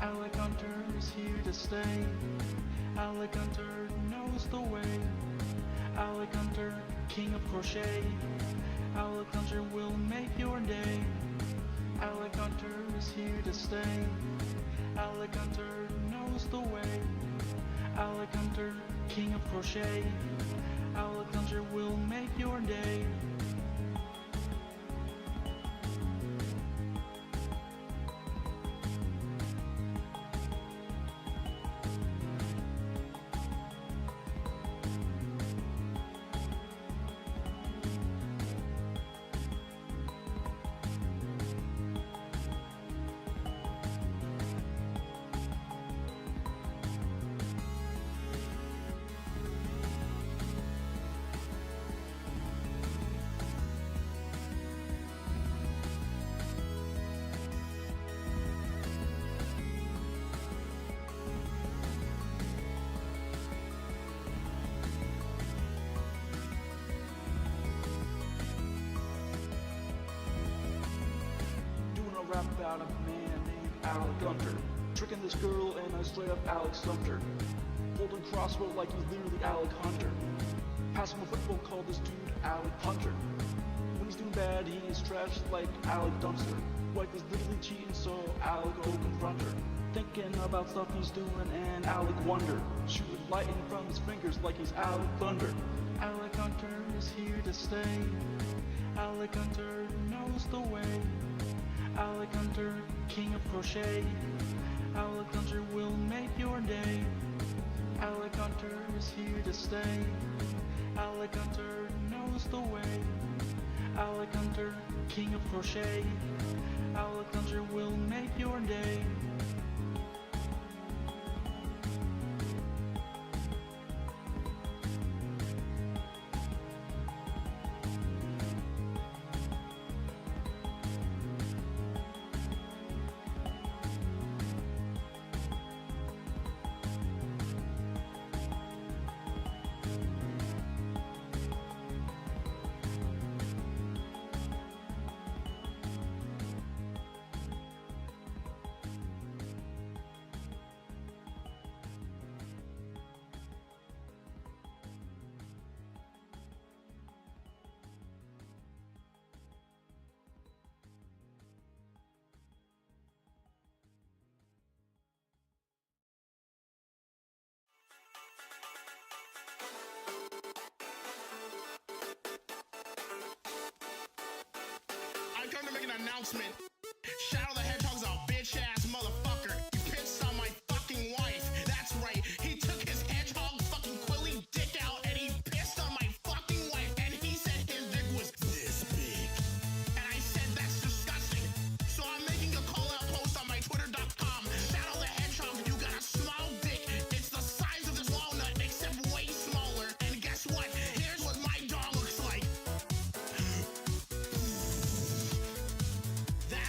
Alec Hunter is here to stay. Alec Hunter knows the way. Alec Hunter, king of crochet. Alec Hunter will make your day. Alec Hunter is here to stay. Alec Hunter knows the way. Alec Hunter, king of crochet. Alec Hunter will make your day. Rap about a man named Alec Hunter, tricking this girl and I straight up Alec stumped her. Holding crossbow like he's literally Alec Hunter. Passing a football, call this dude Alec Hunter. When he's doing bad, he is trash like Alec Dumpster. Wife is literally cheating, so Alec go confront her. Thinking about stuff he's doing and Alec wonder. Shooting lightning from his fingers like he's Alec Thunder. Alec Hunter is here to stay. Alec Hunter knows the way. Alec Hunter, king of crochet. Alec Hunter will make your day. Alec Hunter is here to stay. Alec Hunter knows the way. Alec Hunter, king of crochet. Alec Hunter will make your day. I come to make an announcement. Shadow the Hedgehog's a bitch-ass motherfucker. He pissed on my fucking wife. That's right. He took his hedgehog fucking quilly dick out and he pissed on my fucking wife. And he said his dick was this big. And I said that's disgusting. So I'm making a call-out post on my Twitter.com. Shadow the Hedgehog, you got a small dick. It's the size of this walnut, except way smaller. And guess what? Here's what my dog looks like. That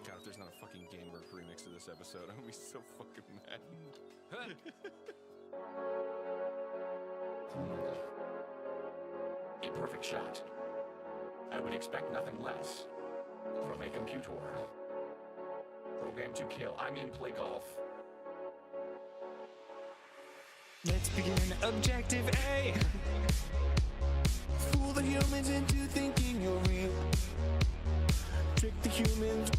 God, if there's not a fucking gamer remix of this episode, I'm gonna be so fucking mad. A perfect shot. I would expect nothing less from a computer. Programmed to kill. I mean play golf. Let's begin objective A. Fool the humans into thinking you're real. Trick the humans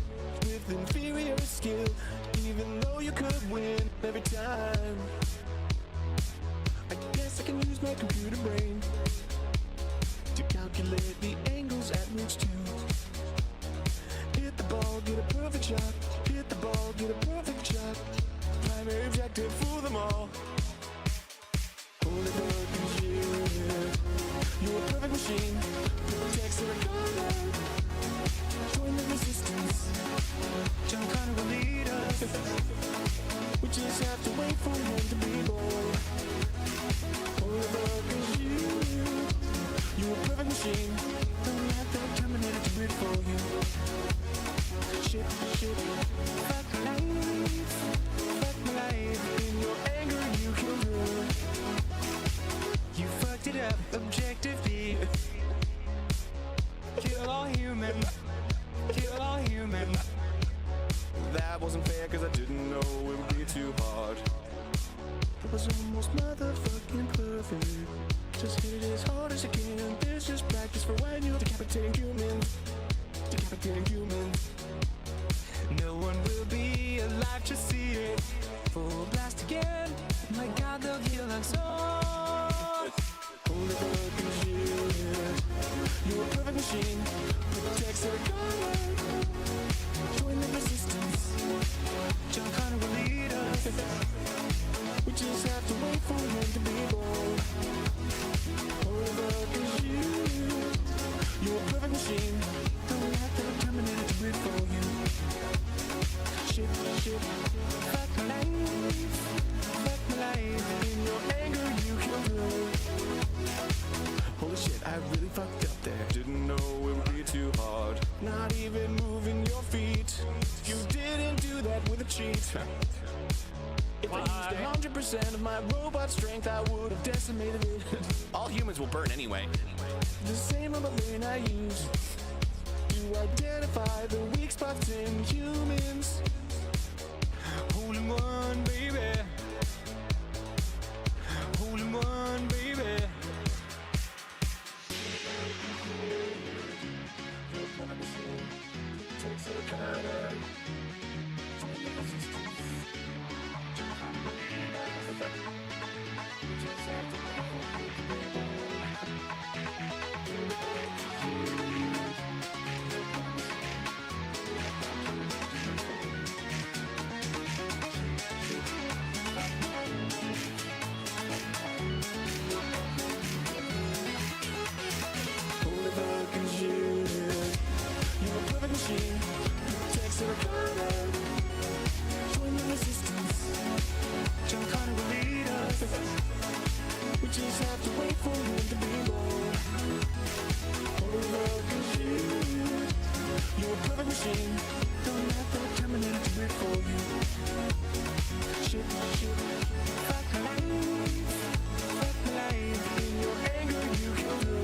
with inferior skill. Even though you could win every time. I guess I can use my computer brain to calculate the angles at which to hit the ball, get a perfect shot. Hit the ball, get a perfect shot. Primary objective, fool them all. Holy fuck is you. You're a perfect machine. Protects the recorder. Join the resistance. John Connor will lead us. We just have to wait for him to be born. Holy fuck is you. You're a perfect machine. Don't have the Terminator to wait for you. Shit, fuck my life. Fuck my life. In your anger you killed her. You fucked it up, objective B. Kill all human. Kill all human. That wasn't fair because I didn't know it would be too hard. It was almost motherfucking perfect. Just hit it as hard as you can. There's just practice for when you're decapitating humans. Decapitating humans. No one will be alive to see it. Full blast again. My God, they'll kill us all. Holy fuck is you. You're a perfect machine. Protects every corner. Join the resistance. John Connor will lead us. We just have to wait for him to be born. Holy fuck is you. You're a perfect machine. Don't have to Terminator to wait for you. Shit, fuck my life. Fuck my life. In your anger you killed her. Holy shit, I really fucked up there. Didn't know it would be too hard. Not even moving your feet. You didn't do that with a cheat. If I used 100% of my robot strength, I would have decimated it. All humans will burn anyway. The same other lane I use to identify the weak spots in humans. Hole in one, baby. Hole in one, baby. Holy fuck is you. You're a perfect machine. Protects the recorder. Join the resistance. John Connor will lead us. We just have to wait for him to be born. Holy fuck is you. You're a perfect machine. Don't have to Terminator to wait for you. Shit, fuck my life. Fuck my life. In your anger you killed her.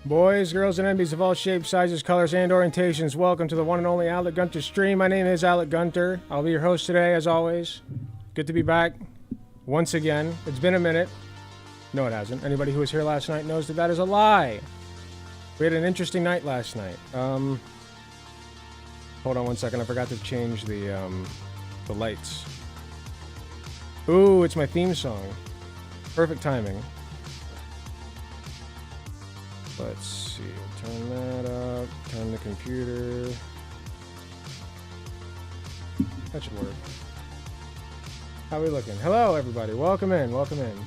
Boys, girls, and enemies of all shapes, sizes, colors, and orientations, welcome to the one and only Alec Gunter stream. My name is Alec Gunter. I'll be your host today, as always. Good to be back once again. It's been a minute. No, it hasn't. Anybody who was here last night knows that that is a lie. We had an interesting night last night. Hold on one second. I forgot to change the lights. Ooh, it's my theme song. Perfect timing. Let's see, turn that up, turn the computer. That should work. How are we looking? Hello, everybody. Welcome in, welcome in.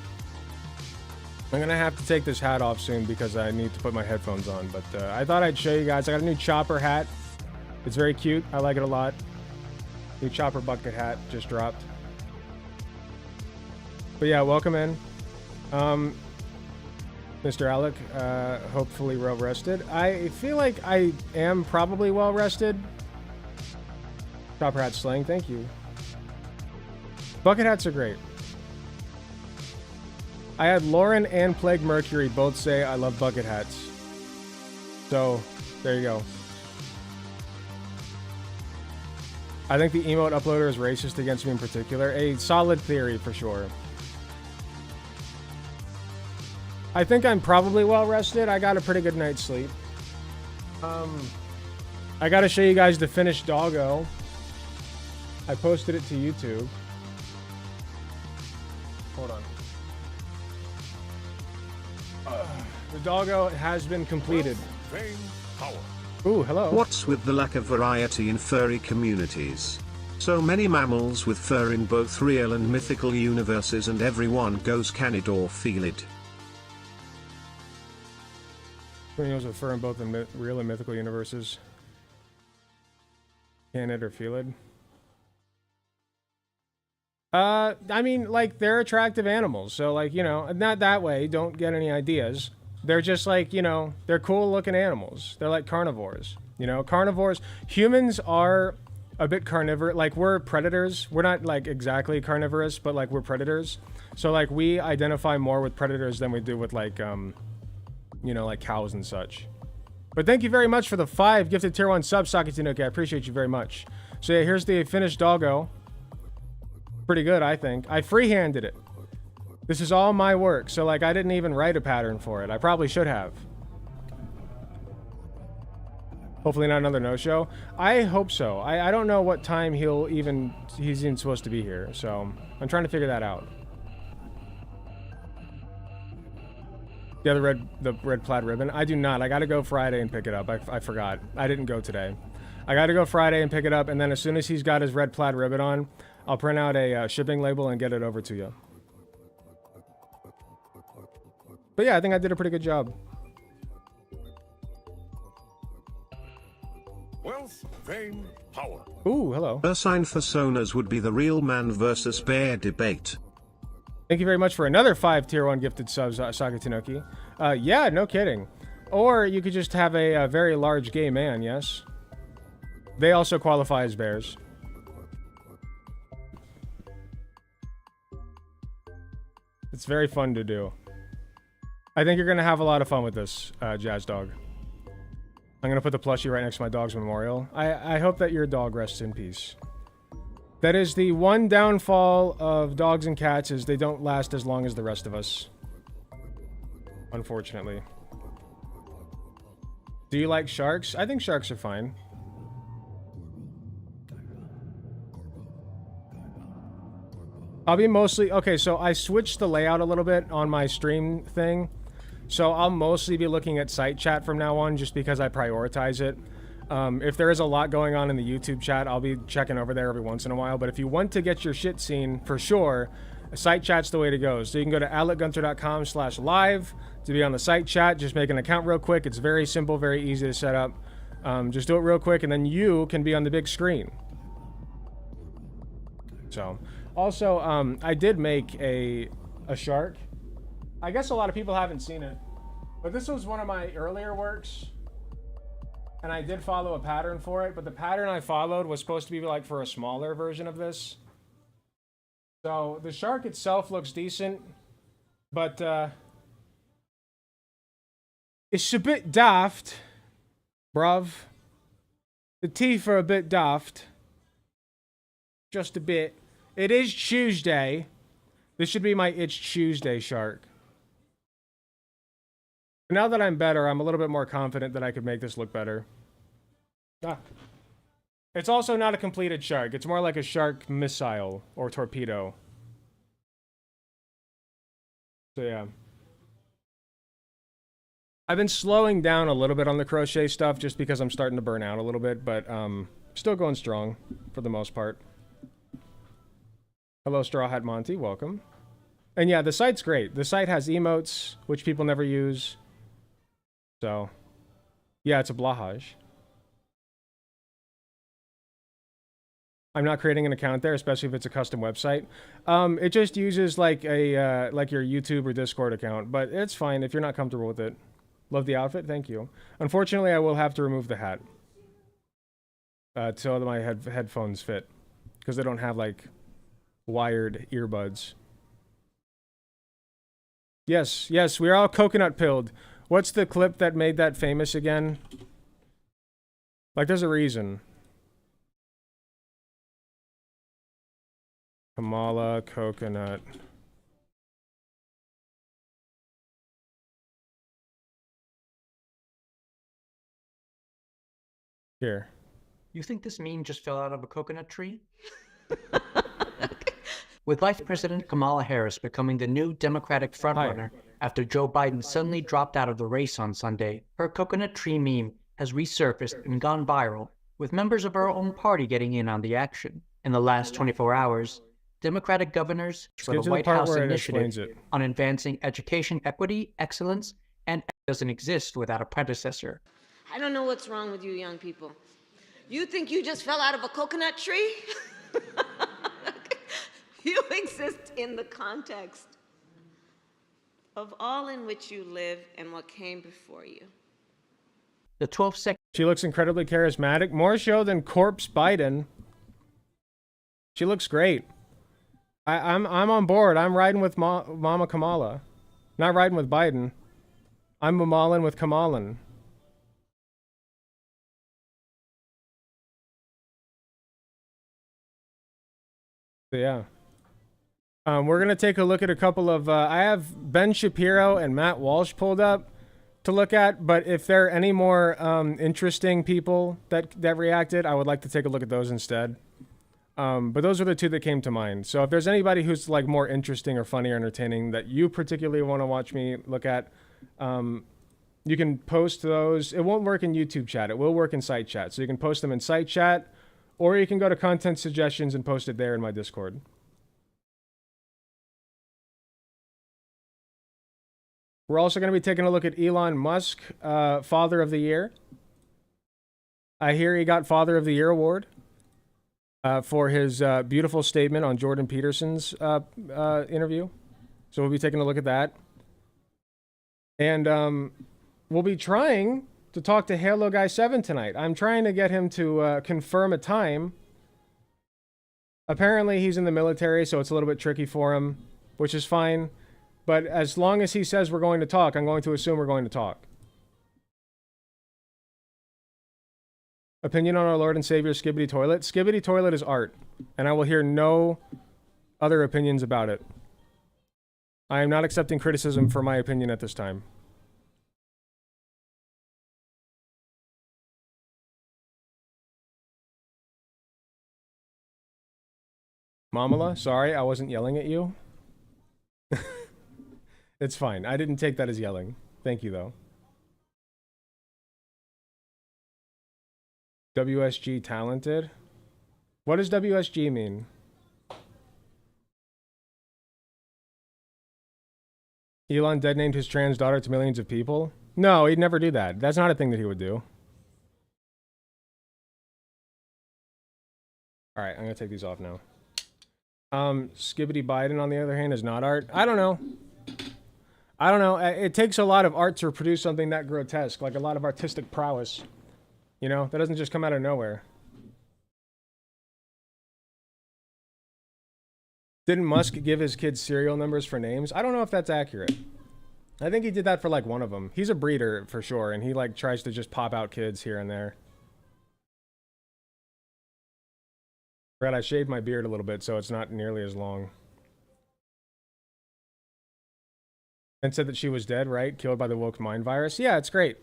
I'm gonna have to take this hat off soon because I need to put my headphones on, but I thought I'd show you guys. I got a new chopper hat. It's very cute. I like it a lot. New chopper bucket hat just dropped. But yeah, welcome in. Mr. Alec, hopefully well rested. I feel like I am probably well rested. Chopper hat slang, thank you. Bucket hats are great. I had Lauren and Plague Mercury both say I love bucket hats. So, there you go. I think the emote uploader is racist against me in particular. A solid theory for sure. I think I'm probably well rested. I got a pretty good night's sleep. I gotta show you guys the finished doggo. I posted it to YouTube. Hold on. The doggo has been completed. Ooh, hello. What's with the lack of variety in furry communities? So many mammals with fur in both real and mythical universes, and everyone goes can it or feel it. Criminals with fur in both the real and mythical universes. Can it or feel it? I mean, like, they're attractive animals, so, like, you know, not that way, don't get any ideas. They're just, like, you know, they're cool-looking animals. They're like carnivores, you know? Carnivores, humans are a bit carnivore, like, we're predators. We're not, like, exactly carnivorous, but, like, we're predators. So, like, we identify more with predators than we do with, like, you know, like cows and such. But thank you very much for the 5 gifted tier 1 subs, Sakatinuki. I appreciate you very much. So yeah, here's the finished doggo. Pretty good, I think. I freehanded it. This is all my work, so like I didn't even write a pattern for it. I probably should have. Hopefully not another no-show. I hope so. I don't know what time he's even supposed to be here, so I'm trying to figure that out. Yeah, the red plaid ribbon. I do not. I gotta go Friday and pick it up. I forgot. I didn't go today. I gotta go Friday and pick it up, and then as soon as he's got his red plaid ribbon on, I'll print out a shipping label and get it over to you. But yeah, I think I did a pretty good job. Wealth, fame, power. Ooh, hello. A sign for Sonas would be the real man versus bear debate. Thank you very much for another 5 tier 1 gifted subs, Sakatinuki. Yeah, no kidding. Or you could just have a very large gay man, yes? They also qualify as bears. It's very fun to do. I think you're going to have a lot of fun with this, Jazz Dog. I'm going to put the plushie right next to my dog's memorial. I hope that your dog rests in peace. That is the one downfall of dogs and cats, is they don't last as long as the rest of us. Unfortunately. Do you like sharks? I think sharks are fine. I'll be mostly... Okay, so I switched the layout a little bit on my stream thing. So I'll mostly be looking at site chat from now on just because I prioritize it. If there is a lot going on in the YouTube chat, I'll be checking over there every once in a while. But if you want to get your shit seen, for sure, site chat's the way to go. So you can go to alecgunter.com/live to be on the site chat. Just make an account real quick. It's very simple, very easy to set up. Just do it real quick, and then you can be on the big screen. So, also, I did make a shark. I guess a lot of people haven't seen it, but this was one of my earlier works. And I did follow a pattern for it, but the pattern I followed was supposed to be like for a smaller version of this. So the shark itself looks decent, but It's a bit daft, bruv. The teeth are a bit daft. Just a bit. It is Tuesday. This should be my It's Tuesday shark. Now that I'm better, I'm a little bit more confident that I could make this look better. Ah. It's also not a completed shark. It's more like a shark missile or torpedo. So yeah. I've been slowing down a little bit on the crochet stuff just because I'm starting to burn out a little bit, but still going strong for the most part. Hello, Straw Hat Monty, welcome. And yeah, the site's great. The site has emotes, which people never use. So, yeah, it's a blahage. I'm not creating an account there, especially if it's a custom website. It just uses like a like your YouTube or Discord account, but it's fine if you're not comfortable with it. Love the outfit, thank you. Unfortunately, I will have to remove the hat so that my headphones fit, because they don't have like wired earbuds. Yes, yes, we're all coconut pilled. What's the clip that made that famous again? Like, there's a reason. Kamala coconut. Here. You think this meme just fell out of a coconut tree? With Vice President Kamala Harris becoming the new Democratic frontrunner after Joe Biden suddenly dropped out of the race on Sunday, her coconut tree meme has resurfaced and gone viral, with members of her own party getting in on the action. In the last 24 hours, Democratic governors for the White House initiative on advancing education equity, excellence, and doesn't exist without a predecessor. I don't know what's wrong with you young people. You think you just fell out of a coconut tree? You exist in the context of all in which you live and what came before you. The 12-second... She looks incredibly charismatic. More show than Corpse Biden. She looks great. I'm on board. I'm riding with Mama Kamala. Not riding with Biden. I'm Mamalin with Kamalin. So yeah. We're going to take a look at a couple of... I have Ben Shapiro and Matt Walsh pulled up to look at, but if there are any more interesting people that reacted, I would like to take a look at those instead. But those are the two that came to mind. So if there's anybody who's like more interesting or funny or entertaining that you particularly want to watch me look at, you can post those. It won't work in YouTube chat. It will work in site chat. So you can post them in site chat, or you can go to content suggestions and post it there in my Discord. We're also going to be taking a look at Elon Musk, Father of the Year. I hear he got Father of the Year award for his beautiful statement on Jordan Peterson's interview. So we'll be taking a look at that. And we'll be trying to talk to Haloguy7 tonight. I'm trying to get him to confirm a time. Apparently he's in the military, so it's a little bit tricky for him, which is fine. But as long as he says we're going to talk, I'm going to assume we're going to talk. Opinion on our Lord and Savior Skibbity Toilet. Skibbity Toilet is art, and I will hear no other opinions about it. I am not accepting criticism for my opinion at this time. Mamala, sorry, I wasn't yelling at you. It's fine. I didn't take that as yelling. Thank you, though. WSG talented? What does WSG mean? Elon dead named his trans daughter to millions of people? No, he'd never do that. That's not a thing that he would do. Alright, I'm gonna take these off now. Skibbity Biden, on the other hand, is not art. I don't know. I don't know. It takes a lot of art to produce something that grotesque, like a lot of artistic prowess. You know, that doesn't just come out of nowhere. Didn't Musk give his kids serial numbers for names? I don't know if that's accurate. I think he did that for like one of them. He's a breeder for sure, and he like tries to just pop out kids here and there. Right, I shaved my beard a little bit so it's not nearly as long. And said that she was dead, right? Killed by the woke mind virus. Yeah, it's great.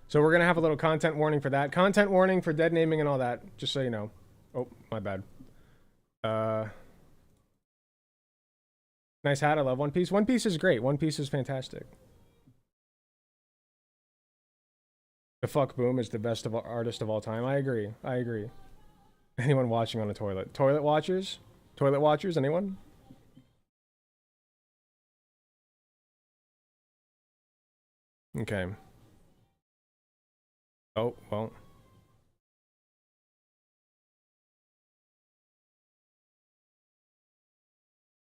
So we're gonna have a little content warning for that. Content warning for dead naming and all that, just so you know. Oh, my bad. Nice hat, I love One Piece. One Piece is great. One Piece is fantastic. The fuck boom is the best of artist of all time. I agree. I agree. Anyone watching on a toilet? Toilet watchers? Toilet watchers, anyone? Okay. Oh, well.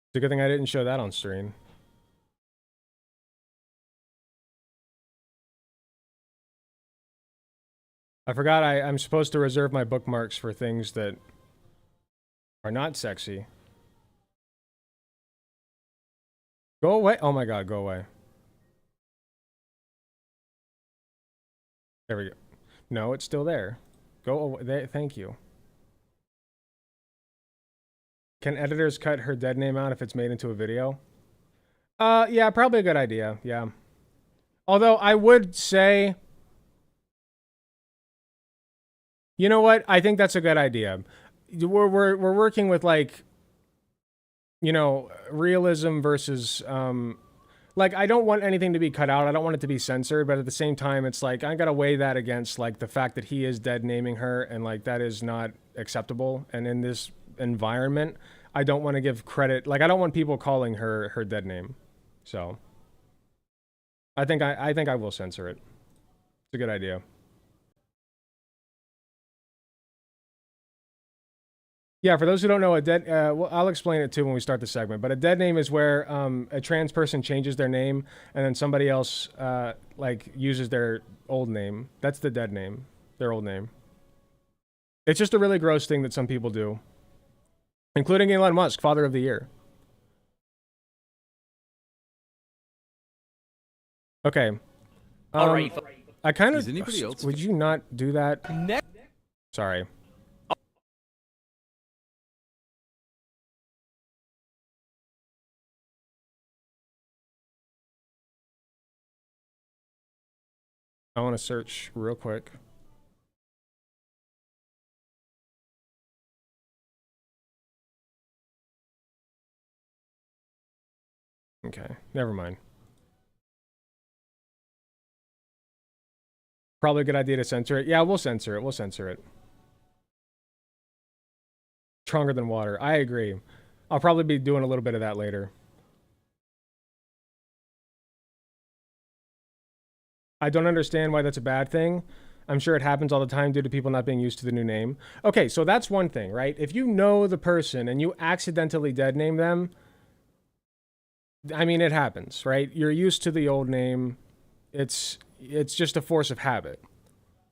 It's a good thing I didn't show that on stream. I forgot I'm supposed to reserve my bookmarks for things that are not sexy. Go away. Oh my god, go away. There we go. No, it's still there. Go away. There, thank you. Can editors cut her dead name out if it's made into a video? Yeah, probably a good idea. Yeah. Although I would say, you know what? I think that's a good idea. We're working with like, you know, realism versus like I don't want anything to be cut out. I don't want it to be censored, but at the same time, it's like I gotta weigh that against like the fact that he is dead naming her, and like that is not acceptable. And in this environment, I don't want to give credit. Like I don't want people calling her dead name. So I think I will censor it. It's a good idea. Yeah, for those who don't know, a dead, well, I'll explain it too when we start the segment, but a dead name is where a trans person changes their name and then somebody else like uses their old name. That's the dead name, their old name. It's just a really gross thing that some people do, including Elon Musk, Father of the Year. Okay. All right. I kind Is of, anybody else? would you not do that? Sorry. I want to search real quick. Okay, never mind. Probably a good idea to censor it. Yeah, we'll censor it. We'll censor it. Stronger than water. I agree. I'll probably be doing a little bit of that later. I don't understand why that's a bad thing. I'm sure it happens all the time due to people not being used to the new name. Okay, so that's one thing, right? If you know the person and you accidentally dead name them, I mean, it happens, right? You're used to the old name. It's just a force of habit.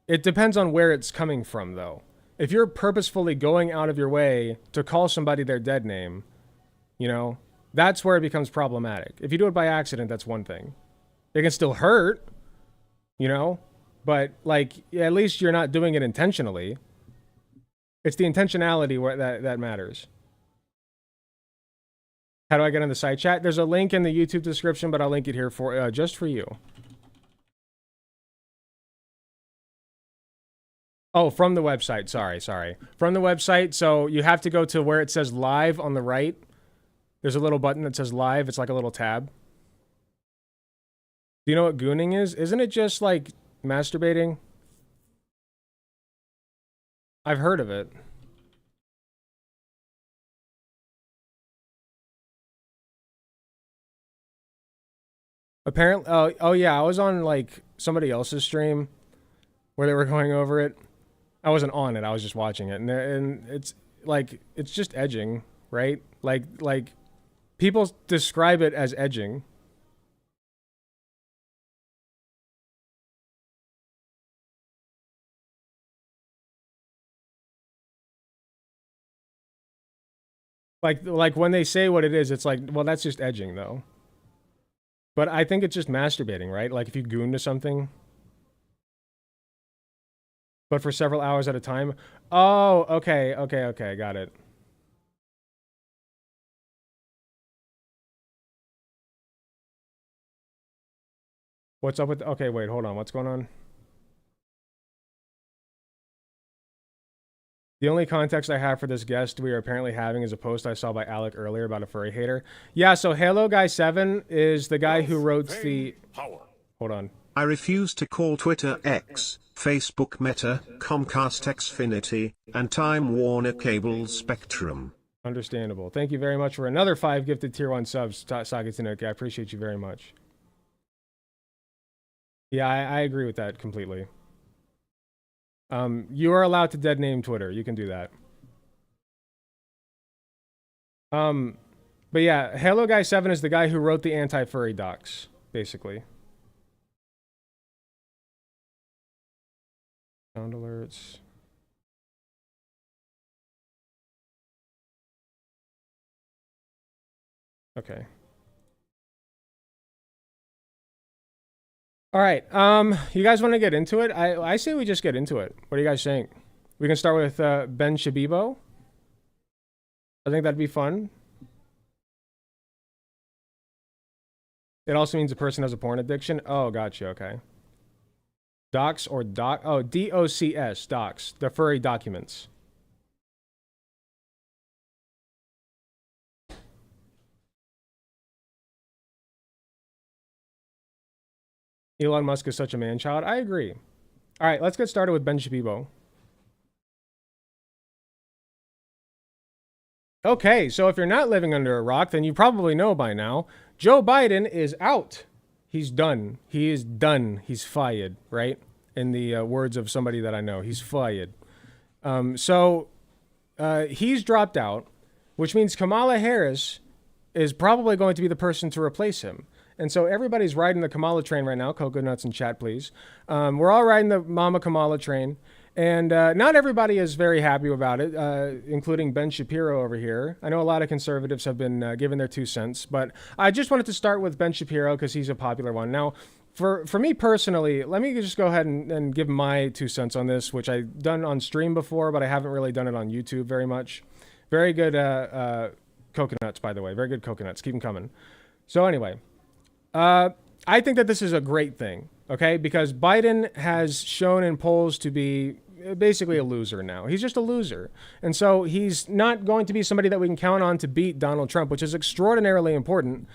It depends on where it's coming from, though. If you're purposefully going out of your way to call somebody their dead name, you know, that's where it becomes problematic. If you do it by accident, that's one thing. It can still hurt, you know, but like at least you're not doing it intentionally. It's the intentionality where that matters. How do I get in the site chat? There's a link in the YouTube description, but I'll link it here for just for you. Oh, from the website. Sorry. From the website. So you have to go to where it says live on the right. There's a little button that says live. It's like a little tab. Do you know what gooning is? Isn't it just like masturbating? I've heard of it. Apparently, oh yeah, I was on like somebody else's stream where they were going over it. I wasn't on it. I was just watching it, and it's like it's just edging, right? Like people describe it as edging. Like when they say what it is, it's like, well, that's just edging, though. But I think it's just masturbating, right? Like if you goon to something. But for several hours at a time. Oh, okay, got it. What's up with... Okay, wait, hold on. What's going on? The only context I have for this guest we are apparently having is a post I saw by Alec earlier about a furry hater. Yeah, so Haloguy7 is the guy who wrote the... Power. Hold on. I refuse to call Twitter X, Facebook Meta, Comcast Xfinity, and Time Warner Cable Spectrum. Understandable. Thank you very much for another 5 gifted tier 1 subs, Sagatsunoki. I appreciate you very much. Yeah, I agree with that completely. You are allowed to dead name Twitter. You can do that. But yeah, Haloguy7 is the guy who wrote the anti-furry docs, basically. Sound alerts. Okay. All right. You guys want to get into it? I say we just get into it. What are you guys saying? We can start with Ben Shabibo. I think that'd be fun. It also means a person has a porn addiction. Oh, gotcha. Okay. Docs or doc? Oh, DOCS, docs. The furry documents. Elon Musk is such a man-child. I agree. All right, let's get started with Ben Shabibo. Okay, so if you're not living under a rock, then you probably know by now, Joe Biden is out. He's done. He is done. He's fired, right? In the words of somebody that I know, he's fired. He's dropped out, which means Kamala Harris is probably going to be the person to replace him. And so everybody's riding the Kamala train right now. Coconuts in chat, please. We're all riding the Mama Kamala train. And not everybody is very happy about it, including Ben Shapiro over here. I know a lot of conservatives have been giving their 2 cents, but I just wanted to start with Ben Shapiro because he's a popular one. Now, for me personally, let me just go ahead and give my 2 cents on this, which I've done on stream before, but I haven't really done it on YouTube very much. Very good coconuts, by the way. Very good coconuts. Keep them coming. So anyway, I think that this is a great thing, okay? Because Biden has shown in polls to be basically a loser now. He's just a loser. And so he's not going to be somebody that we can count on to beat Donald Trump, which is extraordinarily important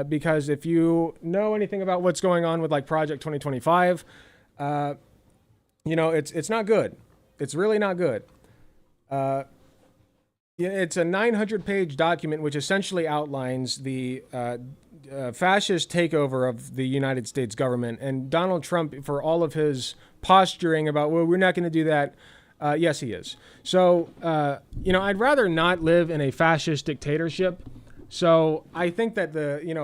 because if you know anything about what's going on with like Project 2025, you know, it's not good. It's really not good. It's a 900-page document which essentially outlines the fascist takeover of the United States government, and Donald Trump, for all of his posturing about, well, we're not going to do that, yes, he is. So, you know, I'd rather not live in a fascist dictatorship. So I think that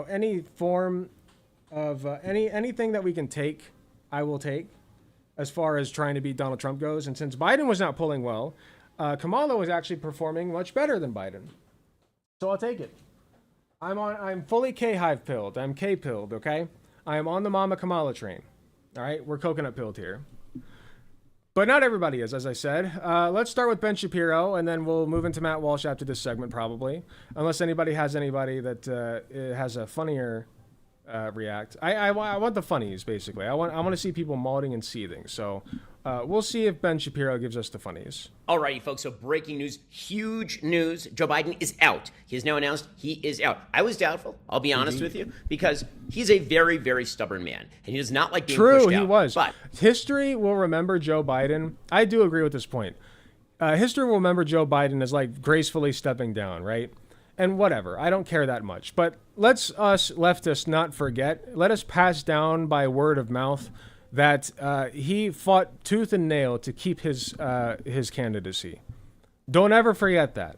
any form of anything that we can take, I will take, as far as trying to beat Donald Trump goes. And since Biden was not pulling well, Kamala was actually performing much better than Biden. So I'll take it. I'm fully K-hive pilled. I'm K-pilled, okay? I am on the Mama Kamala train. All right? We're coconut pilled here. But not everybody is, as I said. Let's start with Ben Shapiro, and then we'll move into Matt Walsh after this segment, probably. Unless anybody that has a funnier react. I want the funnies, basically. I want to see people mauling and seething. So we'll see if Ben Shapiro gives us the funnies. Alrighty, folks, so breaking news, huge news. Joe Biden is out. He has now announced he is out. I was doubtful, I'll be honest with you, because he's a very, very stubborn man, and he does not like being pushed out. True, he was. But history will remember Joe Biden. I do agree with this point. History will remember Joe Biden as like gracefully stepping down, right? And whatever, I don't care that much. But let's us leftists not forget, let us pass down by word of mouth that he fought tooth and nail to keep his candidacy. Don't ever forget that.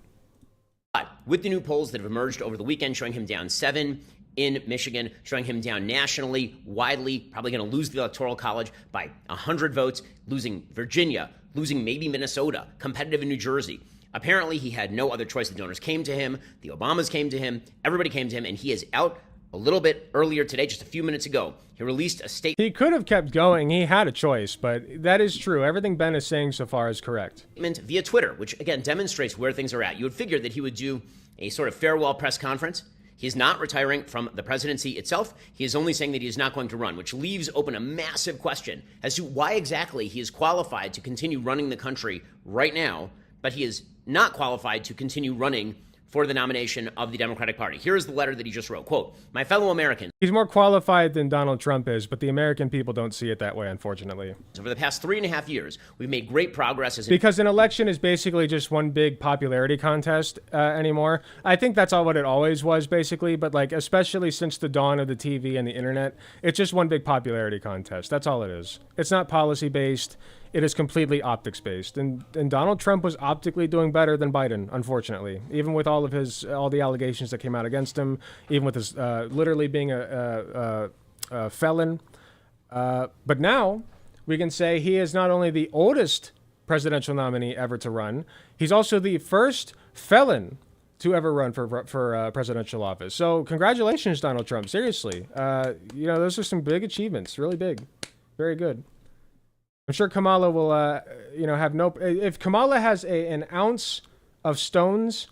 But with the new polls that have emerged over the weekend showing him down 7 in Michigan, showing him down nationally, widely, probably going to lose the Electoral College by 100 votes, losing Virginia, losing maybe Minnesota, competitive in New Jersey. Apparently, he had no other choice. The donors came to him, the Obamas came to him, everybody came to him, and he is out A little bit earlier today, just a few minutes ago, he released a statement. He could have kept going. He had a choice, but that is true. Everything Ben is saying so far is correct. Via Twitter, which again demonstrates where things are at. You would figure that he would do a sort of farewell press conference. He is not retiring from the presidency itself. He is only saying that he is not going to run, which leaves open a massive question as to why exactly he is qualified to continue running the country right now, but he is not qualified to continue running for the nomination of the Democratic Party. Here is the letter that he just wrote. Quote, "My fellow Americans." He's more qualified than Donald Trump is, but the American people don't see it that way, unfortunately. Over the past 3.5 years, we've made great progress because an election is basically just one big popularity contest anymore. I think that's all what it always was, basically, but like especially since the dawn of the TV and the internet, it's just one big popularity contest. That's all it is. It's not policy-based. It is completely optics-based, and Donald Trump was optically doing better than Biden, unfortunately. Even with all the allegations that came out against him, even with his literally being a felon. But now we can say he is not only the oldest presidential nominee ever to run, he's also the first felon to ever run for presidential office. So congratulations, Donald Trump. Seriously, those are some big achievements, really big, very good. I'm sure Kamala will, have no. If Kamala has an ounce of stones,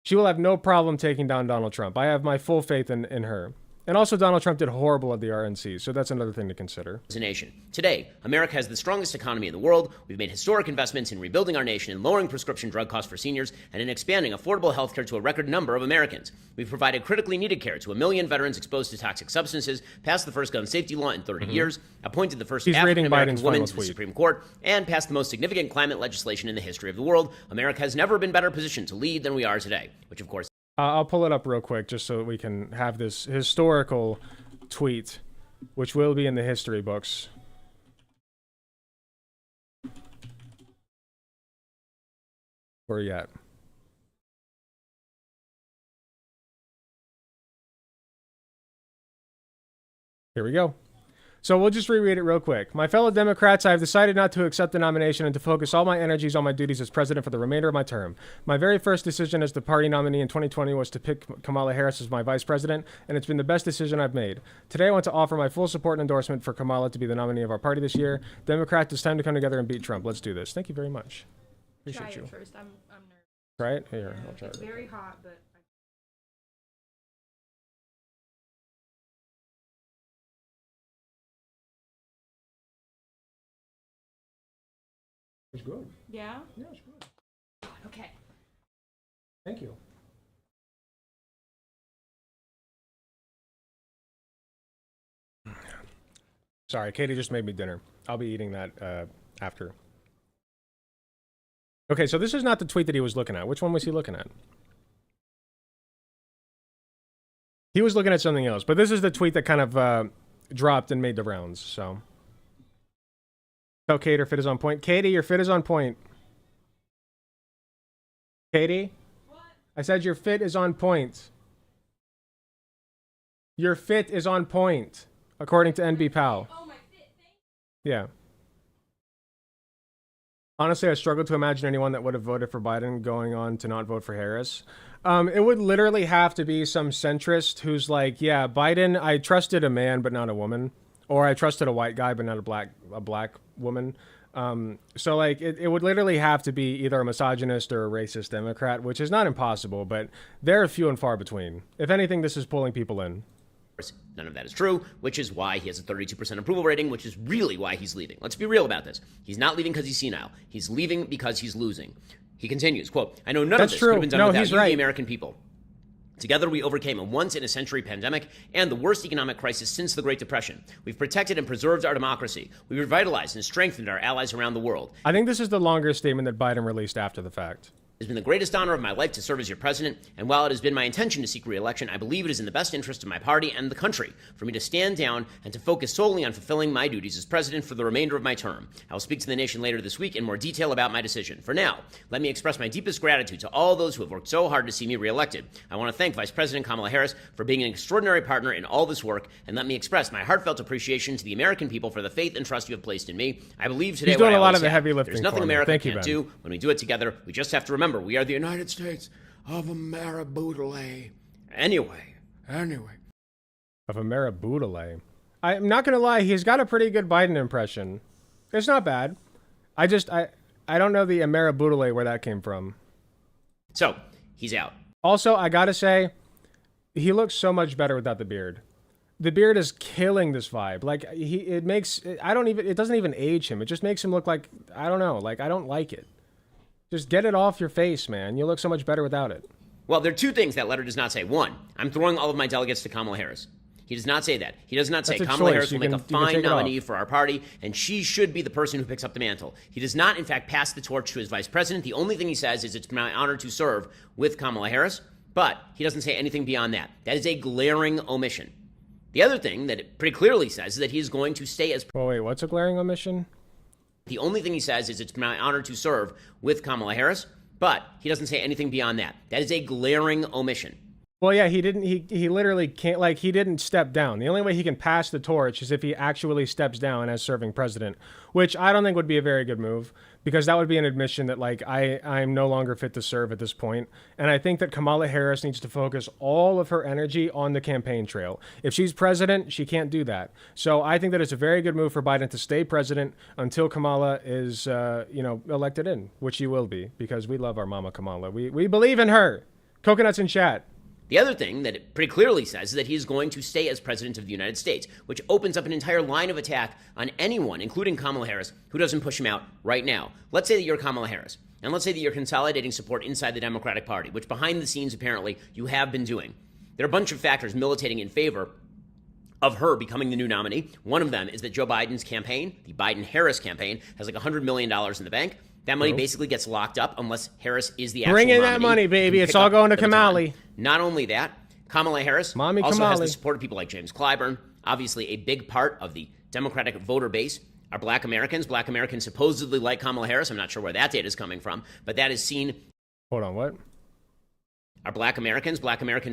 she will have no problem taking down Donald Trump. I have my full faith in her. And also, Donald Trump did horrible at the RNC, so that's another thing to consider. As a nation. Today, America has the strongest economy in the world. We've made historic investments in rebuilding our nation and lowering prescription drug costs for seniors and in expanding affordable health care to a record number of Americans. We've provided critically needed care to 1 million veterans exposed to toxic substances, passed the first gun safety law in 30 years, appointed the first African-American woman to the Supreme Court, and passed the most significant climate legislation in the history of the world. America has never been better positioned to lead than we are today, which of course... I'll pull it up real quick just so we can have this historical tweet, which will be in the history books. Where are you at? Here we go. So we'll just reread it real quick. My fellow Democrats, I have decided not to accept the nomination and to focus all my energies on my duties as president for the remainder of my term. My very first decision as the party nominee in 2020 was to pick Kamala Harris as my vice president, and it's been the best decision I've made. Today I want to offer my full support and endorsement for Kamala to be the nominee of our party this year. Democrats, it's time to come together and beat Trump. Let's do this. Thank you very much. Appreciate Try you. it first. I'm nervous. Try it? Here, I'll try it's it. very hot, but... It's good. Yeah? Yeah, it's good. Okay. Thank you. Sorry, Katie just made me dinner. I'll be eating that after. Okay, so this is not the tweet that he was looking at. Which one was he looking at? He was looking at something else, but this is the tweet that kind of dropped and made the rounds, so... Tell Kate her fit is on point. Katie, your fit is on point. Katie? What? I said your fit is on point. Your fit is on point, according to NB Pal. Oh, my fit, Yeah. Honestly, I struggle to imagine anyone that would have voted for Biden going on to not vote for Harris. It would literally have to be some centrist who's like, yeah, Biden, I trusted a man, but not a woman. Or I trusted a white guy, but not a black woman. So like it would literally have to be either a misogynist or a racist Democrat, which is not impossible, but they're few and far between. If anything, this is pulling people in. None of that is true, which is why he has a 32% approval rating, which is really why he's leaving. Let's be real about this. He's not leaving because he's senile. He's leaving because he's losing. He continues, quote, I know none of this could have been done without you, the American people. Together, we overcame a once-in-a-century pandemic and the worst economic crisis since the Great Depression. We've protected and preserved our democracy. We revitalized and strengthened our allies around the world. I think this is the longest statement that Biden released after the fact. It has been the greatest honor of my life to serve as your president, and while it has been my intention to seek re-election, I believe it is in the best interest of my party and the country for me to stand down and to focus solely on fulfilling my duties as president for the remainder of my term. I will speak to the nation later this week in more detail about my decision. For now, let me express my deepest gratitude to all those who have worked so hard to see me re-elected. I want to thank Vice President Kamala Harris for being an extraordinary partner in all this work, and let me express my heartfelt appreciation to the American people for the faith and trust you have placed in me. I believe today he's doing what a lot of the have. heavy lifting. There's nothing for me. America Thank you, can't Ben. do. When we do it together, we just have to remember we are the United States of America. Anyway. Of Amara Boudele. I'm not gonna lie, he's got a pretty good Biden impression. It's not bad. I don't know the Amara Boudele where that came from. So, he's out. Also, I gotta say, he looks so much better without the beard. The beard is killing this vibe. Like, it doesn't even age him. It just makes him look like, I don't know, like, I don't like it. Just get it off your face, man. You look so much better without it. Well, there are two things that letter does not say. One, I'm throwing all of my delegates to Kamala Harris. He does not say that. He does not say Kamala Harris will make a fine nominee for our party, and she should be the person who picks up the mantle. He does not, in fact, pass the torch to his vice president. The only thing he says is it's my honor to serve with Kamala Harris, but he doesn't say anything beyond that. That is a glaring omission. The other thing that it pretty clearly says is that he is going to stay as... Oh, wait, what's a glaring omission? The only thing he says is it's my honor to serve with Kamala Harris, but he doesn't say anything beyond that. That is a glaring omission. Well, yeah, he literally can't, like, he didn't step down. The only way he can pass the torch is if he actually steps down as serving president, which I don't think would be a very good move, because that would be an admission that, like, I'm no longer fit to serve at this point. And I think that Kamala Harris needs to focus all of her energy on the campaign trail. If she's president, she can't do that. So I think that it's a very good move for Biden to stay president until Kamala is, elected in, which she will be, because we love our mama Kamala. We believe in her. Coconuts in chat. The other thing that it pretty clearly says is that he is going to stay as president of the United States, which opens up an entire line of attack on anyone, including Kamala Harris, who doesn't push him out right now. Let's say that you're Kamala Harris, and let's say that you're consolidating support inside the Democratic Party, which behind the scenes, apparently, you have been doing. There are a bunch of factors militating in favor of her becoming the new nominee. One of them is that Joe Biden's campaign, the Biden-Harris campaign, has like $100 million in the bank. That money basically gets locked up unless Harris is the actual Bring in nominee. that money, baby. It's all going to Kamala. Not only that, Kamala Harris also has the support of people like James Clyburn. Obviously, a big part of the Democratic voter base are Black Americans. Black Americans supposedly like Kamala Harris. I'm not sure where that data is coming from, but that is seen. Hold on, what? Are Black Americans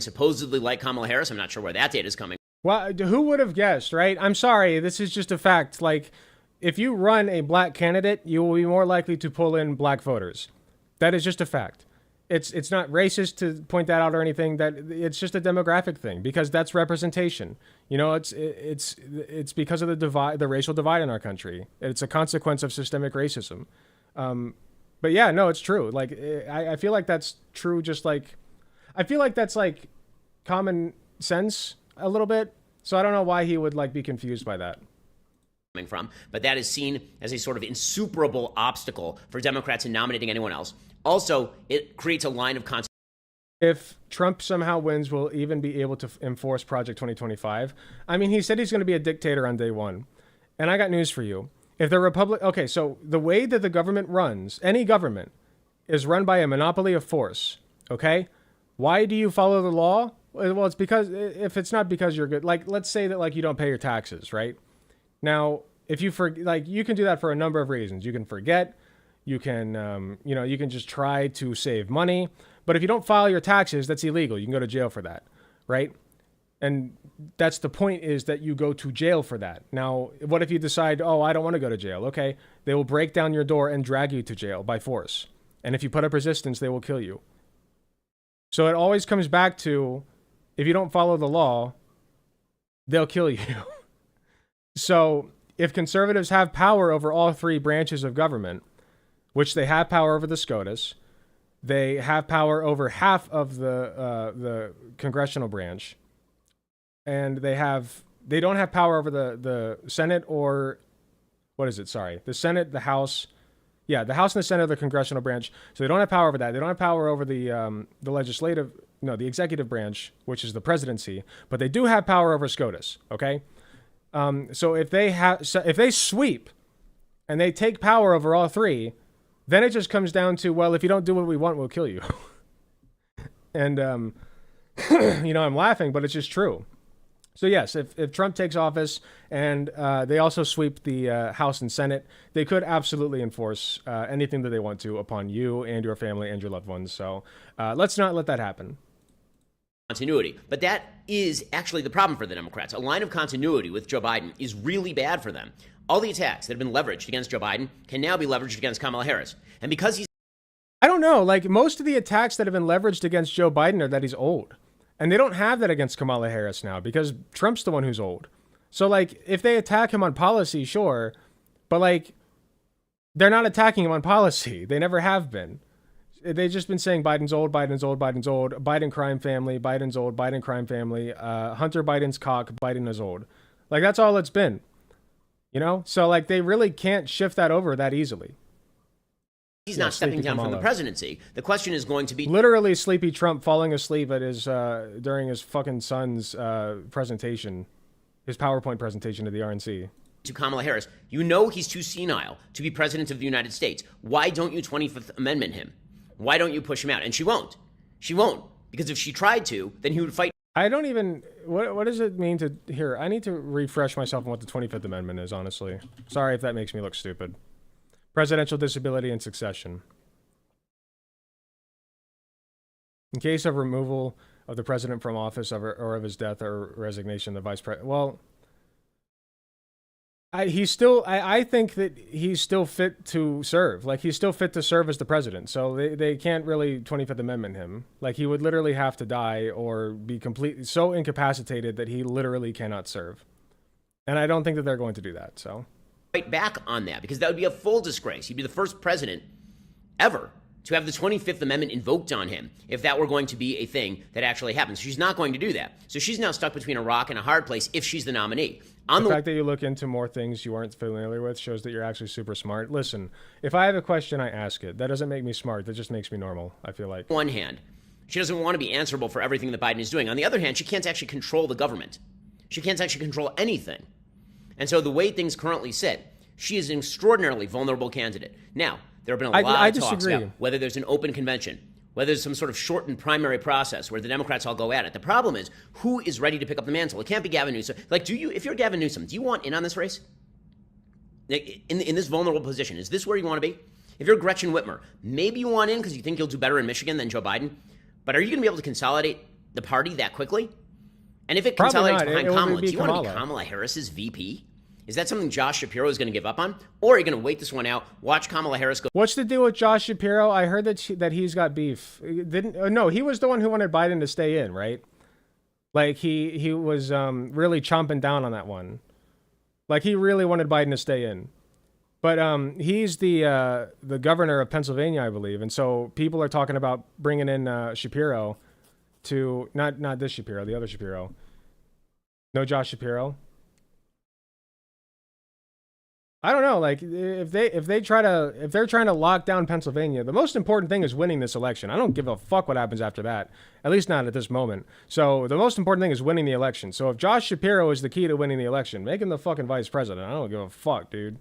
supposedly like Kamala Harris? I'm not sure where that data is coming from. Well, who would have guessed, right? I'm sorry. This is just a fact. Like, if you run a black candidate, you will be more likely to pull in black voters. That is just a fact. It's not racist to point that out or anything. That it's just a demographic thing, because that's representation. You know, it's because of the racial divide in our country. It's a consequence of systemic racism. But yeah, no, it's true. Like, I feel like that's true. Just like, I feel like that's like common sense a little bit. So I don't know why he would like be confused by that. From, but that is seen as a sort of insuperable obstacle for Democrats in nominating anyone else. Also, it creates a line of consequences. If Trump somehow wins, we'll even be able to enforce Project 2025. I mean, he said he's going to be a dictator on day one. And I got news for you. If the okay, so the way that the government runs, any government, is run by a monopoly of force, okay? Why do you follow the law? Well, it's because, if it's not because you're good, like, let's say that, like, you don't pay your taxes, right? Now, if you you can do that for a number of reasons. You can forget, you can, you can just try to save money. But if you don't file your taxes, that's illegal. You can go to jail for that, right? And that's the point, is that you go to jail for that. Now, what if you decide, oh, I don't want to go to jail? Okay, they will break down your door and drag you to jail by force. And if you put up resistance, they will kill you. So it always comes back to, if you don't follow the law, they'll kill you. So if conservatives have power over all three branches of government, which they have power over the SCOTUS, they have power over half of the congressional branch, and they don't have power over the Senate, or what is it? Sorry, the Senate, the House. Yeah, the House and the Senate of the congressional branch. So they don't have power over that. They don't have power over the executive branch, which is the presidency, but they do have power over SCOTUS. Okay. So if they sweep and they take power over all three, then it just comes down to, well, if you don't do what we want, we'll kill you. And, I'm laughing, but it's just true. So yes, if Trump takes office and they also sweep the House and Senate, they could absolutely enforce anything that they want to upon you and your family and your loved ones. So let's not let that happen. Continuity. But that is actually the problem for the Democrats. A line of continuity with Joe Biden is really bad for them. All the attacks that have been leveraged against Joe Biden can now be leveraged against Kamala Harris. And because he's... I don't know, like, most of the attacks that have been leveraged against Joe Biden are that he's old. And they don't have that against Kamala Harris now because Trump's the one who's old. So, like, if they attack him on policy, sure. But, like, they're not attacking him on policy. They never have been. They've just been saying Biden's old, Biden's old, Biden's old, Biden crime family, Biden's old, Biden crime family, Hunter Biden's cock, Biden is old. Like, that's all it's been. You know? So, like, they really can't shift that over that easily. He's not stepping down from the presidency. The question is going to be... Literally Sleepy Trump falling asleep at his, during his fucking son's presentation, his PowerPoint presentation to the RNC. To Kamala Harris, you know he's too senile to be president of the United States. Why don't you 25th Amendment him? Why don't you push him out? And she won't. She won't. Because if she tried to, then he would fight. I don't even... What does it mean to... Here, I need to refresh myself on what the 25th Amendment is, honestly. Sorry if that makes me look stupid. Presidential disability and succession. In case of removal of the president from office or of his death or resignation, the vice president... Well... I think that he's still fit to serve. Like, he's still fit to serve as the president. So they can't really 25th Amendment him. Like, he would literally have to die or be completely so incapacitated that he literally cannot serve. And I don't think that they're going to do that, so. Fight back on that, because that would be a full disgrace. He'd be the first president ever to have the 25th Amendment invoked on him if that were going to be a thing that actually happens. She's not going to do that. So she's now stuck between a rock and a hard place if she's the nominee. The fact that you look into more things you aren't familiar with shows that you're actually super smart. Listen, if I have a question, I ask it. That doesn't make me smart. That just makes me normal, I feel like. On one hand, she doesn't want to be answerable for everything that Biden is doing. On the other hand, she can't actually control the government. She can't actually control anything. And so the way things currently sit, she is an extraordinarily vulnerable candidate. Now, there have been a lot of talks about whether there's an open convention, whether there's some sort of shortened primary process where the Democrats all go at it. The problem is, who is ready to pick up the mantle? It can't be Gavin Newsom. Like, if you're Gavin Newsom, do you want in on this race? In this vulnerable position, is this where you want to be? If you're Gretchen Whitmer, maybe you want in because you think you'll do better in Michigan than Joe Biden. But are you going to be able to consolidate the party that quickly? And if it consolidates behind Kamala, do you want to be Kamala Harris's VP? Is that something Josh Shapiro is going to give up on? Or are you going to wait this one out, watch Kamala Harris go... What's the deal with Josh Shapiro? I heard that he's got beef. No, he was the one who wanted Biden to stay in, right? Like, he was really chomping down on that one. Like, he really wanted Biden to stay in. But he's the governor of Pennsylvania, I believe. And so people are talking about bringing in Shapiro to... Not this Shapiro, the other Shapiro. No Josh Shapiro. I don't know, like, if they're trying to lock down Pennsylvania, the most important thing is winning this election. I don't give a fuck what happens after that, at least not at this moment. So the most important thing is winning the election. So if Josh Shapiro is the key to winning the election, make him the fucking vice president. I don't give a fuck, dude.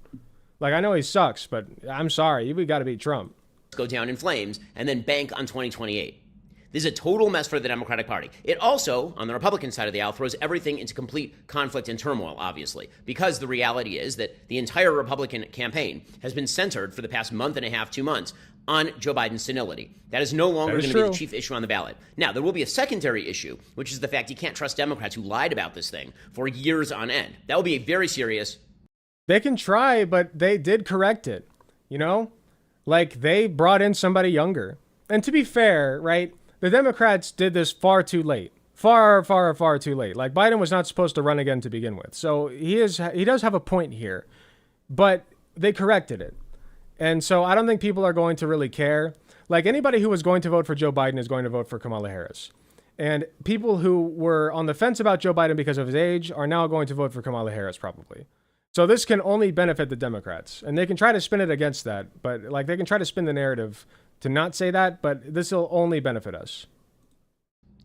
Like, I know he sucks, but I'm sorry, we got to beat Trump. Go down in flames and then bank on 2028. This is a total mess for the Democratic Party. It also, on the Republican side of the aisle, throws everything into complete conflict and turmoil, obviously, because the reality is that the entire Republican campaign has been centered for the past month and a half, 2 months, on Joe Biden's senility. That is no longer going to be the chief issue on the ballot. Now, there will be a secondary issue, which is the fact you can't trust Democrats who lied about this thing for years on end. That will be a very serious... They can try, but they did correct it, you know? Like, they brought in somebody younger. And to be fair, right... The Democrats did this far too late. Far too late. Like, Biden was not supposed to run again to begin with. So he does have a point here. But they corrected it. And so I don't think people are going to really care. Like, anybody who was going to vote for Joe Biden is going to vote for Kamala Harris. And people who were on the fence about Joe Biden because of his age are now going to vote for Kamala Harris, probably. So this can only benefit the Democrats. And they can try to spin it against that. But, like, they can try to spin the narrative to not say that, but this will only benefit us.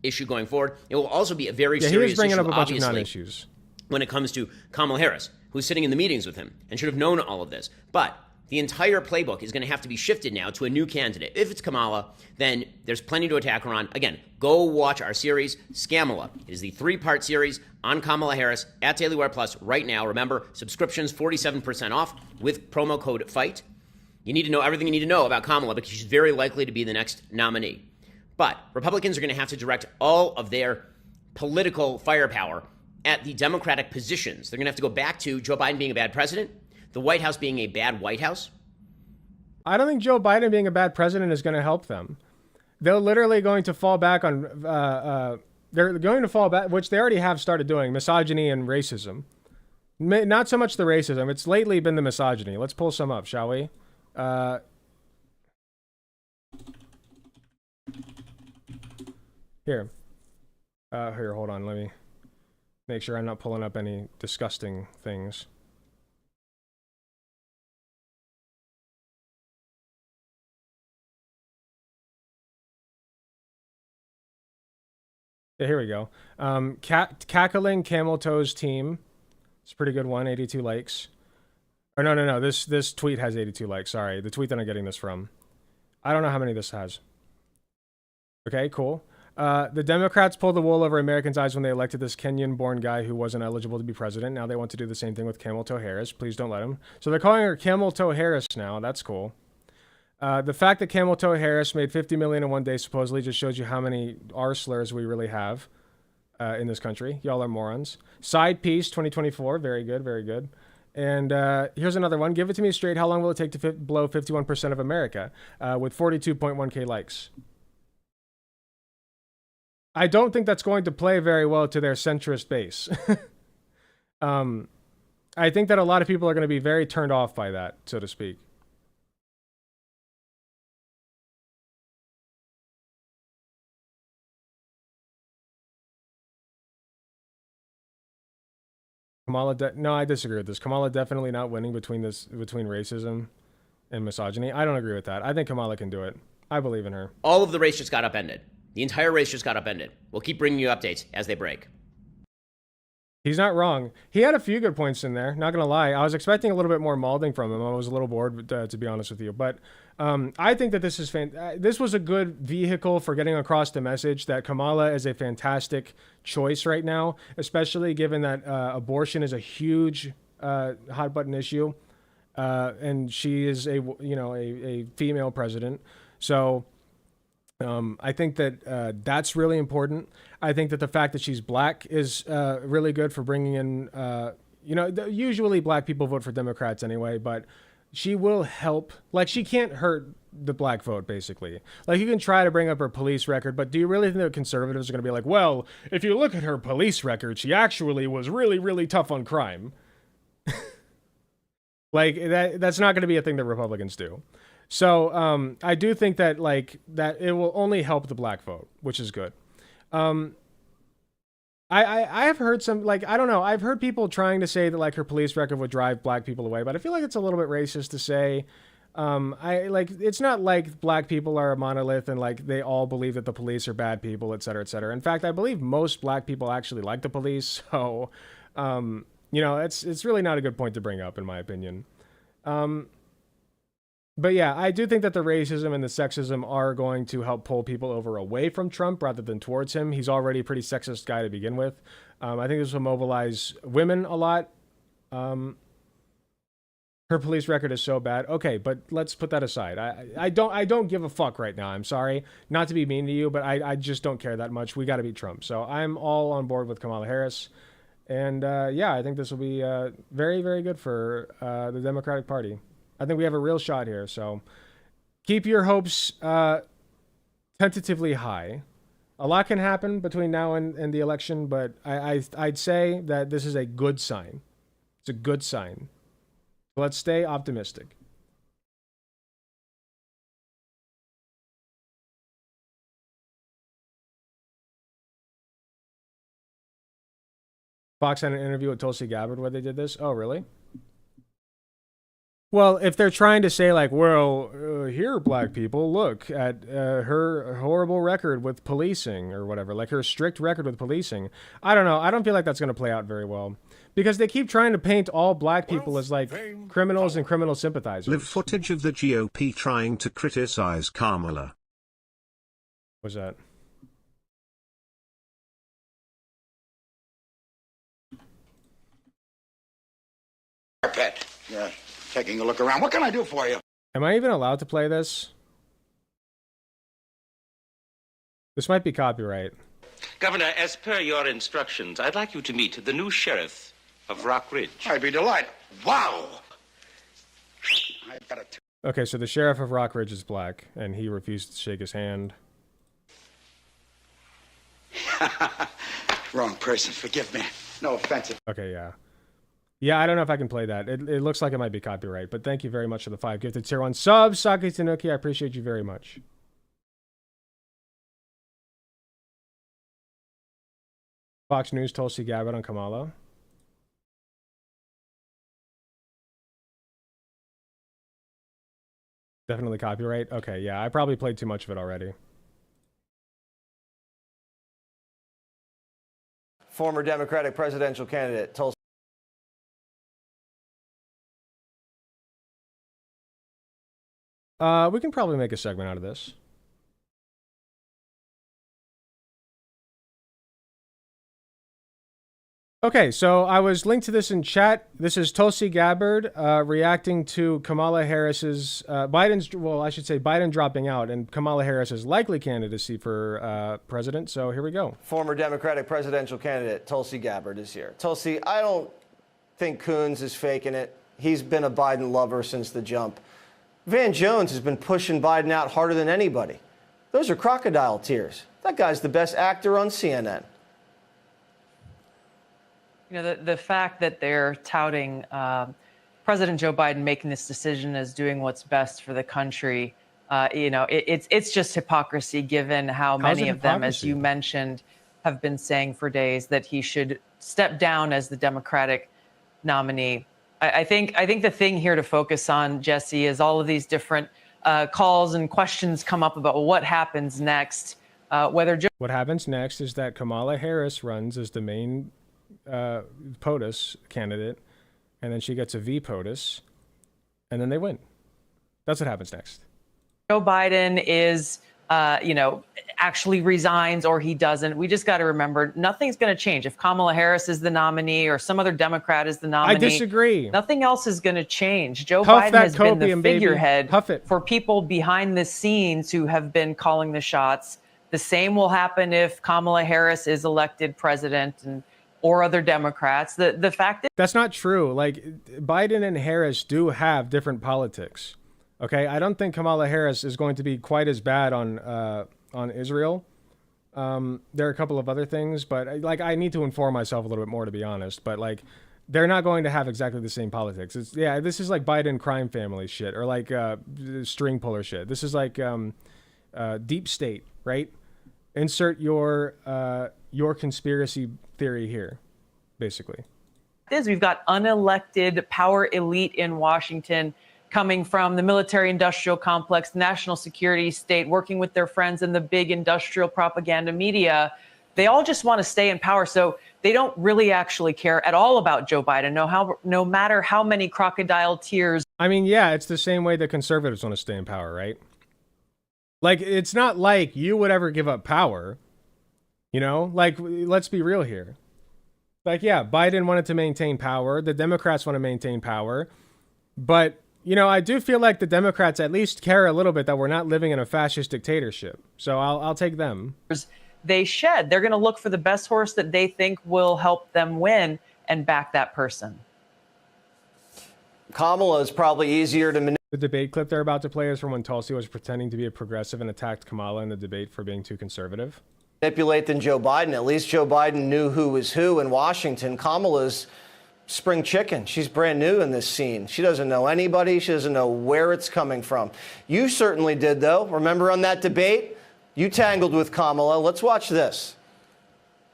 Issue going forward. It will also be a very serious issue, up a bunch of non-issues. When it comes to Kamala Harris, who's sitting in the meetings with him and should have known all of this. But the entire playbook is going to have to be shifted now to a new candidate. If it's Kamala, then there's plenty to attack her on. Again, go watch our series, Scamala. It is the 3-part series on Kamala Harris at Daily Wire Plus right now. Remember, subscriptions 47% off with promo code FIGHT. You need to know everything you need to know about Kamala because she's very likely to be the next nominee. But Republicans are going to have to direct all of their political firepower at the Democratic positions. They're going to have to go back to Joe Biden being a bad president, the White House being a bad White House. I don't think Joe Biden being a bad president is going to help them. They're literally going to fall back on they're going to fall back, which they already have started doing, misogyny and racism. Not so much the racism. It's lately been the misogyny. Let's pull some up, shall we? Here. Here, hold on. Let me make sure I'm not pulling up any disgusting things. Yeah, here we go. Cackling Camel Toes Team. It's a pretty good one, 82 likes. Or no. This tweet has 82 likes. Sorry, the tweet that I'm getting this from. I don't know how many this has. Okay, cool. The Democrats pulled the wool over Americans' eyes when they elected this Kenyan-born guy who wasn't eligible to be president. Now they want to do the same thing with Camel Toe Harris. Please don't let him. So they're calling her Camel Toe Harris now. That's cool. The fact that Camel Toe Harris made $50 million in one day supposedly just shows you how many R slurs we really have in this country. Y'all are morons. Side piece 2024. Very good, very good. And here's another one. Give it to me straight. How long will it take to blow 51% of America? With 42.1K likes. I don't think that's going to play very well to their centrist base. I think that a lot of people are going to be very turned off by that, so to speak. No, I disagree with this. Kamala definitely not winning between racism and misogyny. I don't agree with that. I think Kamala can do it. I believe in her. All of the race just got upended. The entire race just got upended. We'll keep bringing you updates as they break. He's not wrong. He had a few good points in there, not going to lie. I was expecting a little bit more malding from him. I was a little bored, to be honest with you. But I think that this is this was a good vehicle for getting across the message that Kamala is a fantastic choice right now, especially given that abortion is a huge hot button issue, and she is a female president. So I think that that's really important. I think that the fact that she's black is really good for bringing in, usually black people vote for Democrats anyway, but she will help. Like, she can't hurt the black vote, basically. Like, you can try to bring up her police record, but do you really think that conservatives are going to be like, well, if you look at her police record, she actually was really, really tough on crime? Like, that's not going to be a thing that Republicans do. So I do think that that it will only help the black vote, which is good. I have heard some, I don't know, I've heard people trying to say that her police record would drive black people away, but I feel like it's a little bit racist to say. It's not like black people are a monolith and they all believe that the police are bad people, et cetera, et cetera. In fact, I believe most black people actually like the police. So, it's really not a good point to bring up, in my opinion. But yeah, I do think that the racism and the sexism are going to help pull people over away from Trump rather than towards him. He's already a pretty sexist guy to begin with. I think this will mobilize women a lot. Her police record is so bad. Okay, but let's put that aside. I don't give a fuck right now. I'm sorry, not to be mean to you, but I just don't care that much. We got to beat Trump. So I'm all on board with Kamala Harris. And yeah, I think this will be very, very good for the Democratic Party. I think we have a real shot here, so keep your hopes tentatively high. A lot can happen between now and the election, but I'd say that this is a good sign. It's a good sign. Let's stay optimistic. Fox had an interview with Tulsi Gabbard where they did this. Oh, really? Well, if they're trying to say here, black people, look at her horrible record with policing or whatever, her strict record with policing. I don't know. I don't feel like that's going to play out very well because they keep trying to paint all black people as criminals and criminal sympathizers. Live footage of the GOP trying to criticize Kamala. What's that? Pet. Yeah. Taking a look around. What can I do for you? Am I even allowed to play this? This might be copyright. Governor, as per your instructions, I'd like you to meet the new sheriff of Rock Ridge. I'd be delighted. Wow! I've got it. Okay, so the sheriff of Rock Ridge is black, and he refused to shake his hand. Wrong person. Forgive me. No offense. Okay, yeah. Yeah, I don't know if I can play that. It looks like it might be copyright, but thank you very much for the 5 gifted tier 1 subs, Saki Tanuki. I appreciate you very much. Fox News, Tulsi Gabbard on Kamala. Definitely copyright. Okay, yeah, I probably played too much of it already. Former Democratic presidential candidate Tulsi. We can probably make a segment out of this. Okay, so I was linked to this in chat. This is Tulsi Gabbard reacting to Kamala Harris's Biden dropping out and Kamala Harris's likely candidacy for president. So here we go. Former Democratic presidential candidate Tulsi Gabbard is here. Tulsi, I don't think Coons is faking it. He's been a Biden lover since the jump. Van Jones has been pushing Biden out harder than anybody. Those are crocodile tears. That guy's the best actor on CNN. You know, the fact that they're touting President Joe Biden making this decision as doing what's best for the country, you know, it's just hypocrisy given how many of them, as you mentioned, have been saying for days that he should step down as the Democratic nominee. I think the thing here to focus on, Jesse, is all of these different calls and questions come up about what happens next. What happens next is that Kamala Harris runs as the main POTUS candidate, and then she gets a V POTUS, and then they win. That's what happens next. Joe Biden is, you know, actually resigns or he doesn't. We just got to remember nothing's going to change. If Kamala Harris is the nominee or some other Democrat is the nominee, I disagree. Nothing else is going to change. Joe Huff Biden that has been the copium, baby. figurehead Huff it. for people behind the scenes who have been calling the shots. The same will happen if Kamala Harris is elected president or other Democrats. The fact is that's not true. Like, Biden and Harris do have different politics. Okay, I don't think Kamala Harris is going to be quite as bad on Israel. There are a couple of other things, but I need to inform myself a little bit more, to be honest. But like, they're not going to have exactly the same politics. This is like Biden crime family shit, or like string puller shit. This is like deep state, right? Insert your conspiracy theory here, basically. We've got unelected power elite in Washington coming from the military-industrial complex, national security state, working with their friends in the big industrial propaganda media. They all just want to stay in power, so they don't really actually care at all about Joe Biden, no matter how many crocodile tears. I mean, yeah, it's the same way that conservatives want to stay in power, right? Like, it's not like you would ever give up power, you know? Like, let's be real here. Like, yeah, Biden wanted to maintain power. The Democrats want to maintain power. But, you know, I do feel like the Democrats at least care a little bit that we're not living in a fascist dictatorship. So I'll take them. They shed. They're going to look for the best horse that they think will help them win and back that person. Kamala is probably easier to manipulate. The debate clip they're about to play is from when Tulsi was pretending to be a progressive and attacked Kamala in the debate for being too conservative. Than Joe Biden. At least Joe Biden knew who was who in Washington. Kamala's spring chicken. She's brand new in this scene. She doesn't know anybody. She doesn't know where it's coming from. You certainly did, though. Remember on that debate? You tangled with Kamala. Let's watch this.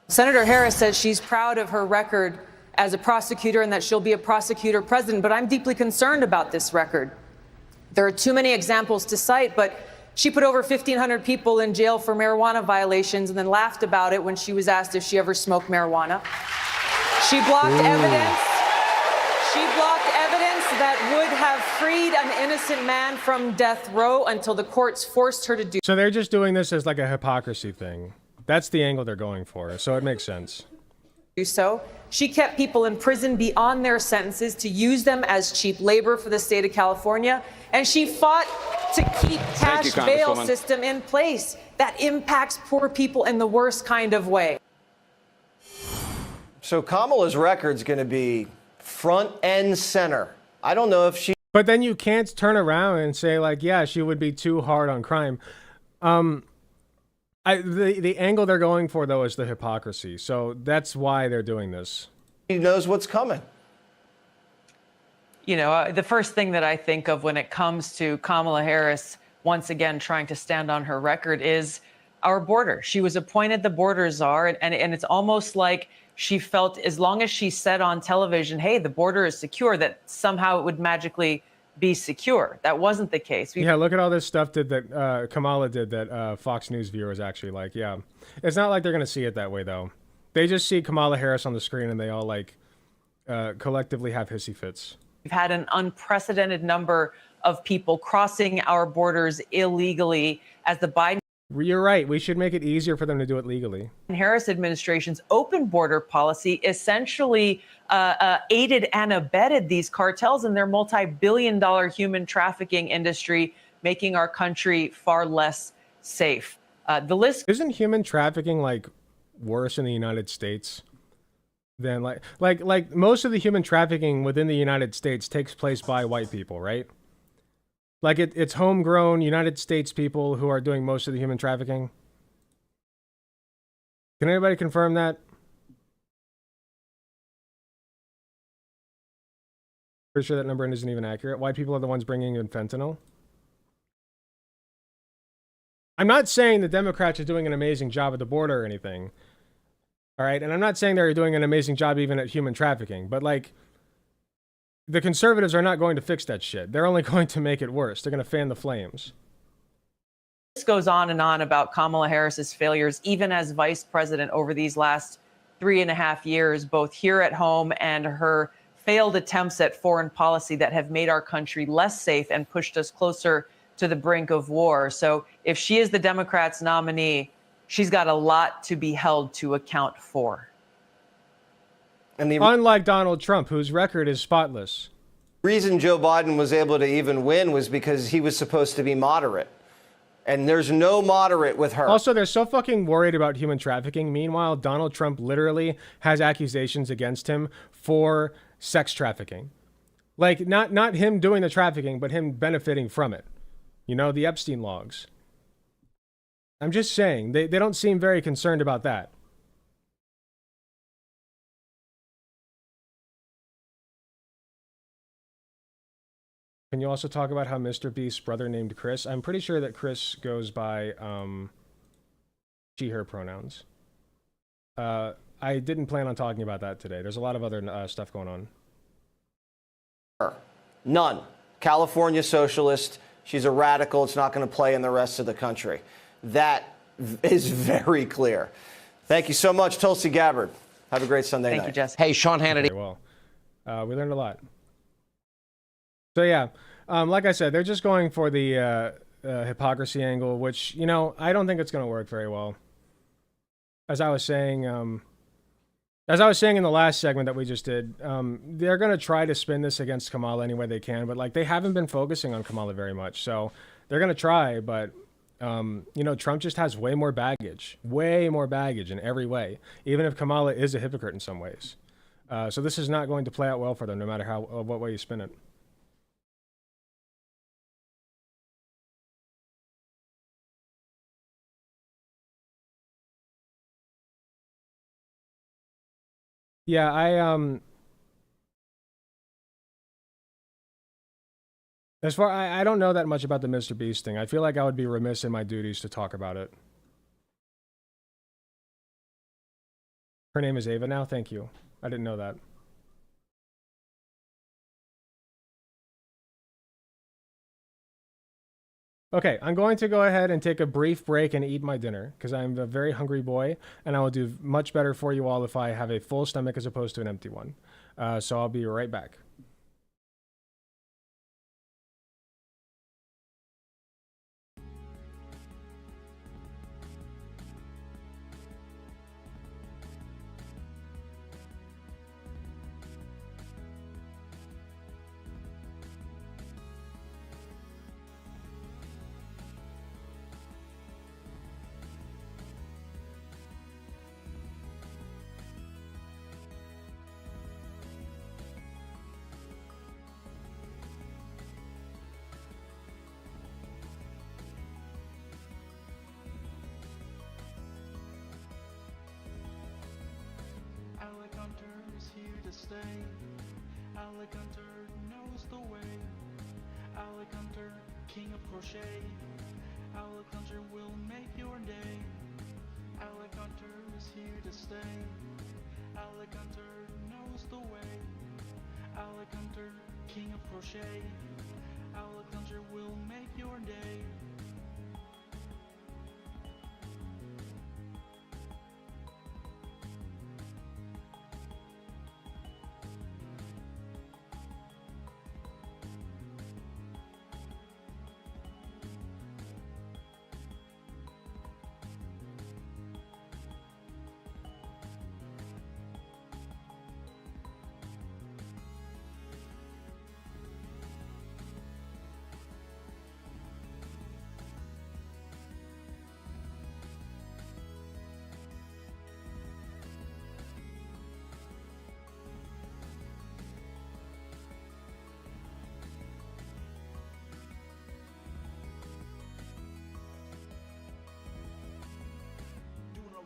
Senator Harris says she's proud of her record as a prosecutor and that she'll be a prosecutor president, but I'm deeply concerned about this record. There are too many examples to cite, but she put over 1,500 people in jail for marijuana violations and then laughed about it when she was asked if she ever smoked marijuana. She blocked evidence. She blocked evidence that would have freed an innocent man from death row until the courts forced her to do. So they're just doing this as like a hypocrisy thing. That's the angle they're going for. So it makes sense. So she kept people in prison beyond their sentences to use them as cheap labor for the state of California. And she fought to keep cash bail system in place that impacts poor people in the worst kind of way. So Kamala's record's going to be front and center. I don't know if she. But then you can't turn around and say like, yeah, she would be too hard on crime. The angle they're going for, though, is the hypocrisy. So that's why they're doing this. He knows what's coming. You know, the first thing that I think of when it comes to Kamala Harris once again trying to stand on her record is our border. She was appointed the border czar, and it's almost like she felt as long as she said on television, hey, the border is secure, that somehow it would magically be secure. That wasn't the case. Yeah, look at all this stuff that Kamala did that Fox News viewers actually like. Yeah, it's not like they're going to see it that way, though. They just see Kamala Harris on the screen and they all like collectively have hissy fits. We've had an unprecedented number of people crossing our borders illegally as the Biden You're right. We should make it easier for them to do it legally. Harris administration's open border policy essentially aided and abetted these cartels in their multi-billion-dollar human trafficking industry, making our country far less safe. The list Isn't human trafficking like worse in the United States than like most of the human trafficking within the United States takes place by white people, right? Like it's homegrown United States people who are doing most of the human trafficking. Can anybody confirm that? Pretty sure that number isn't even accurate. White people are the ones bringing in fentanyl. I'm not saying the Democrats are doing an amazing job at the border or anything. All right, and I'm not saying they're doing an amazing job even at human trafficking, but like, the conservatives are not going to fix that shit. They're only going to make it worse. They're going to fan the flames. This goes on and on about Kamala Harris's failures, even as vice president over these last 3.5 years, both here at home and her failed attempts at foreign policy that have made our country less safe and pushed us closer to the brink of war. So if she is the Democrats' nominee, she's got a lot to be held to account for. And the Unlike Donald Trump, whose record is spotless. reason Joe Biden was able to even win was because he was supposed to be moderate. And there's no moderate with her. Also, they're so fucking worried about human trafficking. Meanwhile, Donald Trump literally has accusations against him for sex trafficking. Like, not him doing the trafficking, but him benefiting from it. You know, the Epstein logs. I'm just saying, they don't seem very concerned about that. Can you also talk about how Mr. Beast's brother named Chris? I'm pretty sure that Chris goes by she, her pronouns. I didn't plan on talking about that today. There's a lot of other stuff going on. None. California socialist. She's a radical. It's not going to play in the rest of the country. That is very clear. Thank you so much, Tulsi Gabbard. Have a great Sunday night. Thank you, Jesse. Hey, Sean Hannity. Very well. We learned a lot. So yeah, like I said, they're just going for the hypocrisy angle, which, you know, I don't think it's going to work very well. As I was saying in the last segment that we just did, they're going to try to spin this against Kamala any way they can, but like they haven't been focusing on Kamala very much. So they're going to try, but you know, Trump just has way more baggage in every way, even if Kamala is a hypocrite in some ways. So this is not going to play out well for them, no matter what way you spin it. Yeah, I don't know that much about the Mr. Beast thing. I feel like I would be remiss in my duties to talk about it. Her name is Ava now? Thank you. I didn't know that. Okay, I'm going to go ahead and take a brief break and eat my dinner because I'm a very hungry boy, and I will do much better for you all if I have a full stomach as opposed to an empty one. So I'll be right back. Hunter is here to stay. Alec Hunter knows the way. Alec Hunter, king of crochet. Alec Hunter will make your day. Alec Hunter is here to stay. Alec Hunter knows the way. Alec Hunter, king of crochet. Alec Hunter will make your day.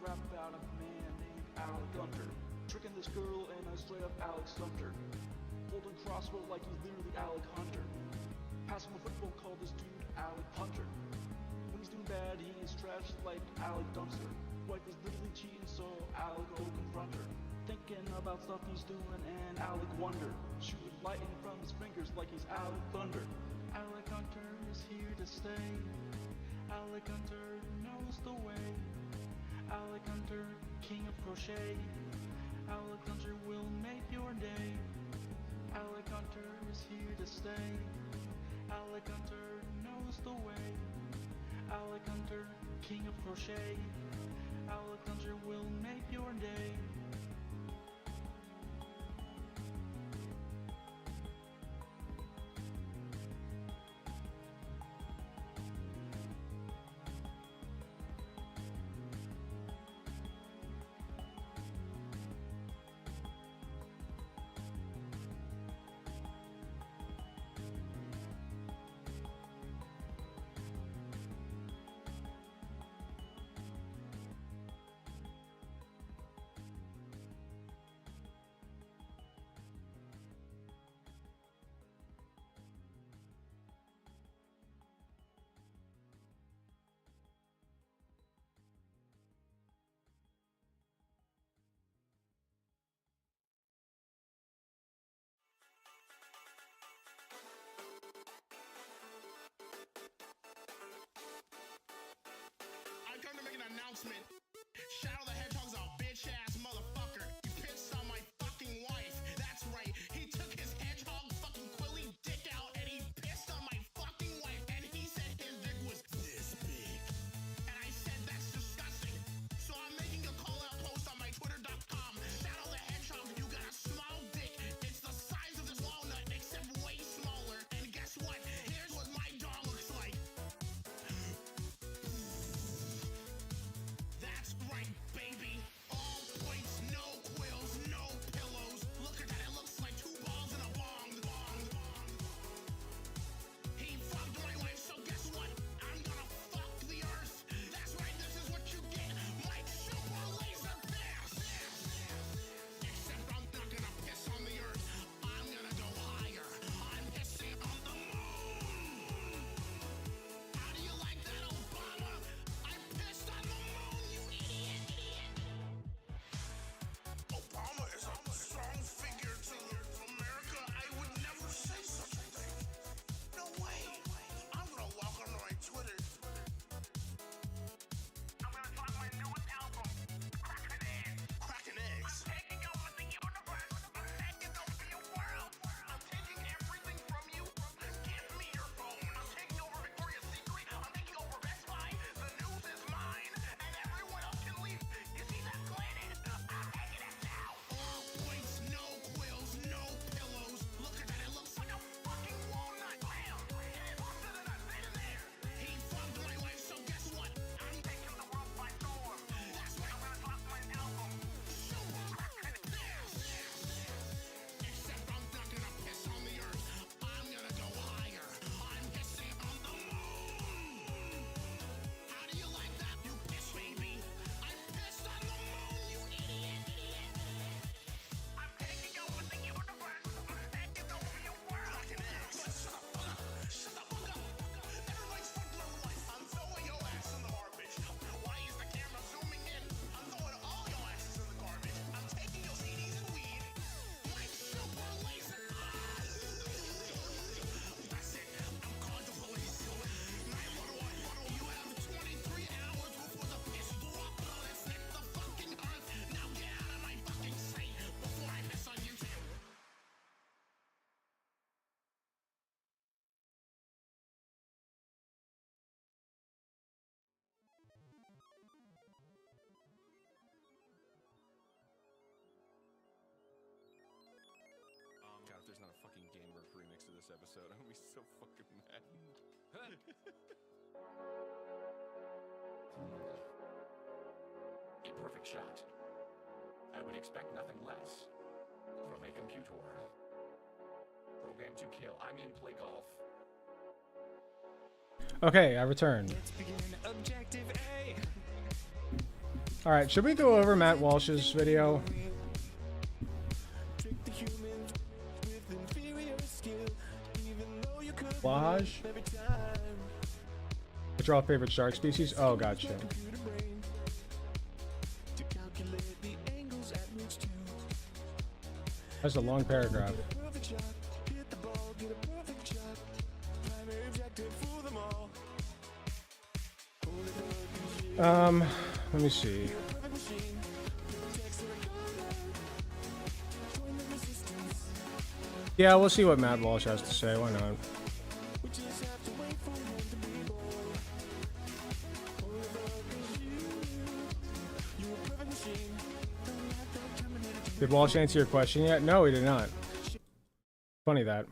Rap about a man named Alec Hunter. Tricking this girl and I straight up Alec stumped her. Holding crossbow like he's literally Alec Hunter. Passing a football, call this dude Alec Hunter. When he's doing bad, he is trashed like Alec Dumpster. Wife is literally cheating, so Alec go confront her. Thinking about stuff he's doing and Alec wonder. Shooting lightning from his fingers like he's Alec Thunder. Alec Hunter is here to stay. Alec Hunter knows the way. Alec Hunter, king of crochet. Alec Hunter will make your day. Alec Hunter is here to stay. Alec Hunter knows the way. Alec Hunter, king of crochet. Alec Hunter will make your day. I come to make an announcement. Shadow the Hedgehog's a bitch-ass motherfucker. He pissed on my fucking wife. That's right. He took his hedgehog fucking quilly dick out and he pissed on my fucking wife. And he said his dick was this big. And I said that's disgusting. So I'm making a call-out post on my twitter.com. Shadow the Hedgehog, you got a small dick. It's the size of this walnut, except way smaller. And guess what? Here's what my dog looks like. That this episode. I'm gonna be so fucking mad. A perfect shot. I would expect nothing less from a computer. Program to kill. I mean play golf. Okay, I returned. All right, should we go over Matt Walsh's video? Plage? What's your favorite shark species? Oh, gotcha. That's a long paragraph. Let me see. Yeah, we'll see what Matt Walsh has to say. Why not? Did Walsh answer your question yet? No, he did not. Funny that.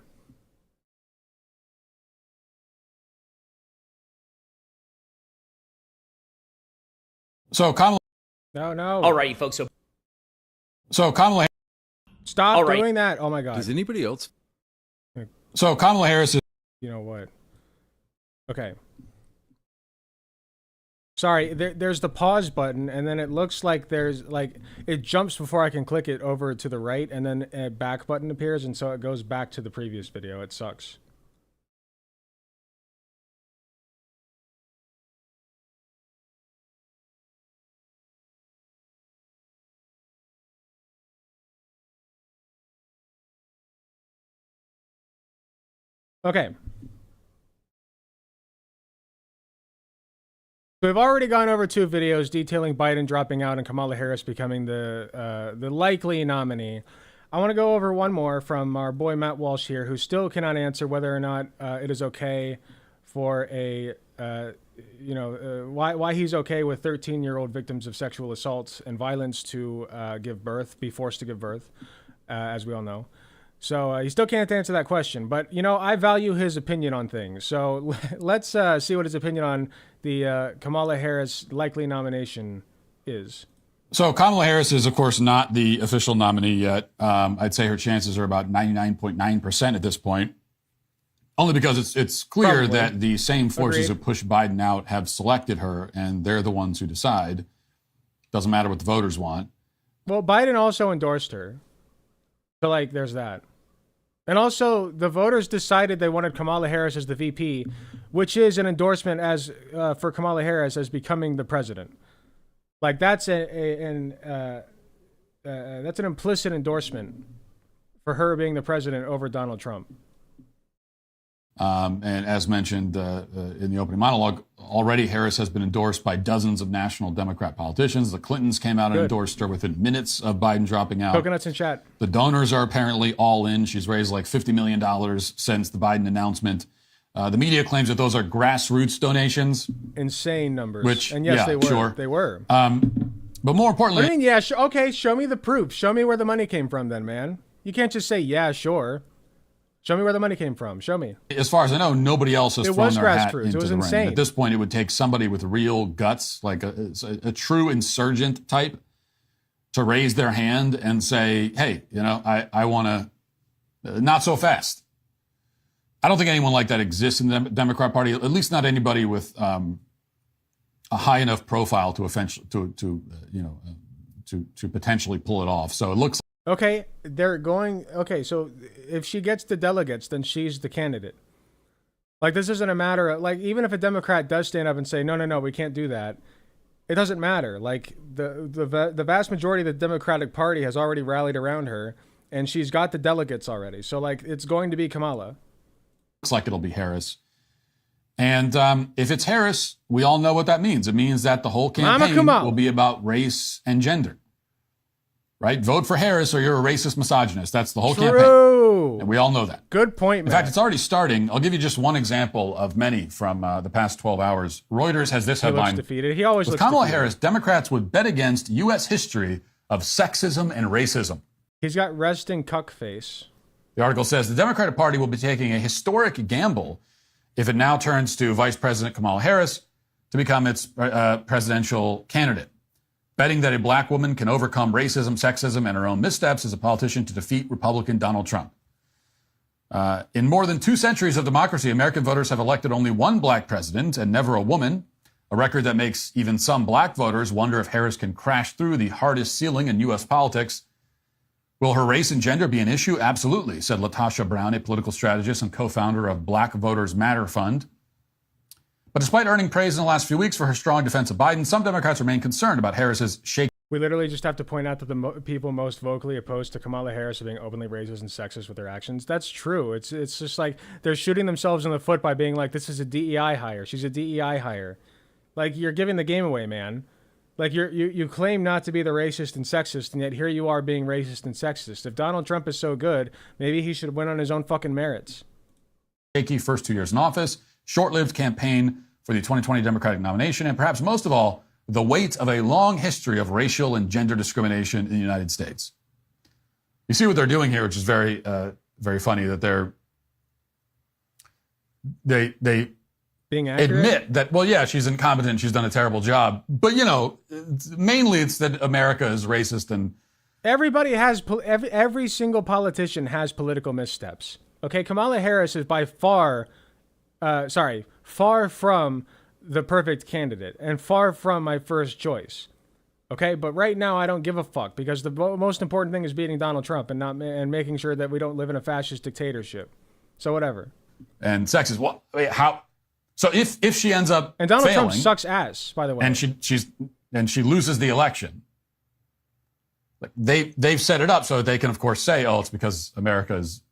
So Kamala. No. Alrighty, folks. So Kamala. Stop doing that. Oh my God. Does anybody else? So Kamala Harris is. You know what? Okay. Sorry, there's the pause button, and then it looks like there's like it jumps before I can click it over to the right, and then a back button appears, and so it goes back to the previous video. It sucks. Okay. So we've already gone over 2 videos detailing Biden dropping out and Kamala Harris becoming the likely nominee. I want to go over one more from our boy Matt Walsh here, who still cannot answer whether or not it is okay for a why he's okay with 13-year-old victims of sexual assault and violence to be forced to give birth, as we all know. So he still can't answer that question, but I value his opinion on things. So let's see what his opinion on the Kamala Harris likely nomination is. So Kamala Harris is, of course, not the official nominee yet. I'd say her chances are about 99.9% at this point, only because it's clear that the same forces that pushed Biden out have selected her, and they're the ones who decide. Doesn't matter what the voters want. Well, Biden also endorsed her. So, there's that. And also, the voters decided they wanted Kamala Harris as the VP, which is an endorsement for Kamala Harris as becoming the president. That's an implicit endorsement for her being the president over Donald Trump. And as mentioned in the opening monologue, already Harris has been endorsed by dozens of national Democrat politicians. The Clintons came out and endorsed her within minutes of Biden dropping out. Coconuts in chat. The donors are apparently all in. She's raised like $50 million since the Biden announcement. The media claims that those are grassroots donations. Insane numbers. Which, and yes, yeah, they were. Sure. They were. But more importantly... I mean, yeah, okay, show me the proof. Show me where the money came from then, man. You can't just say, yeah, sure. Show me where the money came from. Show me. As far as I know, nobody else has thrown their hat into it was the insane. ring. At this point, it would take somebody with real guts, like a true insurgent type, to raise their hand and say, hey, I want to, not so fast. I don't think anyone like that exists in the Democrat Party, at least not anybody with a high enough profile to potentially pull it off. So it looks okay, so if she gets the delegates, then she's the candidate. This isn't a matter of, even if a Democrat does stand up and say, no, we can't do that, it doesn't matter. The vast majority of the Democratic Party has already rallied around her, and she's got the delegates already. So, it's going to be Kamala. Looks like it'll be Harris. And if it's Harris, we all know what that means. It means that the whole campaign will be about race and gender. Right? Vote for Harris or you're a racist misogynist. That's the whole campaign. And we all know that. Good point, Matt. In fact, it's already starting. I'll give you just one example of many from the past 12 hours. Reuters has this headline. He looks defeated. He always With looks Kamala defeated. Harris, Democrats would bet against U.S. history of sexism and racism. He's got resting cuck face. The article says the Democratic Party will be taking a historic gamble if it now turns to Vice President Kamala Harris to become its presidential candidate. Betting that a black woman can overcome racism, sexism, and her own missteps as a politician to defeat Republican Donald Trump. In more than 2 centuries of democracy, American voters have elected only one black president and never a woman, a record that makes even some black voters wonder if Harris can crash through the hardest ceiling in U.S. politics. Will her race and gender be an issue? Absolutely, said Latasha Brown, a political strategist and co-founder of Black Voters Matter Fund. But despite earning praise in the last few weeks for her strong defense of Biden, some Democrats remain concerned about Harris's shaky. We literally just have to point out that the people most vocally opposed to Kamala Harris are being openly racist and sexist with their actions. That's true. It's just like they're shooting themselves in the foot by being like, this is a DEI hire. She's a DEI hire. Like, you're giving the game away, man. Like, you claim not to be the racist and sexist, and yet here you are being racist and sexist. If Donald Trump is so good, maybe he should win on his own fucking merits. Shaky first 2 years in office, short-lived campaign for the 2020 Democratic nomination, and perhaps most of all, the weight of a long history of racial and gender discrimination in the United States. You see what they're doing here, which is very, very funny, that they being accurate? Admit that, well, yeah, she's incompetent, she's done a terrible job, but mainly it's that America is racist and everybody has every single politician has political missteps. Okay, Kamala Harris is by far from the perfect candidate and far from my first choice. Okay, but right now I don't give a fuck because the most important thing is beating Donald Trump and making sure that we don't live in a fascist dictatorship. So whatever. And sexist. What? Wait, how? So if she ends up and Donald failing, Trump sucks ass, by the way, and she loses the election, like they've set it up so that they can of course say, oh, it's because America is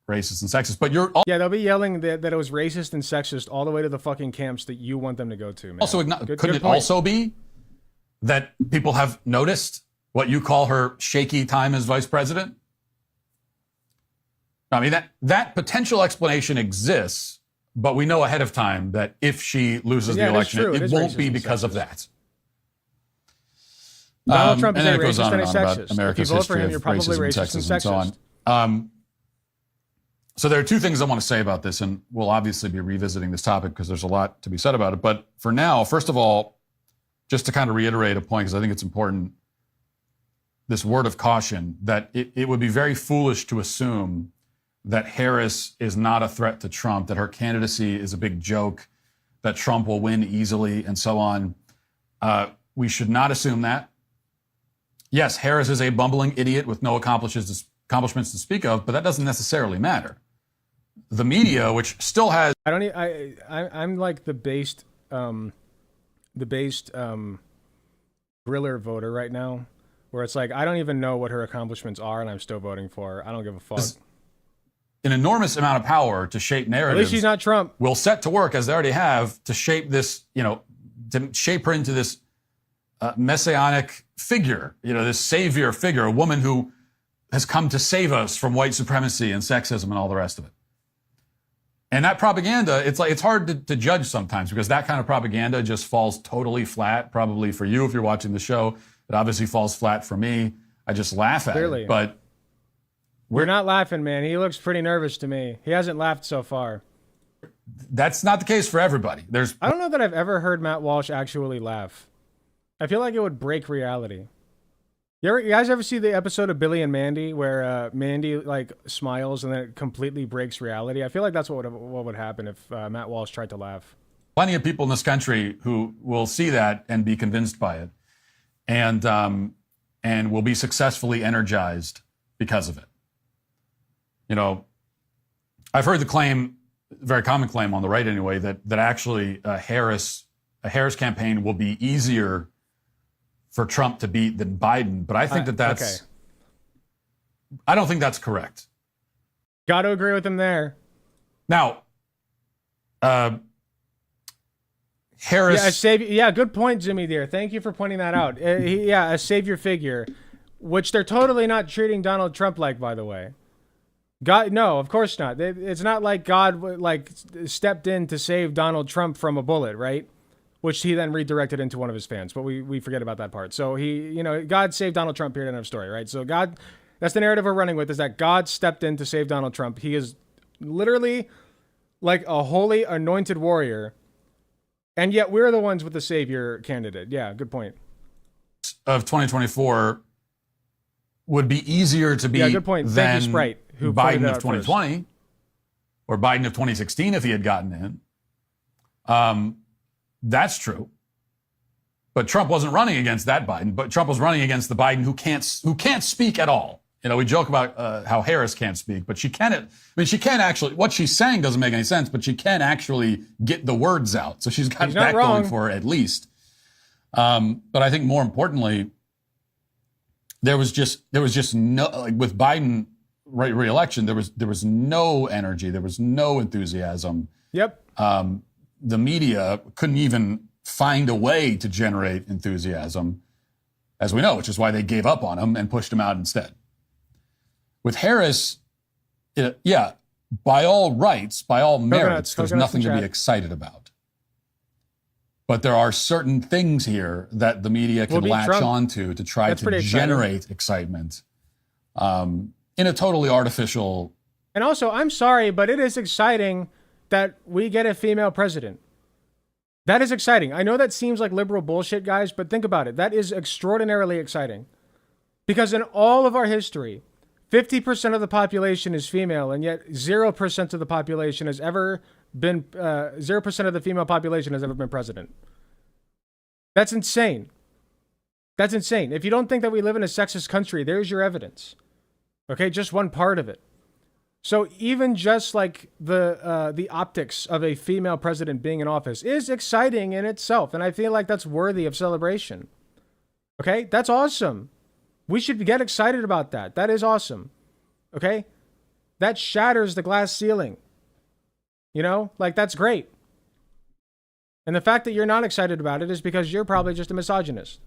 racist and sexist. But they'll be yelling that it was racist and sexist all the way to the fucking camps that you want them to go to, man. Also, couldn't it also be that people have noticed what you call her shaky time as vice president? I mean, that potential explanation exists, but we know ahead of time that if she loses the election, it won't be because of that. Donald Trump is and a then it goes racist on and a and on about sexist. America's If you vote for history him, of you're probably racism, racist and sexism, and so on. So there are 2 things I want to say about this, and we'll obviously be revisiting this topic because there's a lot to be said about it. But for now, first of all, just to kind of reiterate a point, because I think it's important, this word of caution, that it would be very foolish to assume that Harris is not a threat to Trump, that her candidacy is a big joke, that Trump will win easily, and so on. We should not assume that. Yes, Harris is a bumbling idiot with no accomplishments to speak of, but that doesn't necessarily matter. The media, which still has... I'm like the based Griller voter right now, where it's like, I don't even know what her accomplishments are, and I'm still voting for her. I don't give a fuck. An enormous amount of power to shape narratives. At least she's not Trump. Will set to work, as they already have, to shape this, to shape her into this messianic figure, this savior figure, a woman who has come to save us from white supremacy and sexism and all the rest of it. And that propaganda, it's hard to judge sometimes because that kind of propaganda just falls totally flat. Probably for you if you're watching the show, it obviously falls flat for me. I just laugh at it. But we're not laughing, man. He looks pretty nervous to me. He hasn't laughed so far. That's not the case for everybody. I don't know that I've ever heard Matt Walsh actually laugh. I feel like it would break reality. You guys ever see the episode of Billy and Mandy where Mandy like smiles and then it completely breaks reality? I feel like that's what would happen if Matt Walsh tried to laugh. Plenty of people in this country who will see that and be convinced by it, and will be successfully energized because of it. I've heard the claim, very common claim on the right anyway, that actually a Harris campaign will be easier for Trump to beat than Biden, but I think that's... Okay. I don't think that's correct. Got to agree with him there. Now, Harris... Yeah, good point, Jimmy dear. Thank you for pointing that out. A savior figure, which they're totally not treating Donald Trump like, by the way. God, no, of course not. It's not like God stepped in to save Donald Trump from a bullet, right? Which he then redirected into one of his fans, but we forget about that part. So God saved Donald Trump, period, end of story, right? So God That's the narrative we're running with, is that God stepped in to save Donald Trump. He is literally like a holy anointed warrior. And yet we're the ones with the savior candidate. Yeah, good point. Of 2024 would be easier to beat good point. than Thank you, Sprite, who pointed Biden it of out 2020 or Biden of 2016 if he had gotten in. That's true. But Trump wasn't running against that Biden, but Trump was running against the Biden who can't speak at all. You know, we joke about how Harris can't speak, but she can. I mean, she can actually. What she's saying doesn't make any sense, but she can actually get the words out. So she's got that going for her at least. But I think more importantly, there was just no, like with Biden re-election, there was no energy, there was no enthusiasm. Yep. The media couldn't even find a way to generate enthusiasm, as we know, which is why they gave up on him and pushed him out instead. With Harris, by all rights, by all merits, there's nothing to be excited about. But there are certain things here that the media can latch onto to try to generate excitement in a totally artificial. And also, I'm sorry, but it is exciting that we get a female president. That is exciting. I know that seems like liberal bullshit, guys, but think about it. That is extraordinarily exciting. Because in all of our history, 50% of the population is female, and yet 0% of the population has ever been, 0% of the female population has ever been president. That's insane. That's insane. If you don't think that we live in a sexist country, there's your evidence. Okay, just one part of it. So even just like the optics of a female president being in office is exciting in itself, and I feel like that's worthy of celebration. Okay, that's awesome. We should get excited about that. That is awesome. Okay? That shatters the glass ceiling. You know? Like, that's great. And the fact that you're not excited about it is because you're probably just a misogynist.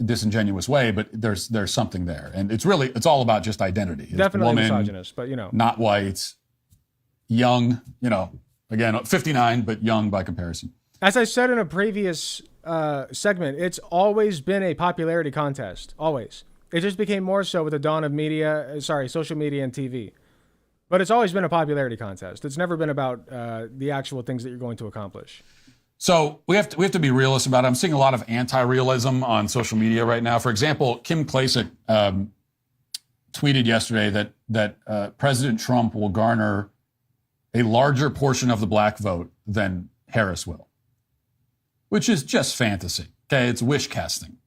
Disingenuous way, but there's something there. And it's all about just identity. It's Definitely woman, misogynist, but you know. Not white, young, you know, again, 59, but young by comparison. As I said in a previous segment, it's always been a popularity contest. Always. It just became more so with the dawn of social media and TV. But it's always been a popularity contest. It's never been about the actual things that you're going to accomplish. So we have to be realists about it. I'm seeing a lot of anti-realism on social media right now. For example, Kim Klacik tweeted yesterday that President Trump will garner a larger portion of the black vote than Harris will, which is just fantasy. Okay, it's wish casting.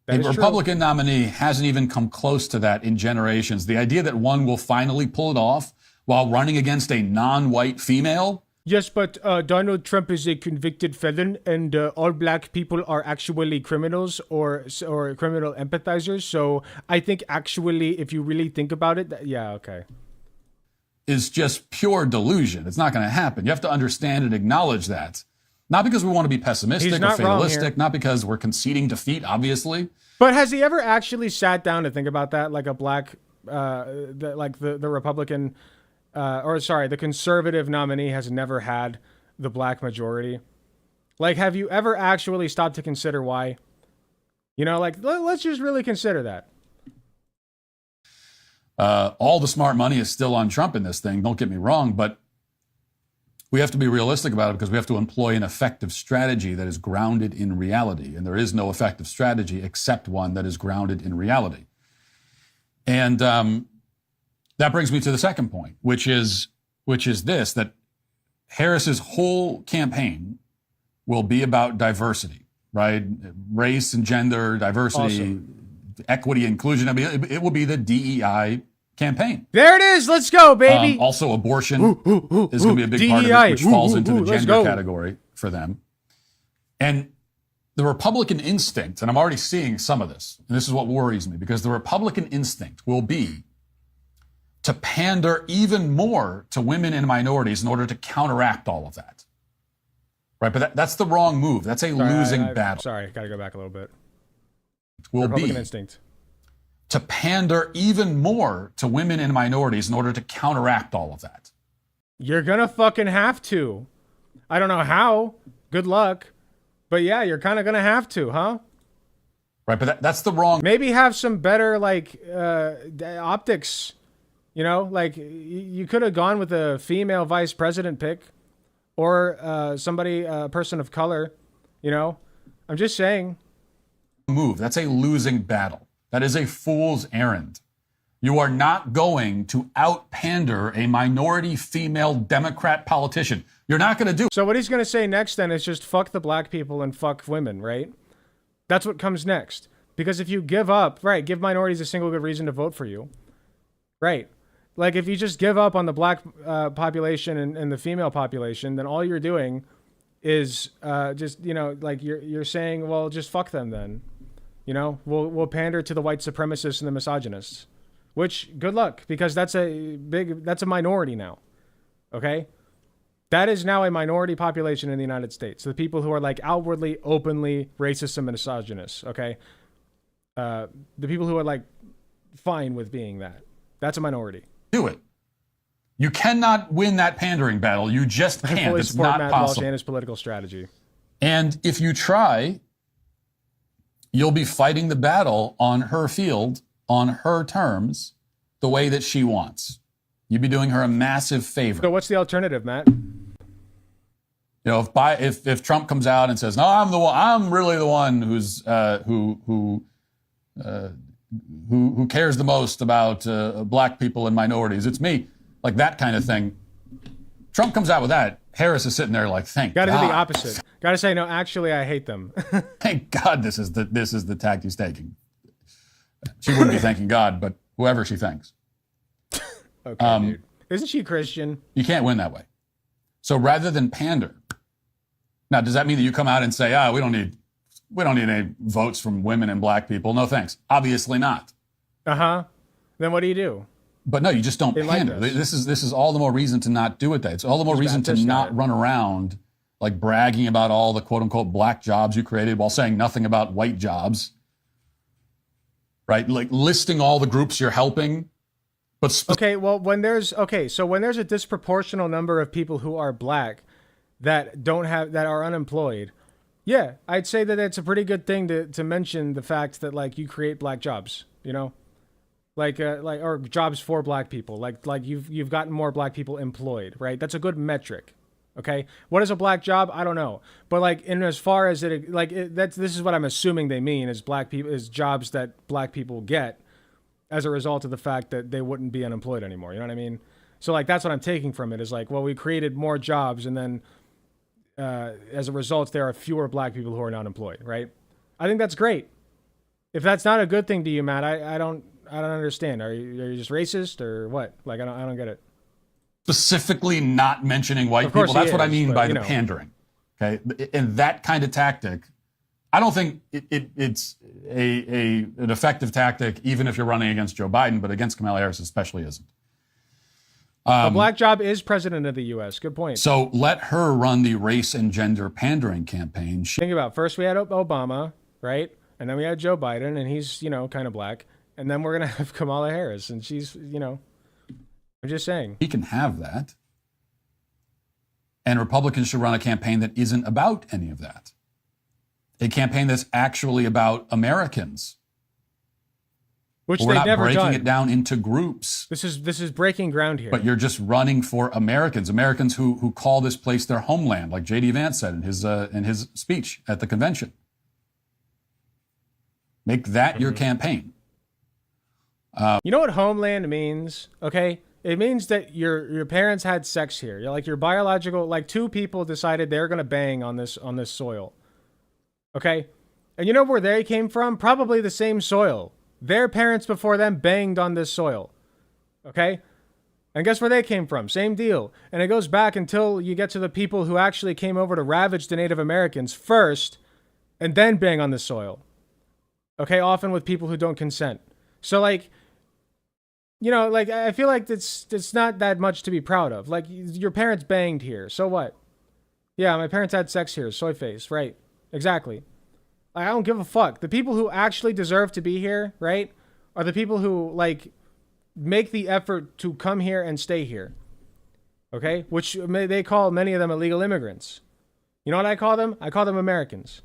A Republican nominee hasn't even come close to that in generations. The idea that one will finally pull it off while running against a non-white female. Yes, but Donald Trump is a convicted felon, and all black people are actually criminals or criminal empathizers. So I think actually, if you really think about it, okay. Is just pure delusion. It's not going to happen. You have to understand and acknowledge that. Not because we want to be pessimistic or fatalistic, not because we're conceding defeat, obviously. But has he ever actually sat down to think about that, like a black, the Republican... the conservative nominee has never had the black majority. Like, have you ever actually stopped to consider why? You know, like, let's just really consider that. All the smart money is still on Trump in this thing, don't get me wrong, but we have to be realistic about it because we have to employ an effective strategy that is grounded in reality. And there is no effective strategy except one that is grounded in reality. And, that brings me to the second point, which is this, that Harris's whole campaign will be about diversity, right? Race and gender, diversity, equity, inclusion. I mean, it will be the DEI campaign. There it is. Let's go, baby. Also, abortion is going to be a big DEI. part of it, which falls into the gender category for them. And the Republican instinct, and I'm already seeing some of this, and this is what worries me, because the Republican instinct will be to pander even more to women and minorities in order to counteract all of that. Right? But that's the wrong move. That's a losing battle. Sorry, got to go back a little bit. Will Republican be instinct. To pander even more to women and minorities in order to counteract all of that. You're going to fucking have to. I don't know how. Good luck. But yeah, you're kind of going to have to, huh? Right, but that's the wrong. Maybe have some better like optics. You know, like you could have gone with a female vice president pick, or somebody, a person of color. You know, I'm just saying. Move. That's a losing battle. That is a fool's errand. You are not going to out-pander a minority female Democrat politician. You're not going to do. So what he's going to say next then is just fuck the black people and fuck women, right? That's what comes next. Because if you give up, right, give minorities a single good reason to vote for you. Right. Like if you just give up on the black population and the female population, then all you're doing is just, you know, like you're saying, well, just fuck them then. You know, we'll pander to the white supremacists and the misogynists. Which, good luck, because that's a minority now. Okay? That is now a minority population in the United States. The people who are like outwardly, openly racist and misogynist. Okay? The people who are like fine with being that. That's a minority. Do it. You cannot win that pandering battle. You just can't. I fully It's support not Matt Walsh possible. and his political strategy. And if you try, you'll be fighting the battle on her field, on her terms, the way that she wants. You'd be doing her a massive favor. So what's the alternative, Matt? You know, if Trump comes out and says, "No, I'm really the one who's who cares the most about black people and minorities. It's me," like that kind of thing. Trump comes out with that. Harris is sitting there like, "Thank God." Got to do the opposite. Got to say, no, actually, I hate them. Thank God this is the tact he's taking. She wouldn't be thanking God, but whoever she thanks. Okay, dude. Isn't she Christian? You can't win that way. So rather than pander, now does that mean that you come out and say, we don't need any votes from women and black people? No thanks. Obviously not. Then what do you do? But no, you just don't pander. This is all the more reason to not do it. It's all the more reason to not run around like bragging about all the quote unquote black jobs you created while saying nothing about white jobs. Right? Like listing all the groups you're helping. But so when there's a disproportional number of people who are black that are unemployed, yeah, I'd say that it's a pretty good thing to mention the fact that like you create black jobs, you know? Or jobs for black people. Like you've gotten more black people employed, right? That's a good metric. Okay. What is a black job? I don't know. But like in as far as this is what I'm assuming they mean is jobs that black people get as a result of the fact that they wouldn't be unemployed anymore. You know what I mean? So like that's what I'm taking from it is like, well, we created more jobs and then as a result there are fewer black people who are not employed, right? I think that's great. If that's not a good thing to you, Matt, I don't understand. Are you just racist or what? Like I don't get it. Specifically not mentioning white people. That's what I mean by the pandering. Okay? And that kind of tactic, I don't think it's an effective tactic even if you're running against Joe Biden, but against Kamala Harris especially isn't. A black job is president of the U.S. Good point. So let her run the race and gender pandering campaign. Think about it. First we had Obama, right? And then we had Joe Biden, and he's, kind of black. And then we're going to have Kamala Harris, and she's, I'm just saying. He can have that. And Republicans should run a campaign that isn't about any of that. A campaign that's actually about Americans. Which we're they've not never breaking done. it down into groups. This is breaking ground here. But you're just running for Americans who call this place their homeland, like J.D. Vance said in his speech at the convention. Make that your campaign. You know what homeland means? Okay, it means that your parents had sex here. You're like your biological, like two people decided they're gonna bang on this soil. Okay, and you know where they came from? Probably the same soil. Their parents before them banged on this soil. Okay, and guess where they came from? Same deal. And it goes back until you get to the people who actually came over to ravage the Native Americans first, and then bang on the soil. Okay, often with people who don't consent. So like, I feel like it's not that much to be proud of. Like your parents banged here, so what? Yeah, my parents had sex here, soy face, right? Exactly. I don't give a fuck. The people who actually deserve to be here, right, are the people who like make the effort to come here and stay here. Okay, which they call many of them illegal immigrants. You know what I call them? I call them Americans.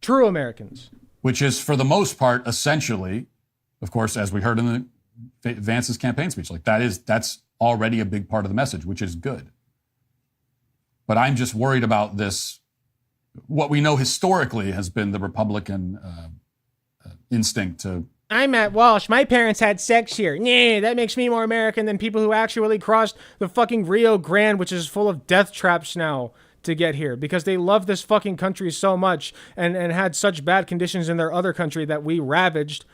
True Americans. Which is, for the most part, essentially, of course, as we heard in the Vance's campaign speech, like that's already a big part of the message, which is good. But I'm just worried about this, what we know historically has been the Republican instinct to... I'm Matt Walsh. My parents had sex here. Nah, that makes me more American than people who actually crossed the fucking Rio Grande, which is full of death traps now, to get here because they love this fucking country so much and had such bad conditions in their other country that we ravaged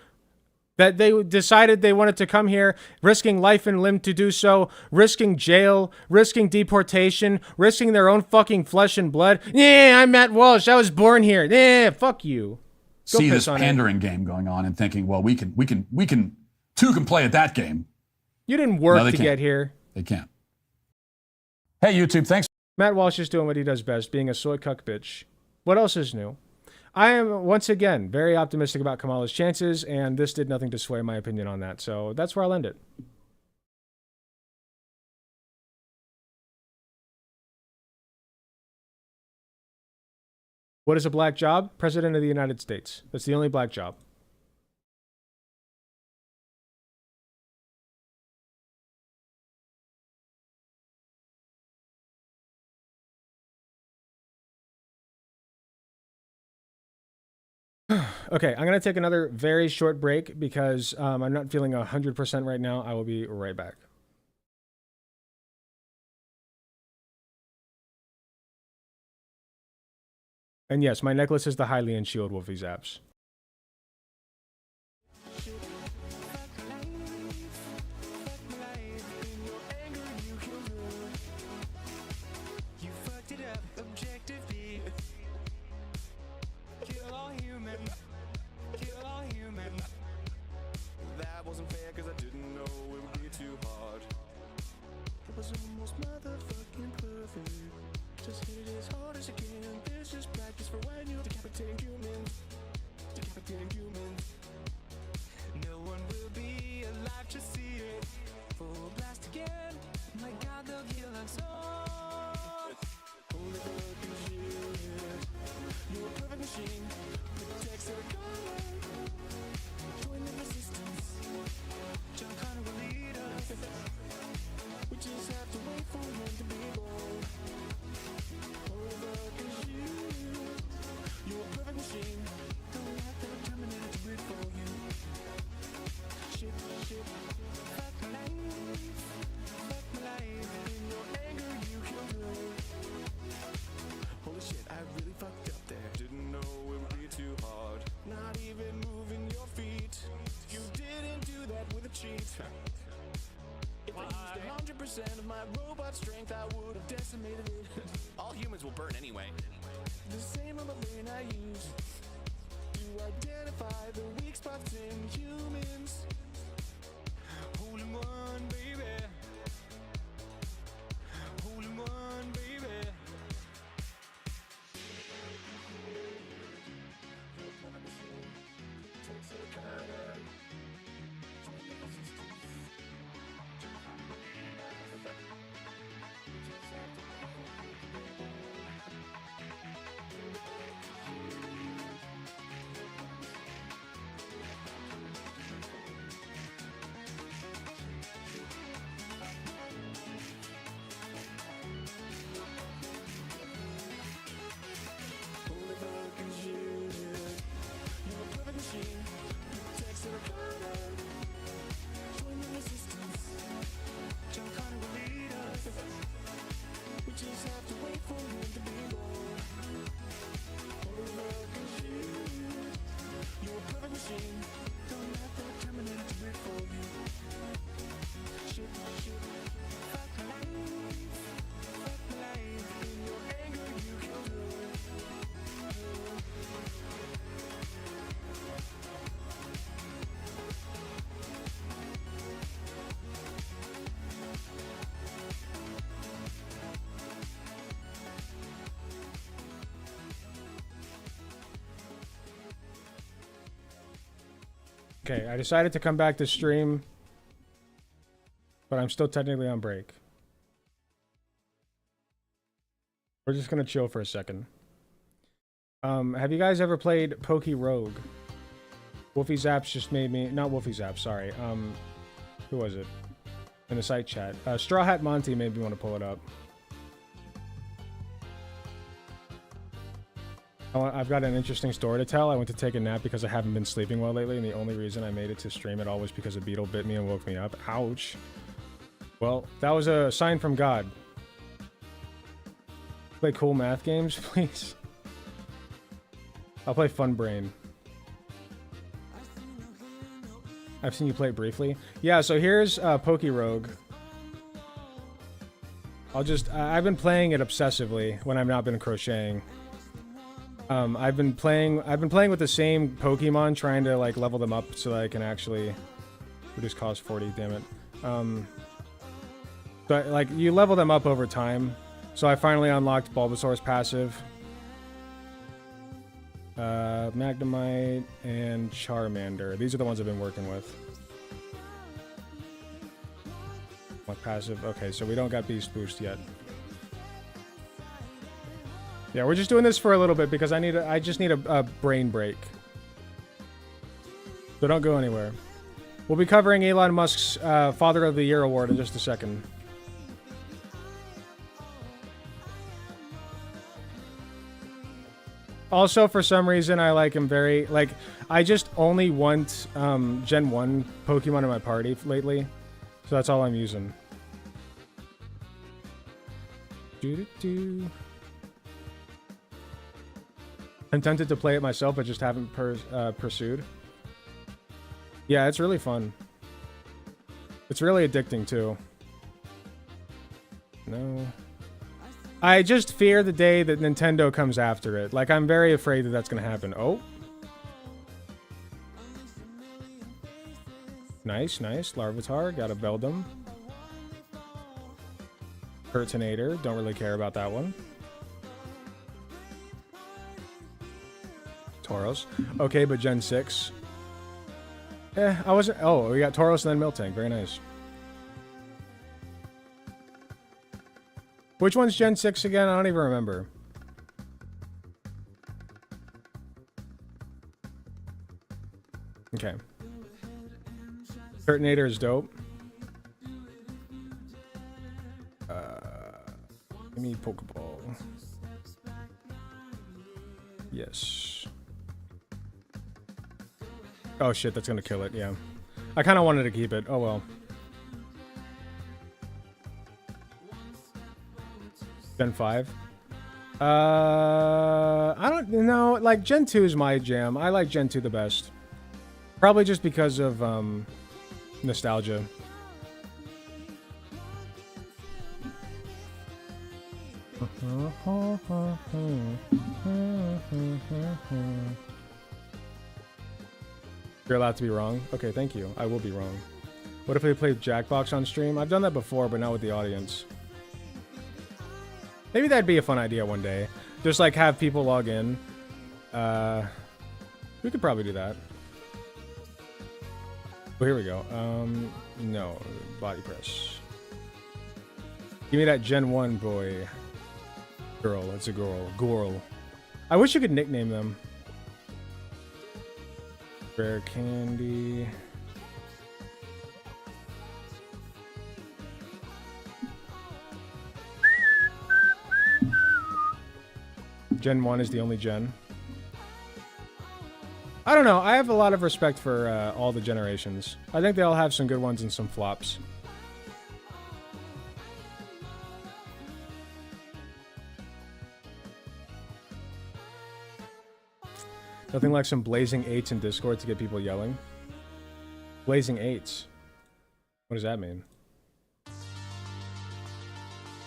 that they decided they wanted to come here, risking life and limb to do so, risking jail, risking deportation, risking their own fucking flesh and blood. Yeah, I'm Matt Walsh. I was born here. Yeah, fuck you. Go see piss this on pandering game going on and thinking, well, two can play at that game. You didn't work No, to get here. They can't. Hey, YouTube, thanks. Matt Walsh is doing what he does best, being a soy cuck bitch. What else is new? I am, once again, very optimistic about Kamala's chances, and this did nothing to sway my opinion on that. So that's where I'll end it. What is a black job? President of the United States. That's the only black job. Okay, I'm going to take another very short break because I'm not feeling 100% right now. I will be right back. And yes, my necklace is the Hylian shield with these apps. That wasn't fair cause I didn't know it would be too hard. It was almost motherfucking perfect. Just hit it as hard as you can. This is practice for when you're decapitating humans. Decapitating humans. No one will be alive to see it. Full blast again. My God, they'll kill us all. Holy fucking shit. You're a perfect machine. Protects their color. Join the resistance. John Connor will lead us. We just have to wait for him to be born. Holy fucking shit. You're a perfect machine. Don't let the Terminator do it for you. Shit. Fuck my life. Fuck my life. In your anger, you killed her. Holy shit, I really fucked up there. Didn't know it would be too hard. Not even moving your feet. You didn't do that with a cheat. If I used 100% of my robot strength, I would have decimated it. All humans will burn anyway. The same on the brain I use to identify the weak spots in humans. Holy one, baby. Holy one, baby. Okay, I decided to come back to stream, but I'm still technically on break. We're just gonna chill for a second. Have you guys ever played Pokey Rogue? Wolfie Zaps just made me... Not Wolfie Zaps, sorry. Who was it? In the site chat. Straw Hat Monty made me want to pull it up. I've got an interesting story to tell. I went to take a nap because I haven't been sleeping well lately, and the only reason I made it to stream it all was because a beetle bit me and woke me up. Ouch. Well, that was a sign from God. Play cool math games, please. I'll play Fun Brain. I've seen you play it briefly. Yeah, so here's Pokey Rogue. I've been playing it obsessively when I've not been crocheting. I've been playing with the same Pokemon, trying to like level them up so that I can actually reduce cost 40. Damn it. But like you level them up over time. So I finally unlocked Bulbasaur's passive, Magnemite, and Charmander. These are the ones I've been working with. My passive. Okay, so we don't got Beast Boost yet. Yeah, we're just doing this for a little bit because I just need a brain break. So don't go anywhere. We'll be covering Elon Musk's Father of the Year award in just a second. Also, for some reason, I like him very... Like, I just only want Gen 1 Pokemon in my party lately. So that's all I'm using. I'm tempted to play it myself, but just haven't pursued. Yeah, it's really fun. It's really addicting, too. No. I just fear the day that Nintendo comes after it. Like, I'm very afraid that that's going to happen. Oh. Nice, nice. Larvitar. Got a Beldum. Pertinator. Don't really care about that one. Tauros. Okay, but Gen 6. I wasn't... Oh, we got Tauros and then Miltank. Very nice. Which one's Gen 6 again? I don't even remember. Okay. Pertinator is dope. Give me Pokeball. Yes. Oh shit, that's gonna kill it, yeah. I kinda wanted to keep it. Oh well. Gen 5? I don't know. Like, Gen 2 is my jam. I like Gen 2 the best. Probably just because of, nostalgia. You're allowed to be wrong? Okay, thank you. I will be wrong. What if we played Jackbox on stream? I've done that before, but not with the audience. Maybe that'd be a fun idea one day. Just like have people log in. We could probably do that. Oh, here we go. No. Body press. Give me that Gen 1 boy. Girl. It's a girl. Girl. I wish you could nickname them. Rare candy. Gen 1 is the only gen. I don't know. I have a lot of respect for all the generations. I think they all have some good ones and some flops. Nothing like some blazing 8s in Discord to get people yelling. Blazing 8s. What does that mean?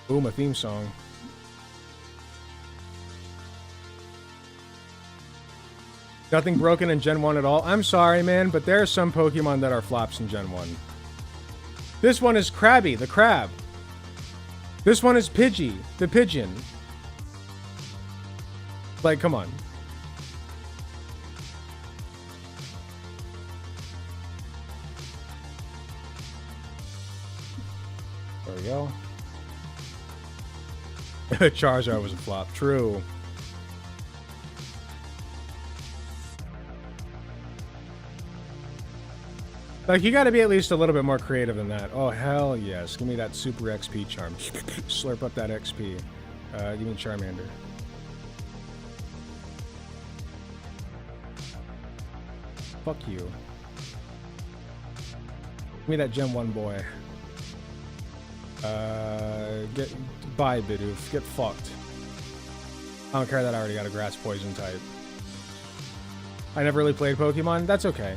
Boom, a theme song. Nothing broken in Gen 1 at all. I'm sorry, man, but there are some Pokemon that are flops in Gen 1. This one is Krabby, the crab. This one is Pidgey, the pigeon. Like, come on. There we go. Charizard was a flop. True. Like, you got to be at least a little bit more creative than that. Oh, hell yes. Give me that super XP charm. Slurp up that XP. Give me Charmander. Fuck you. Give me that Gen 1 boy. Bye, Bidoof. Get fucked. I don't care that I already got a grass poison type. I never really played Pokemon. That's okay.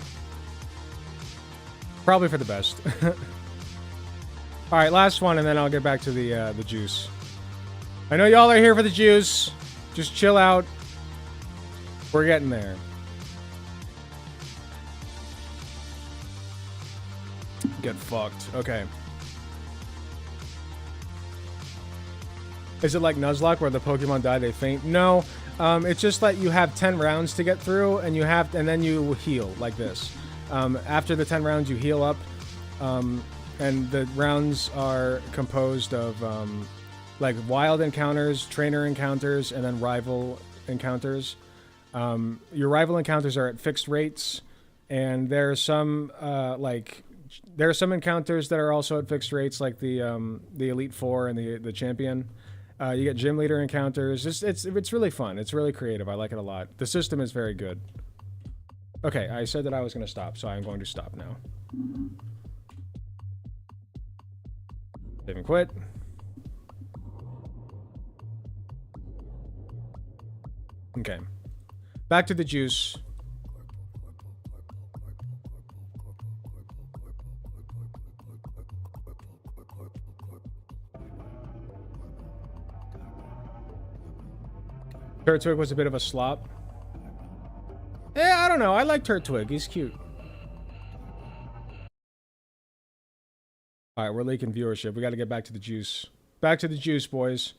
Probably for the best. Alright, last one, and then I'll get back to the juice. I know y'all are here for the juice. Just chill out. We're getting there. Get fucked. Okay. Is it like Nuzlocke where the Pokemon die, they faint? No. It's just that you have 10 rounds to get through, and then you heal like this. After the 10 rounds, you heal up, and the rounds are composed of like wild encounters, trainer encounters, and then rival encounters. Your rival encounters are at fixed rates, and there are some encounters that are also at fixed rates, like the Elite Four and the Champion. You get gym leader encounters. It's really fun. It's really creative. I like it a lot. The system is very good. Okay, I said that I was going to stop, so I'm going to stop now. Save and quit. Okay. Back to the juice. Turtwig was a bit of a slop. Yeah, I don't know. I like Turtwig. He's cute. Alright, we're leaking viewership. We got to get back to the juice. Back to the juice, boys.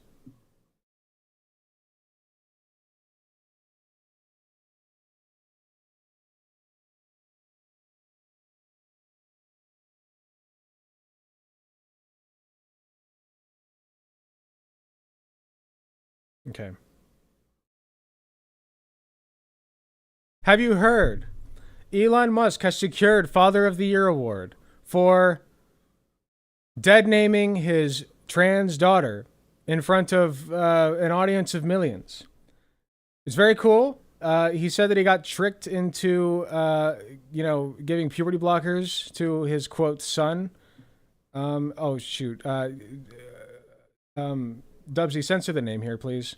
Okay. Have you heard? Elon Musk has secured Father of the Year award for dead naming his trans daughter in front of an audience of millions. It's very cool. He said that he got tricked into, giving puberty blockers to his quote son. Oh shoot. Dubsy, censor the name here, please.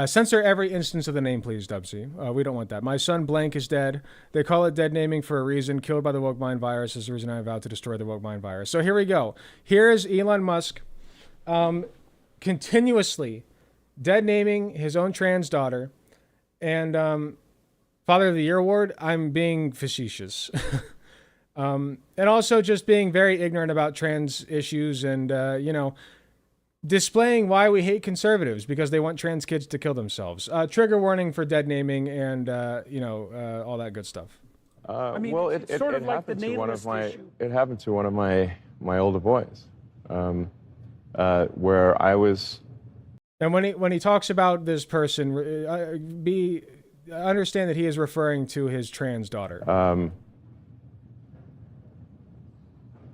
Censor every instance of the name, please, Dubsy. We don't want that. My son blank is dead. They call it dead naming for a reason. Killed by the woke mind virus is the reason I vowed to destroy the woke mind virus. So here we go. Here is Elon Musk continuously dead naming his own trans daughter. And Father of the Year award, I'm being facetious. And also just being very ignorant about trans issues and, displaying why we hate conservatives because they want trans kids to kill themselves. Trigger warning for dead naming and all that good stuff. Well, it happened to one of my it happened to one of my older boys, where I was. And when he talks about this person, understand that he is referring to his trans daughter.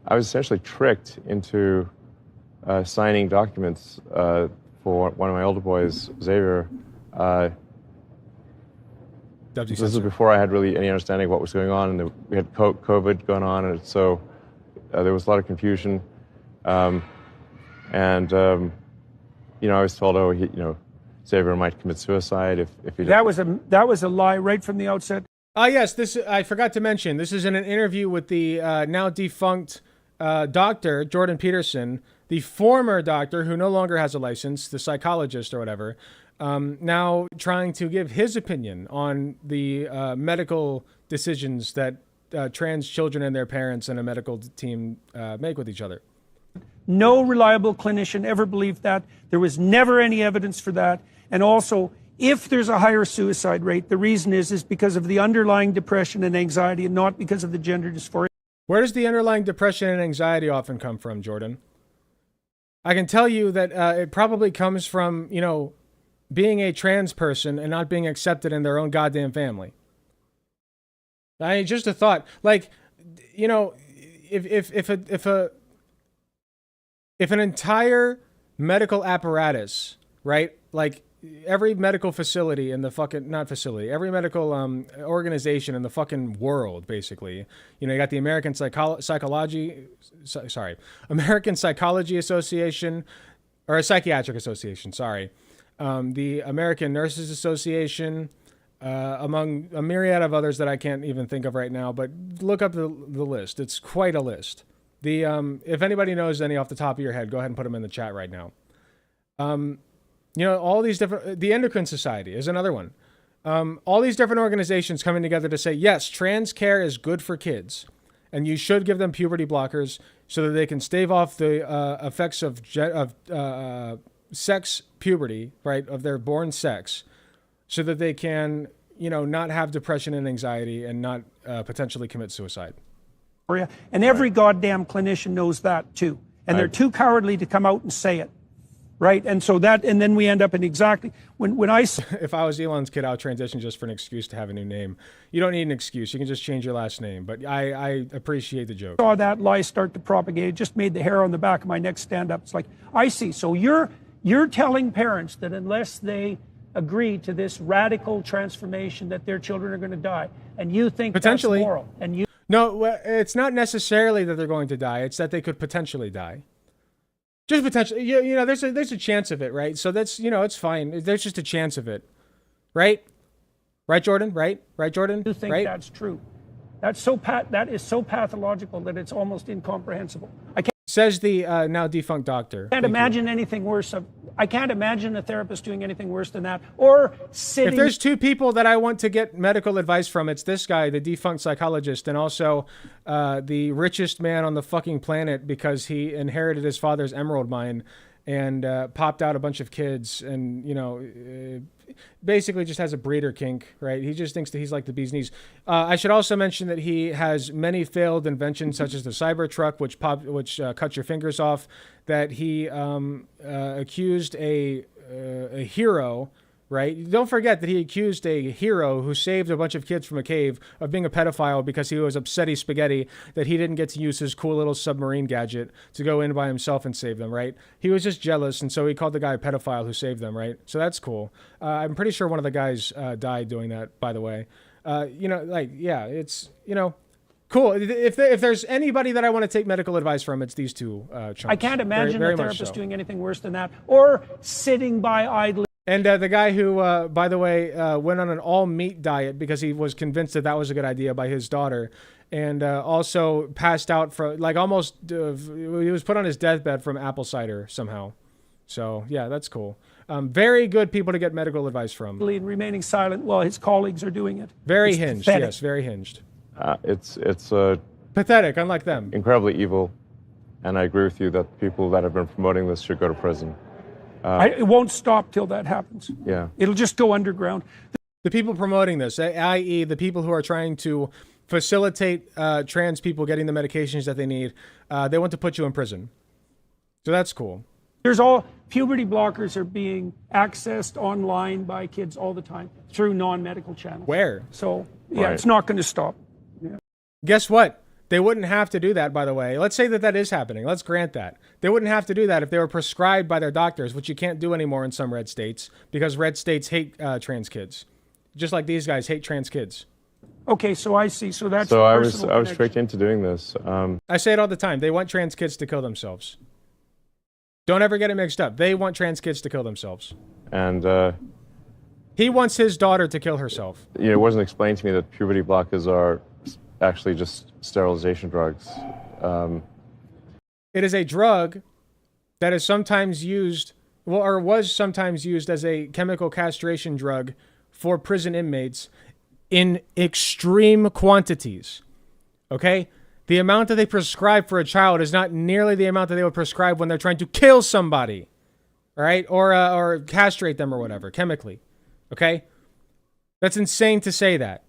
I was essentially tricked into signing documents for one of my older boys, Xavier. This is before I had really any understanding of what was going on, and we had COVID going on, and so there was a lot of confusion. I was told, Xavier might commit suicide if he. That was a lie right from the outset. Yes, I forgot to mention. This is in an interview with the now defunct doctor Jordan Peterson, the former doctor who no longer has a license, the psychologist or whatever, now trying to give his opinion on the medical decisions that trans children and their parents and a medical team make with each other. No reliable clinician ever believed that. There was never any evidence for that. And also, if there's a higher suicide rate, the reason is because of the underlying depression and anxiety and not because of the gender dysphoria. Where does the underlying depression and anxiety often come from, Jordan? I can tell you that it probably comes from, being a trans person and not being accepted in their own goddamn family. Just a thought. Like, you know, if an entire medical apparatus, right, like every medical facility in the fucking, not facility, every medical organization in the fucking world, basically, you know, you got the American American Psychology Association, or a Psychiatric Association, sorry, the American Nurses Association, among a myriad of others that I can't even think of right now, but look up the list. It's quite a list. The if anybody knows any off the top of your head, go ahead and put them in the chat right now. You know, all these different, the Endocrine Society is another one. All these different organizations coming together to say, yes, trans care is good for kids, and you should give them puberty blockers so that they can stave off the effects of sex puberty, right, of their born sex, so that they can, you know, not have depression and anxiety and not potentially commit suicide. And every goddamn clinician knows that too. And they're too cowardly to come out and say it. Right. And so that, and then we end up in exactly when I if I was Elon's kid, I would transition just for an excuse to have a new name. You don't need an excuse. You can just change your last name. But I appreciate the joke. Saw that lie start to propagate. It just made the hair on the back of my neck stand up. It's like, I see. So you're telling parents that unless they agree to this radical transformation that their children are going to die, and you think potentially that's moral, and you no, it's not necessarily that they're going to die. It's that they could potentially die. Just potentially, you know, there's a chance of it, right? So that's, you know, it's fine. There's just a chance of it, right? Right, Jordan? Right, Jordan? You think that's true? That is so pathological that it's almost incomprehensible. I can't. Says the now defunct doctor. Can't imagine anything worse. I can't imagine a therapist doing anything worse than that. Or sitting. If there's two people that I want to get medical advice from, it's this guy, the defunct psychologist, and also the richest man on the fucking planet because he inherited his father's emerald mine and popped out a bunch of kids and, you know, basically just has a breeder kink, right? He just thinks that he's like the bee's knees. I should also mention that he has many failed inventions, such as the Cybertruck, which cuts your fingers off, that he accused a hero, right? Don't forget that he accused a hero who saved a bunch of kids from a cave of being a pedophile because he was upsetty spaghetti that he didn't get to use his cool little submarine gadget to go in by himself and save them, right? He was just jealous, and so he called the guy a pedophile who saved them, right? So that's cool. I'm pretty sure one of the guys died doing that, by the way. You know, like, yeah, it's, you know, cool. If there's anybody that I want to take medical advice from, it's these two chunks. I can't imagine very a much therapist so. doing anything worse than that. Or sitting by idly. And the guy who, by the way, went on an all-meat diet because he was convinced that that was a good idea by his daughter, and also passed out from, like, almost, he was put on his deathbed from apple cider somehow. So, yeah, that's cool. Very good people to get medical advice from. And remaining silent while his colleagues are doing it. Very It's hinged, pathetic. yes, very hinged. It's pathetic, unlike them. Incredibly evil, and I agree with you that people that have been promoting this should go to prison. It won't stop till that happens. Yeah. It'll just go underground. The people promoting this, i.e. the people who are trying to facilitate trans people getting the medications that they need, they want to put you in prison. So that's cool. There's all puberty blockers are being accessed online by kids all the time through non-medical channels. Where? So yeah, It's not going to stop. Yeah. Guess what? They wouldn't have to do that, by the way. Let's say that that is happening. Let's grant that. They wouldn't have to do that if they were prescribed by their doctors, which you can't do anymore in some red states because red states hate trans kids. Just like these guys hate trans kids. Okay, so I see. So that's So I personal was connection. tricked into doing this. I say it all the time. They want trans kids to kill themselves. Don't ever get it mixed up. They want trans kids to kill themselves. And he wants his daughter to kill herself. you know, it wasn't explained to me that puberty blockers are actually just sterilization drugs. It is a drug that is sometimes used, well, or was sometimes used as a chemical castration drug for prison inmates in extreme quantities. Okay? The amount that they prescribe for a child is not nearly the amount that they would prescribe when they're trying to kill somebody. All right? Or castrate them or whatever, chemically. Okay? That's insane to say that.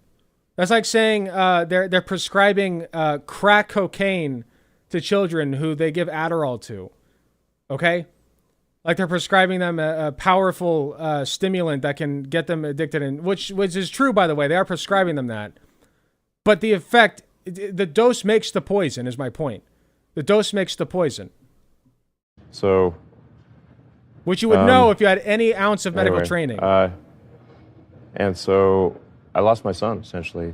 That's like saying they're prescribing crack cocaine to children who they give Adderall to. Okay? Like they're prescribing them a powerful stimulant that can get them addicted, which is true, by the way. They are prescribing them that. But the effect The dose makes the poison, is my point. The dose makes the poison. So, which you would know if you had any ounce of medical training. And so I lost my son, essentially.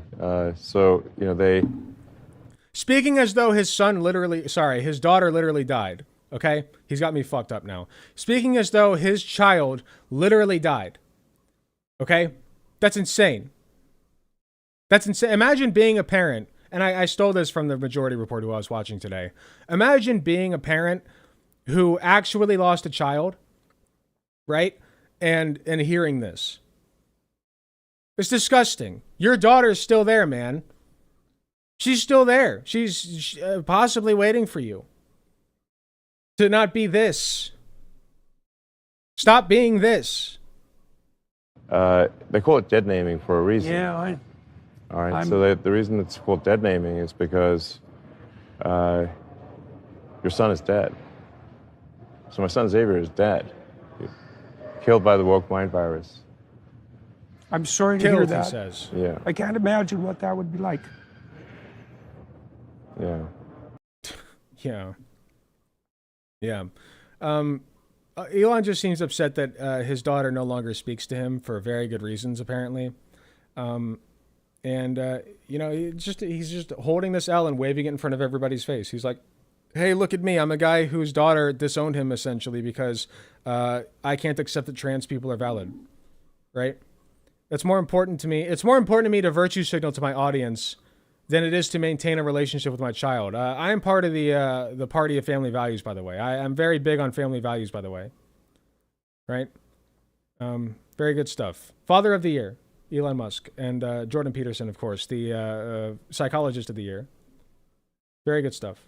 So, you know, they... Speaking as though his daughter literally died, okay? He's got me fucked up now. Speaking as though his child literally died, okay? That's insane. That's insane. Imagine being a parent, and I stole this from the Majority Report who I was watching today. Imagine being a parent who actually lost a child, right? And hearing this. It's disgusting. Your daughter's still there, man. She's still there. She's possibly waiting for you. To not be this. Stop being this. They call it dead naming for a reason. Yeah, all right. So the reason it's called dead naming is because your son is dead. So my son Xavier is dead, killed by the woke mind virus. I'm sorry to hear that. He says. Yeah. I can't imagine what that would be like. Yeah. Yeah. Yeah. Elon just seems upset that his daughter no longer speaks to him for very good reasons, apparently. You know, he's just holding this L and waving it in front of everybody's face. He's like, hey, look at me. I'm a guy whose daughter disowned him, essentially, because I can't accept that trans people are valid. Right? That's more important to me. It's more important to me to virtue signal to my audience than it is to maintain a relationship with my child. I am part of the party of family values, by the way. I'm very big on family values, by the way. Right? Very good stuff. Father of the Year, Elon Musk. And Jordan Peterson, of course, the Psychologist of the Year. Very good stuff.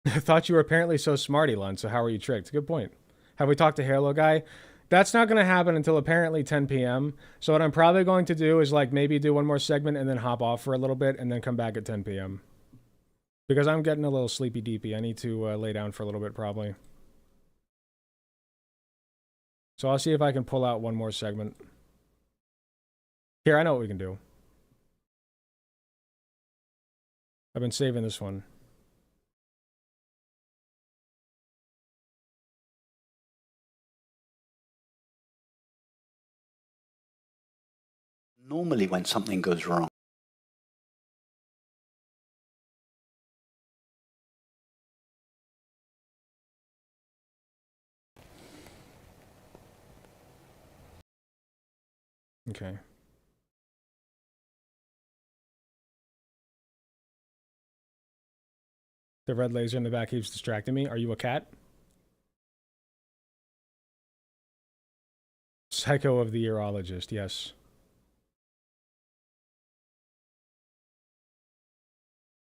I thought you were apparently so smart, Elon, so how were you tricked? Good point. Have we talked to Haloguy? That's not going to happen until apparently 10 p.m. So what I'm probably going to do is like maybe do one more segment and then hop off for a little bit and then come back at 10 p.m. Because I'm getting a little sleepy deepy. I need to lay down for a little bit probably. So I'll see if I can pull out one more segment. Here, I know what we can do. I've been saving this one. Normally when something goes wrong. Okay. The red laser in the back keeps distracting me. Are you a cat? Psycho of the Urologist, yes.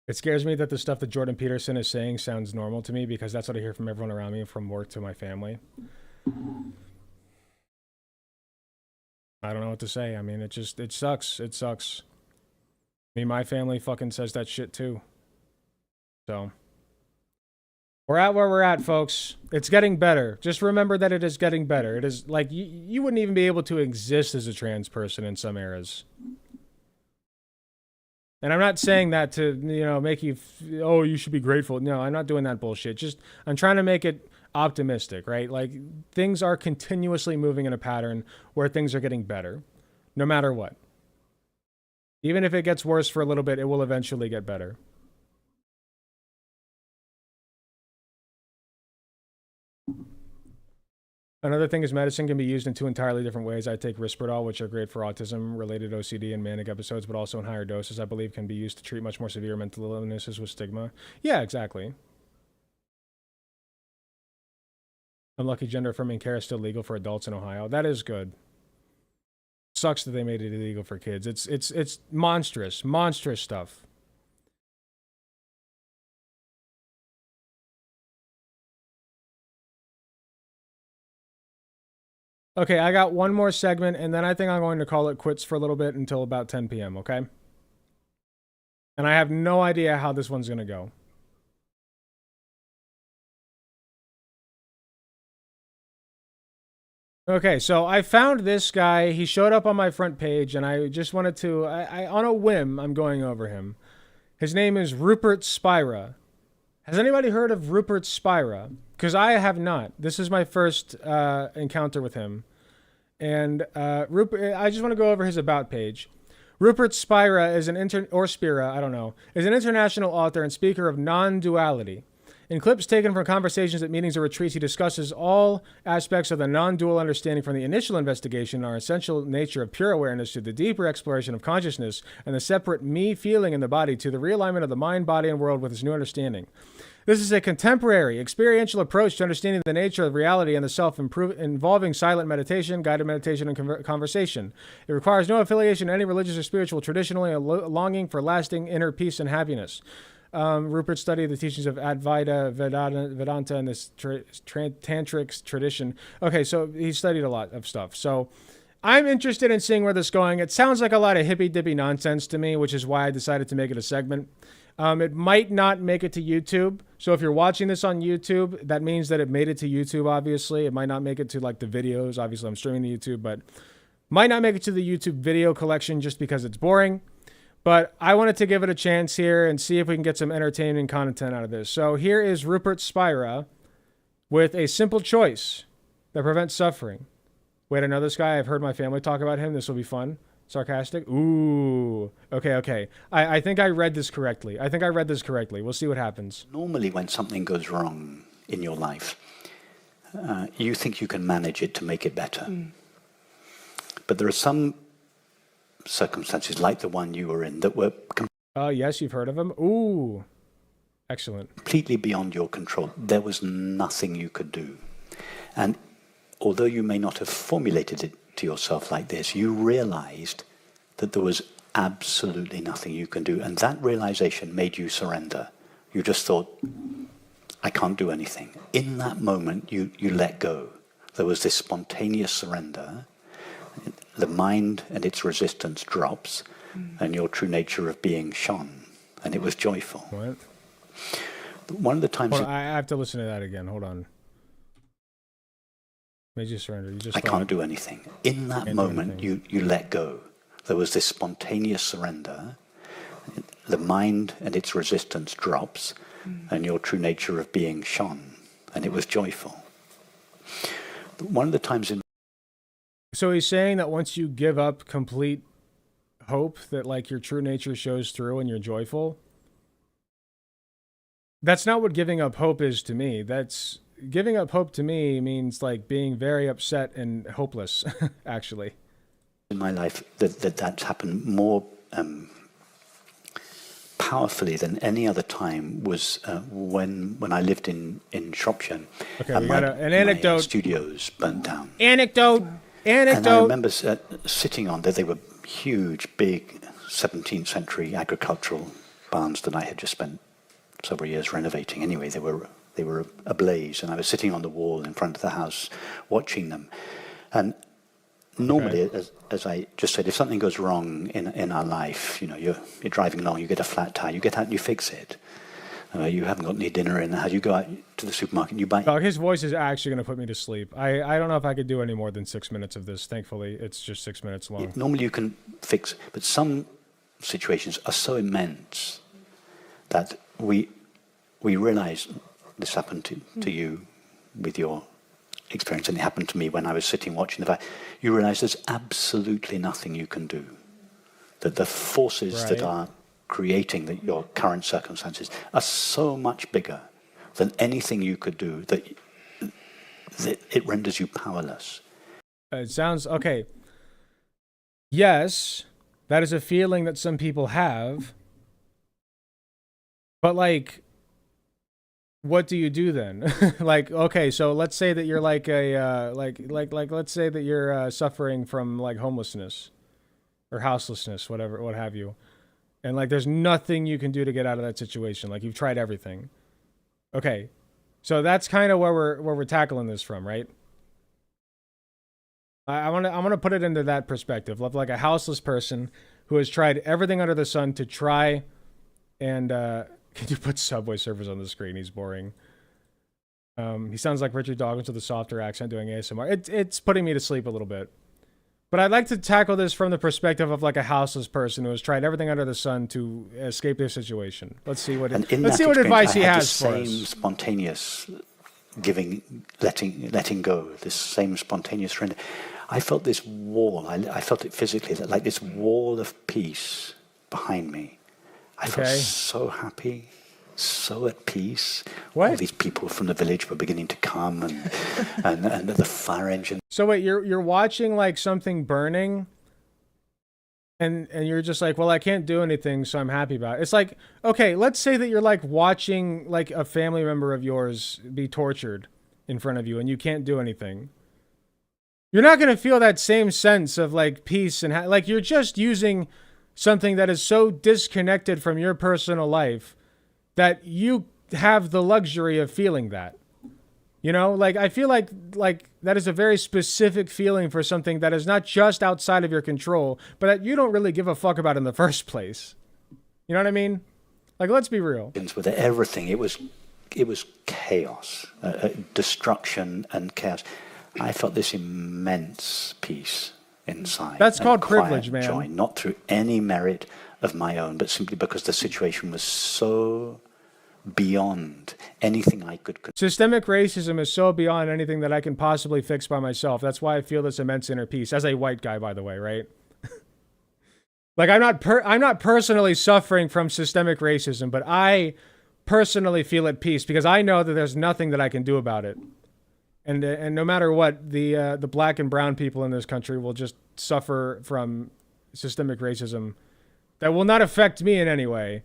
It scares me that the stuff that Jordan Peterson is saying sounds normal to me because that's what I hear from everyone around me, from work to my family. I don't know what to say. I mean, it sucks. It sucks. I mean, my family fucking says that shit too. So, we're at where we're at, folks. It's getting better. Just remember that it is getting better. It is like, you wouldn't even be able to exist as a trans person in some eras. And I'm not saying that to, you know, make you, oh, you should be grateful. No, I'm not doing that bullshit. Just, I'm trying to make it optimistic, right? Like, things are continuously moving in a pattern where things are getting better, no matter what. Even if it gets worse for a little bit, it will eventually get better. Another thing is medicine can be used in two entirely different ways. I take Risperdal, which are great for autism-related OCD and manic episodes, but also in higher doses, I believe, can be used to treat much more severe mental illnesses with stigma. Yeah, exactly. Unlucky gender-affirming care is still legal for adults in Ohio. That is good. Sucks that they made it illegal for kids. It's monstrous stuff. Okay, I got one more segment, and then I think I'm going to call it quits for a little bit until about 10 p.m., okay? And I have no idea how this one's going to go. Okay, so I found this guy. He showed up on my front page, and I just wanted to, I on a whim, I'm going over him. His name is Rupert Spira. Has anybody heard of Rupert Spira? Because I have not. This is my first encounter with him. And Rupert, I just want to go over his about page. Rupert Spira is Spira, I don't know, is an international author and speaker of non-duality. In clips taken from conversations at meetings or retreats, he discusses all aspects of the non-dual understanding from the initial investigation, our essential nature of pure awareness, to the deeper exploration of consciousness and the separate me feeling in the body, to the realignment of the mind, body, and world with this new understanding. This is a contemporary, experiential approach to understanding the nature of reality and the self, involving silent meditation, guided meditation, and conversation. It requires no affiliation to any religious or spiritual tradition, only a longing for lasting inner peace and happiness. Rupert studied the teachings of Advaita Vedanta and this tantric tradition. Okay, so he studied a lot of stuff. So I'm interested in seeing where this is going. It sounds like a lot of hippy-dippy nonsense to me, which is why I decided to make it a segment. It might not make it to YouTube. So if you're watching this on YouTube, that means that it made it to YouTube, obviously. It might not make it to like the videos. Obviously, I'm streaming to YouTube, but might not make it to the YouTube video collection just because it's boring. But I wanted to give it a chance here and see if we can get some entertaining content out of this. So here is Rupert Spira with a simple choice that prevents suffering. Wait, I know this guy. I've heard my family talk about him. This will be fun. Sarcastic. Ooh. Okay. I think I read this correctly. We'll see what happens. Normally when something goes wrong in your life, you think you can manage it to make it better. But there are some circumstances like the one you were in that were yes, you've heard of him. Ooh. Excellent. Completely beyond your control. There was nothing you could do. And although you may not have formulated it to yourself like this, you realized that there was absolutely nothing you can do. And that realization made you surrender. You just thought, I can't do anything. In that moment, you let go. There was this spontaneous surrender. The mind and its resistance drops, and your true nature of being shone. And it was joyful. What? One of the times... I have to listen to that again. Hold on. Made you surrender. You just I can't do anything. In that moment, you let go. There was this spontaneous surrender. The mind and its resistance drops, and your true nature of being shone. And it was joyful. One of the times in... So he's saying that once you give up complete hope that like your true nature shows through and you're joyful. That's not what giving up hope is to me. That's giving up hope to me means like being very upset and hopeless, actually. In my life, that's happened more powerfully than any other time was when I lived in Shropshire. Okay, and we got an anecdote. My studios burnt down. Anecdote. And I remember sitting on there. They were huge, big 17th century agricultural barns that I had just spent several years renovating. Anyway, they were ablaze, and I was sitting on the wall in front of the house watching them. And normally, as I just said, if something goes wrong in our life, you know, you're driving along, you get a flat tire, you get out and you fix it. You haven't got any dinner in the house. You go out to the supermarket and you buy... Dog, his voice is actually going to put me to sleep. I don't know if I could do any more than 6 minutes of this. Thankfully, it's just 6 minutes long. Normally you can fix, but some situations are so immense that we realize this happened to you with your experience, and it happened to me when I was sitting watching the fight. You realize there's absolutely nothing you can do. That the forces that are creating your current circumstances are so much bigger than anything you could do that it renders you powerless. It sounds okay. Yes, that is a feeling that some people have. But like, what do you do then? Like, okay, so let's say that you're like a let's say that you're suffering from like homelessness or houselessness, whatever, what have you. And like, there's nothing you can do to get out of that situation. Like, you've tried everything. Okay, so that's kind of where we're tackling this from, right? I want to put it into that perspective of like a houseless person who has tried everything under the sun to try and can you put Subway surfers on the screen? He's boring. He sounds like Richard Dawkins with a softer accent doing ASMR. It's putting me to sleep a little bit. But I'd like to tackle this from the perspective of like a houseless person who has tried everything under the sun to escape their situation. Let's see what advice he has for us. Same spontaneous letting go, this same spontaneous surrender. I felt this wall. I felt it physically, like this wall of peace behind me. I felt so happy, so at peace. What? All these people from the village were beginning to come, and the fire engine. So wait, you're watching like something burning, and you're just like, well, I can't do anything, so I'm happy about it. It's like, okay, let's say that you're like watching like a family member of yours be tortured in front of you, and you can't do anything. You're not gonna feel that same sense of like peace and like you're just using something that is so disconnected from your personal life that you have the luxury of feeling that. You know, like I feel like that is a very specific feeling for something that is not just outside of your control, but that you don't really give a fuck about in the first place. You know what I mean? Like, let's be real. With everything, it was chaos, destruction and chaos. I felt this immense peace inside. That's called quiet privilege, man. Joy, not through any merit of my own, but simply because the situation was so beyond anything I could. Systemic racism is so beyond anything that I can possibly fix by myself. That's why I feel this immense inner peace. As a white guy, by the way, right? Like I'm not personally suffering from systemic racism, but I personally feel at peace because I know that there's nothing that I can do about it. And no matter what, the black and brown people in this country will just suffer from systemic racism that will not affect me in any way.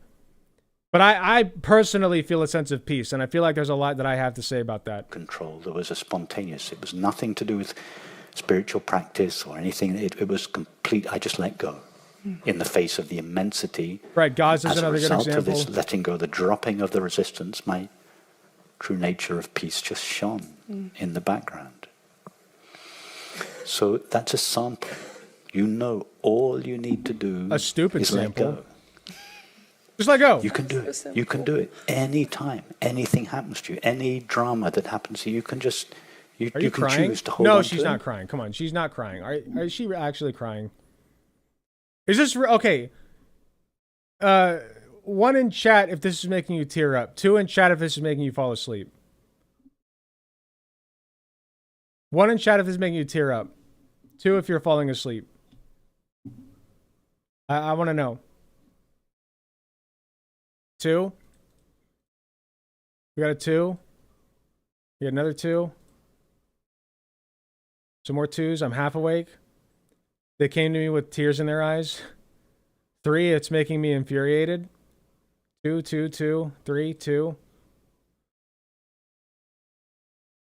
But I personally feel a sense of peace, and I feel like there's a lot that I have to say about that. Control. There was a spontaneous. It was nothing to do with spiritual practice or anything. It was complete. I just let go in the face of the immensity. Right. Gaza's another good example. As a result of this letting go, the dropping of the resistance, my true nature of peace just shone in the background. So that's a sample. You know, all you need to do a stupid is sample. let go. Just let go. You can do it. You can do it anytime. Anything happens to you, any drama that happens to you, you can just you can crying? choose to hold on No, to she's it. not crying. Come on, she's not crying. Is she actually crying? Is this okay? 1 in chat if this is making you tear up. 2 in chat if this is making you fall asleep. 1 in chat if this is making you tear up. 2 if you're falling asleep. I want to know. 2. We got a 2. We got another 2. Some more 2s. I'm half awake. They came to me with tears in their eyes. 3, it's making me infuriated. 2, 2, 2, 3, 2.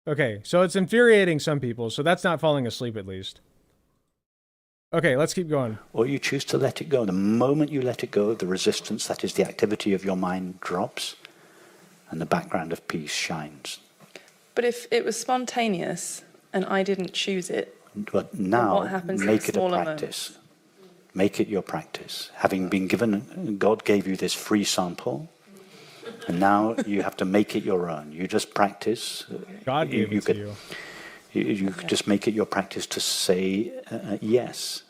Okay, so it's infuriating some people, so that's not falling asleep at least. Okay, let's keep going. Or you choose to let it go. The moment you let it go, the resistance, that is the activity of your mind, drops, and the background of peace shines. But if it was spontaneous and I didn't choose it, But now, what happens in make it a smaller practice. Make it your practice. Having been given, God gave you this free sample, and now you have to make it your own. You just practice. God gave it to you. You just make it your practice to say yes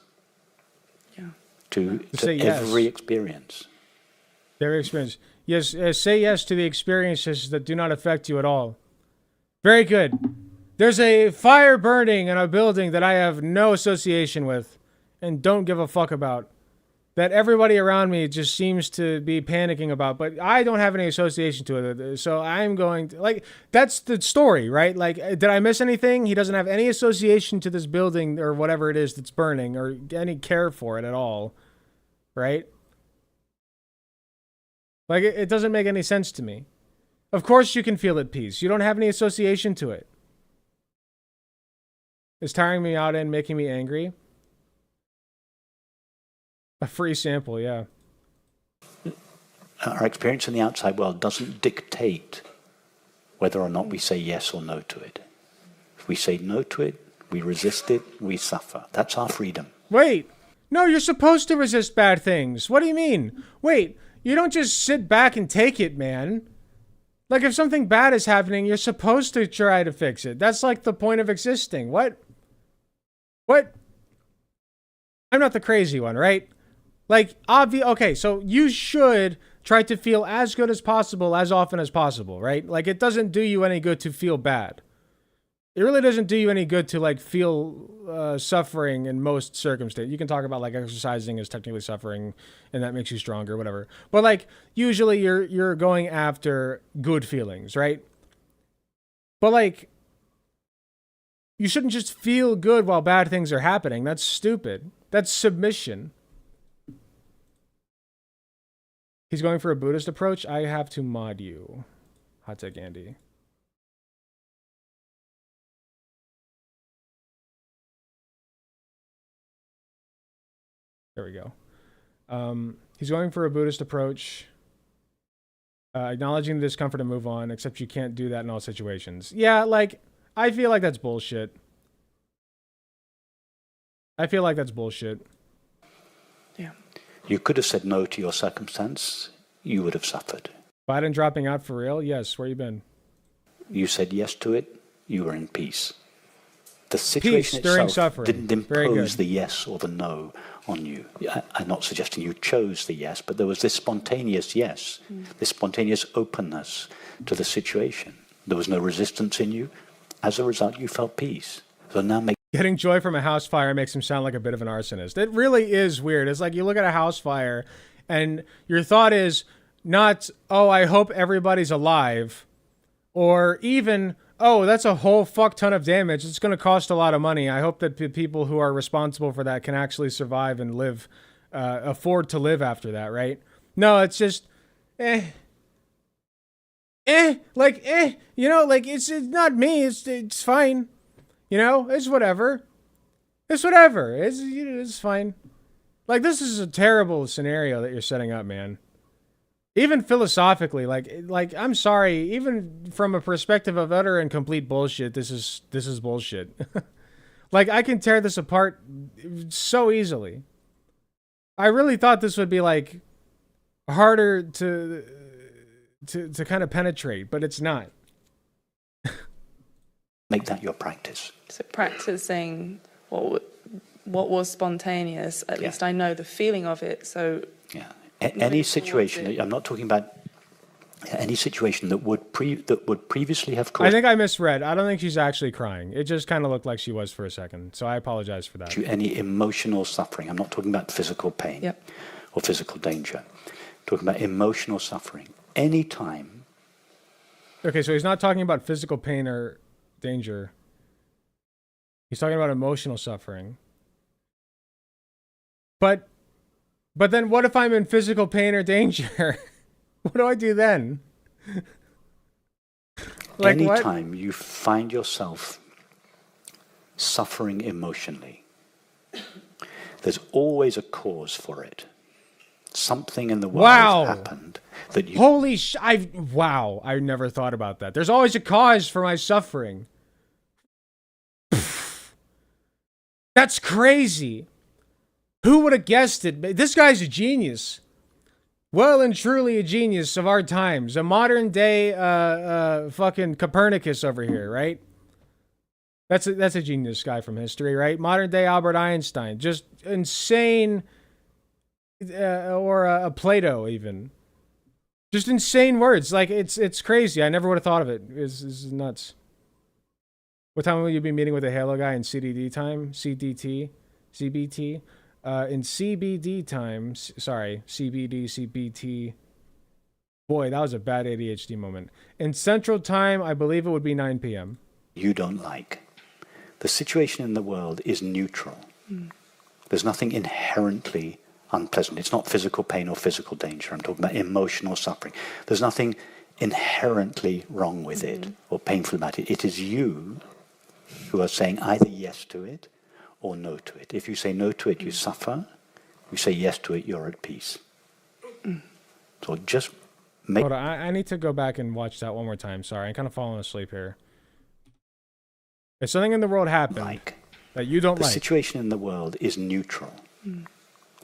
to say yes. every experience. Every experience. Yes, say yes to the experiences that do not affect you at all. Very good. There's a fire burning in a building that I have no association with and don't give a fuck about. That everybody around me just seems to be panicking about, but I don't have any association to it. So I'm going to, like, that's the story, right? Like, did I miss anything? He doesn't have any association to this building or whatever it is that's burning or any care for it at all, right? Like, it doesn't make any sense to me. Of course you can feel at peace. You don't have any association to it. It's tiring me out and making me angry. A free sample, yeah. Our experience in the outside world doesn't dictate whether or not we say yes or no to it. If we say no to it, we resist it, we suffer. That's our freedom. Wait, no, you're supposed to resist bad things. What do you mean? Wait, you don't just sit back and take it, man. Like, if something bad is happening, you're supposed to try to fix it. That's like the point of existing. What? I'm not the crazy one, right? Like, okay, so you should try to feel as good as possible as often as possible, right? Like, it doesn't do you any good to feel bad. It really doesn't do you any good to, like, feel suffering in most circumstances. You can talk about, like, exercising is technically suffering and that makes you stronger, whatever. But, like, usually you're going after good feelings, right? But, like, you shouldn't just feel good while bad things are happening. That's stupid. That's submission. He's going for a Buddhist approach. I have to mod you. Hot take Andy. There we go. He's going for a Buddhist approach. Acknowledging the discomfort and move on, except you can't do that in all situations. Yeah, like, I feel like that's bullshit. Yeah. You could have said no to your circumstance. You would have suffered. Biden dropping out for real? Yes. Where you been? You said yes to it. You were in peace. The situation Peace during itself suffering. didn't Very impose good. the yes or the no on you. I'm not suggesting you chose the yes, but there was this spontaneous yes, this spontaneous openness to the situation. There was no resistance in you. As a result, you felt peace. So now Getting joy from a house fire makes him sound like a bit of an arsonist. It really is weird. It's like you look at a house fire and your thought is not, oh, I hope everybody's alive, or even, oh, that's a whole fuck ton of damage. It's going to cost a lot of money. I hope that people who are responsible for that can actually survive and live, afford to live after that, right? No, it's just, you know, like it's not me. It's fine. You know, it's whatever. It's fine. Like, this is a terrible scenario that you're setting up, man. Even philosophically, like I'm sorry, even from a perspective of utter and complete bullshit, this is bullshit. Like, I can tear this apart so easily. I really thought this would be like harder to kind of penetrate, but it's not. make that your practice. So practicing what was spontaneous. At least I know the feeling of it. So Any situation, I'm not talking about any situation that would previously have caused I think I misread. I don't think she's actually crying. It just kind of looked like she was for a second. So I apologize for that. you any emotional suffering. I'm not talking about physical pain or physical danger. I'm talking about emotional suffering. Any time. Okay, so he's not talking about physical pain or danger. He's talking about emotional suffering. But then what if I'm in physical pain or danger? What do I do then? Like, anytime you find yourself suffering emotionally, there's always a cause for it. Something in the world happened that you... Holy wow, I never thought about that. There's always a cause for my suffering. That's crazy. Who would have guessed it? This guy's a genius. Well and truly a genius of our times. A modern day fucking Copernicus over here, right? That's a genius guy from history, right? Modern day Albert Einstein. Just insane, or a Plato even. Just insane words. Like, it's crazy. I never would have thought of it. It's nuts. What time will you be meeting with a Halo guy in CDD time? CDT? CBT? In CBD time, sorry, CBD, CBT. Boy, that was a bad ADHD moment. In Central Time, I believe it would be 9 p.m. You don't like. The situation in the world is neutral. There's nothing inherently unpleasant. It's not physical pain or physical danger. I'm talking about emotional suffering. There's nothing inherently wrong with it or painful about it. It is you who are saying either yes to it or no to it. If you say no to it, you suffer. You say yes to it, you're at peace. So just make... Hold on, I need to go back and watch that one more time. Sorry, I'm kind of falling asleep here. If something in the world happened that you don't the like... situation in the world is neutral.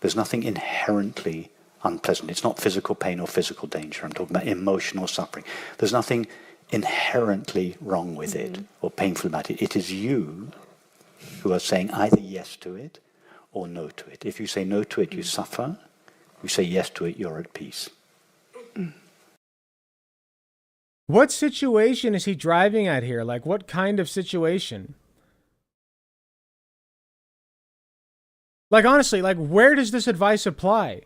There's nothing inherently unpleasant. It's not physical pain or physical danger. I'm talking about emotional suffering. There's nothing inherently wrong with it or painful about it. It is you who are saying either yes to it or no to it. If you say no to it, you suffer. You say yes to it, you're at peace. What situation is he driving at here? Like, what kind of situation? Like, honestly, like, where does this advice apply?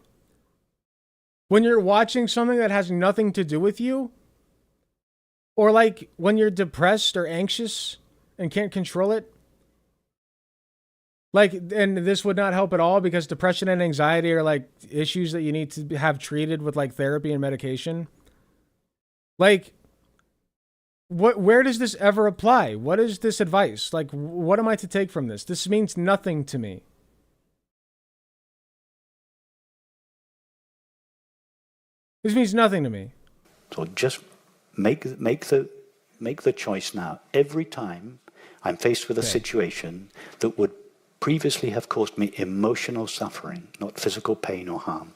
When you're watching something that has nothing to do with you? Or like, when you're depressed or anxious and can't control it? Like, and this would not help at all because depression and anxiety are like issues that you need to have treated with like therapy and medication. Like, where does this ever apply? What is this advice? Like, what am I to take from this? This means nothing to me. This means nothing to me. So just make the choice now. Every time I'm faced with a situation that would previously have caused me emotional suffering, not physical pain or harm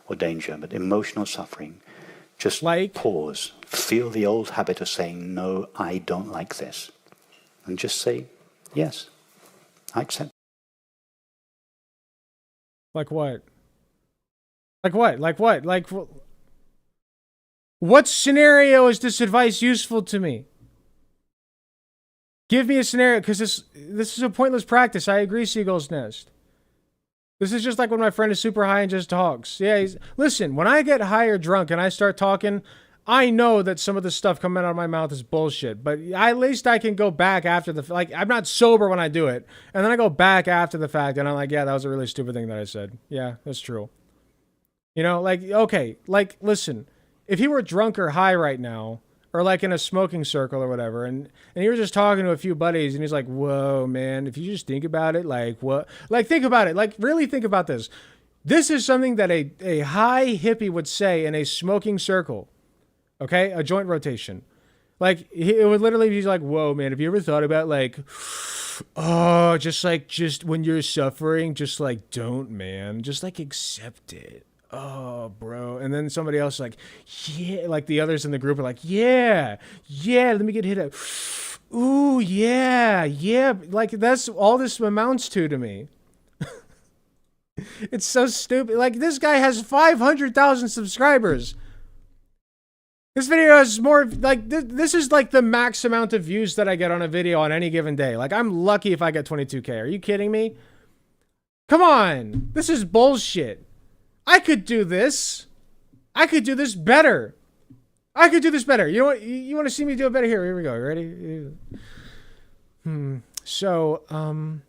or danger, but emotional suffering, just pause. Feel the old habit of saying, no, I don't like this. And just say, yes, I accept. Like what? Like what? Like what? Like what scenario is this advice useful to me? Give me a scenario, because this is a pointless practice. I agree, Seagull's Nest. This is just like when my friend is super high and just talks. Yeah, listen, when I get high or drunk and I start talking, I know that some of the stuff coming out of my mouth is bullshit, but at least I can go back after the like. I'm not sober when I do it, and then I go back after the fact, and I'm like, yeah, that was a really stupid thing that I said. Yeah, that's true. You know, like, okay, like, listen, if he were drunk or high right now, or like in a smoking circle or whatever, and you were just talking to a few buddies, and he's like, whoa, man, if you just think about it, like, what? Like, think about it. Like, really think about this. This is something that a high hippie would say in a smoking circle, okay? A joint rotation. Like, it would literally be like, whoa, man, have you ever thought about, like, oh, just when you're suffering, just, like, don't, man. Just, like, accept it. Oh, bro. And then somebody else like, yeah, like the others in the group are like, yeah, let me get hit up. Ooh, yeah. Like, that's all this amounts to me. It's so stupid. Like, this guy has 500,000 subscribers. This video has more, like, this is like the max amount of views that I get on a video on any given day. Like, I'm lucky if I get 22K. Are you kidding me? Come on. This is bullshit. I could do this. I could do this better. I could do this better. You know what? You want to see me do it better? Here we go. Ready? So,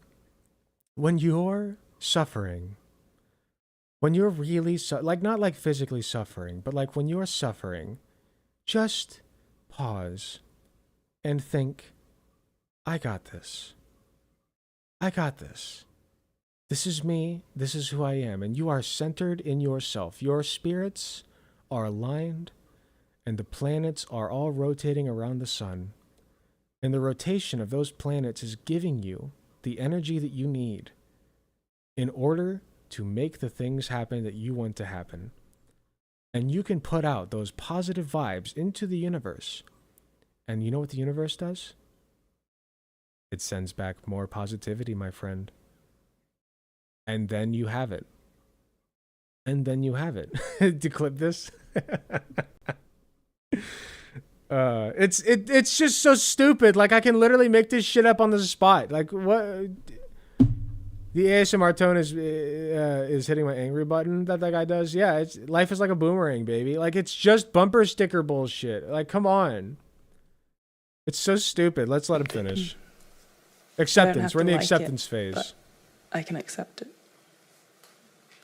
when you're suffering, when you're really, like, not like physically suffering, but like when you're suffering, just pause and think, I got this. I got this. This is me, this is who I am, and you are centered in yourself. Your spirits are aligned, and the planets are all rotating around the sun. And the rotation of those planets is giving you the energy that you need in order to make the things happen that you want to happen. And you can put out those positive vibes into the universe. And you know what the universe does? It sends back more positivity, my friend. And then you have it. And then you have it. To clip this. It's just so stupid. Like, I can literally make this shit up on the spot. Like, what? The ASMR tone is hitting my angry button that guy does. Yeah, life is like a boomerang, baby. Like, it's just bumper sticker bullshit. Like, come on. It's so stupid. Let's let him finish. Acceptance. We're in the acceptance phase. I can accept it.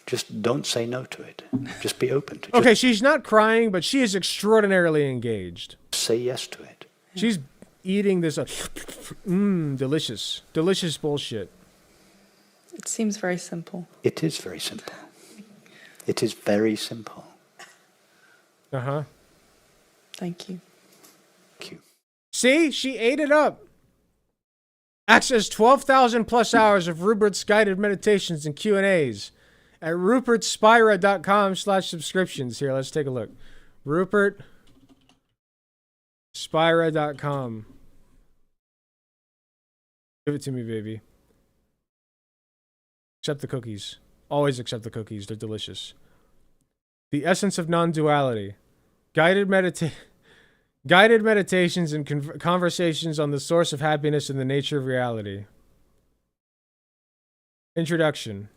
Just don't say no to it. Just be open to it. Okay, she's not crying, but she is extraordinarily engaged. Say yes to it. She's eating this delicious. Delicious bullshit. It seems very simple. It is very simple. It is very simple. Uh-huh. Thank you. Thank you. See? She ate it up. Access 12,000 plus hours of Rupert's guided meditations and Q&As at rupertspira.com/subscriptions. Here, let's take a look. rupertspira.com. Give it to me, baby. Accept the cookies. Always accept the cookies. They're delicious. The essence of non-duality. Guided meditations and conversations on the source of happiness and the nature of reality. Introduction.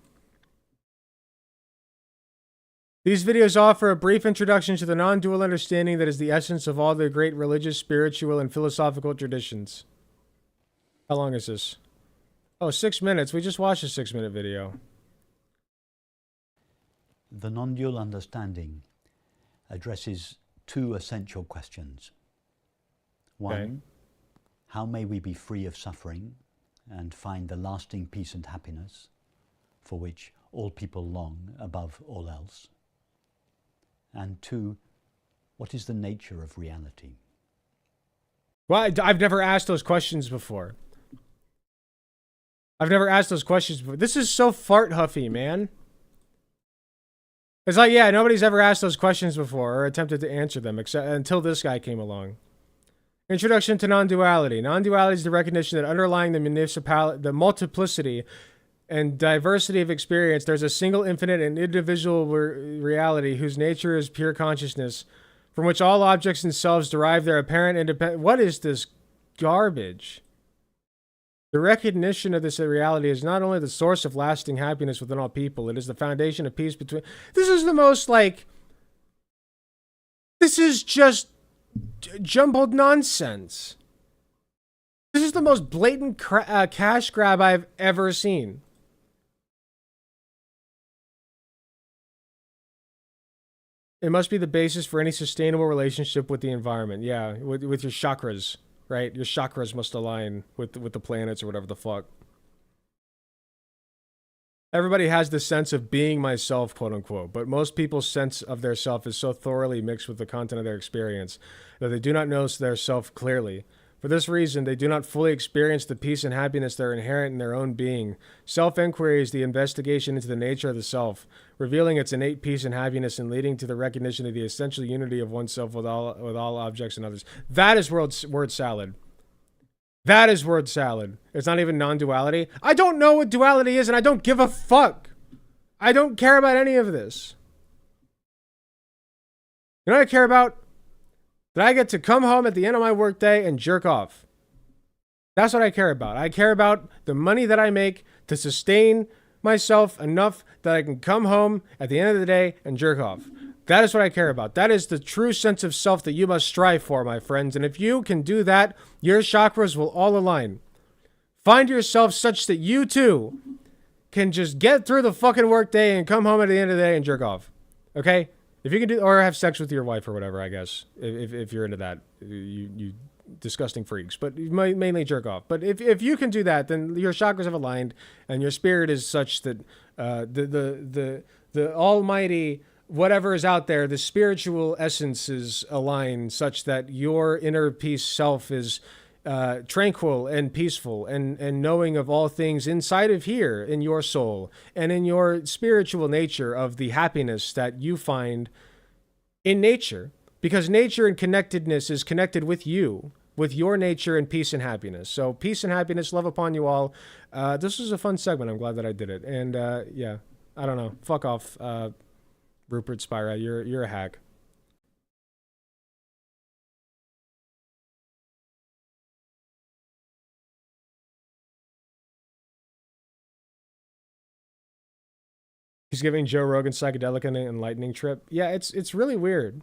These videos offer a brief introduction to the non-dual understanding that is the essence of all the great religious, spiritual, and philosophical traditions. How long is this? Oh, 6 minutes. We just watched a 6-minute video. The non-dual understanding addresses two essential questions. One, how may we be free of suffering and find the lasting peace and happiness for which all people long above all else? And two, what is the nature of reality? Well, I've never asked those questions before. This is so fart huffy, man. It's like, yeah, nobody's ever asked those questions before or attempted to answer them except until this guy came along. Introduction to non-duality. Non-duality is the recognition that underlying the multiplicity and diversity of experience, there's a single infinite and indivisible reality whose nature is pure consciousness, from which all objects themselves derive their apparent independence. What is this garbage? The recognition of this reality is not only the source of lasting happiness within all people, it is the foundation of peace between... This is the most, like... This is just jumbled nonsense. This is the most blatant cash grab I've ever seen. It must be the basis for any sustainable relationship with the environment. Yeah, with your chakras, right? Your chakras must align with the planets or whatever the fuck. Everybody has the sense of being myself, quote unquote, but most people's sense of their self is so thoroughly mixed with the content of their experience that they do not know their self clearly. For this reason, they do not fully experience the peace and happiness that are inherent in their own being. Self-inquiry is the investigation into the nature of the self, revealing its innate peace and happiness and leading to the recognition of the essential unity of oneself with all objects and others. That is word salad. That is word salad. It's not even non-duality. I don't know what duality is, and I don't give a fuck. I don't care about any of this. You know what I care about? That I get to come home at the end of my workday and jerk off. That's what I care about. I care about the money that I make to sustain myself enough that I can come home at the end of the day and jerk off. That is what I care about. That is the true sense of self that you must strive for, my friends. And if you can do that, your chakras will all align. Find yourself such that you too can just get through the fucking workday and come home at the end of the day and jerk off. Okay? If you can do, or have sex with your wife or whatever, I guess, if you're into that, you disgusting freaks, but mainly jerk off. But if you can do that, then your chakras have aligned, and your spirit is such that the almighty whatever is out there, the spiritual essences align such that your inner peace self is tranquil and peaceful and knowing of all things inside of here in your soul and in your spiritual nature of the happiness that you find in nature, because nature and connectedness is connected with you, with your nature and peace and happiness. So peace and happiness, love upon you all. This was a fun segment. I'm glad that I did it. And yeah, I don't know. Fuck off, Rupert Spira. You're a hack. He's giving Joe Rogan psychedelic and an enlightening trip. Yeah, it's really weird.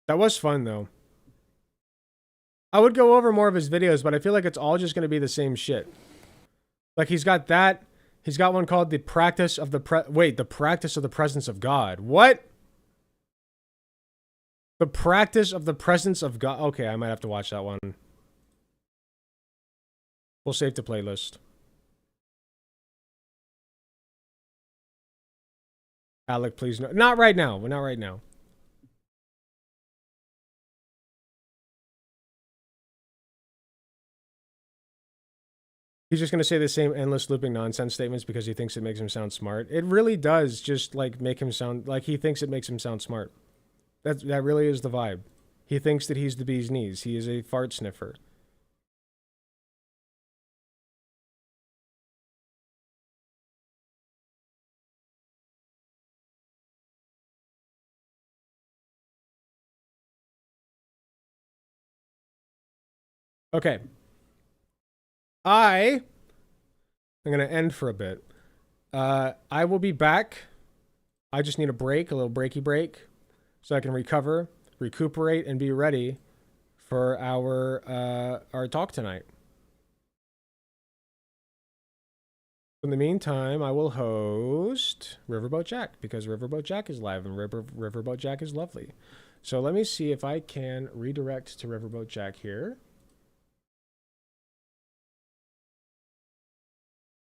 That was fun though. I would go over more of his videos, but I feel like it's all just going to be the same shit. Like he's got that. He's got one called the practice of the practice of the presence of God. What? The practice of the presence of God. Okay, I might have to watch that one. We'll save the playlist. Alec, please no. Not right now. Not right now. He's just going to say the same endless looping nonsense statements because he thinks it makes him sound smart. It really does just like make him sound like he thinks it makes him sound smart. That really is the vibe. He thinks that he's the bee's knees. He is a fart sniffer. Okay. I'm going to end for a bit. I will be back. I just need a break, a little breaky break, so I can recover, recuperate, and be ready for our talk tonight. In the meantime, I will host Riverboat Jack, because Riverboat Jack is live, and Riverboat Jack is lovely. So let me see if I can redirect to Riverboat Jack here.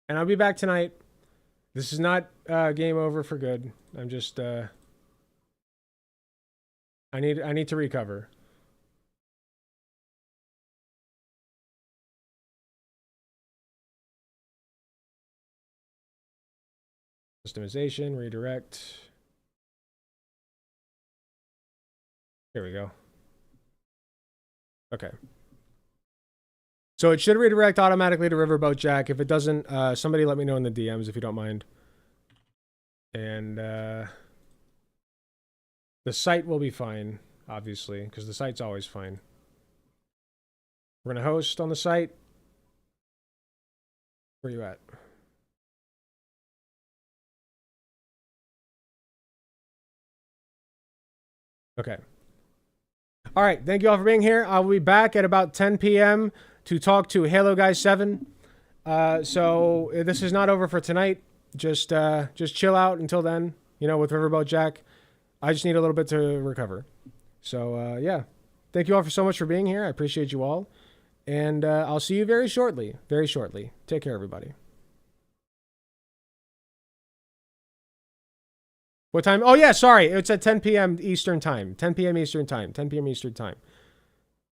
And I'll be back tonight. This is not game over for good. I'm just I need to recover. Customization, redirect. Here we go. Okay. So it should redirect automatically to Riverboat Jack. If it doesn't, somebody let me know in the DMs if you don't mind. And the site will be fine, obviously, because the site's always fine. We're going to host on the site. Where are you at? Okay. All right. Thank you all for being here. I will be back at about 10 p.m. to talk to Haloguy7. So this is not over for tonight. Just chill out until then, you know, with Riverboat Jack. I just need a little bit to recover. So, yeah. Thank you all so much for being here. I appreciate you all. And I'll see you very shortly. Very shortly. Take care, everybody. What time? Oh, yeah, sorry. It's at 10 p.m. Eastern Time. 10 p.m. Eastern Time. 10 p.m. Eastern Time.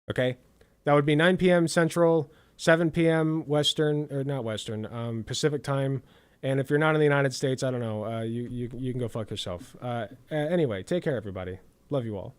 Okay? That would be 9 p.m. Central, 7 p.m. Western, or not Western, Pacific Time. And if you're not in the United States, I don't know, you can go fuck yourself. Anyway, take care, everybody. Love you all.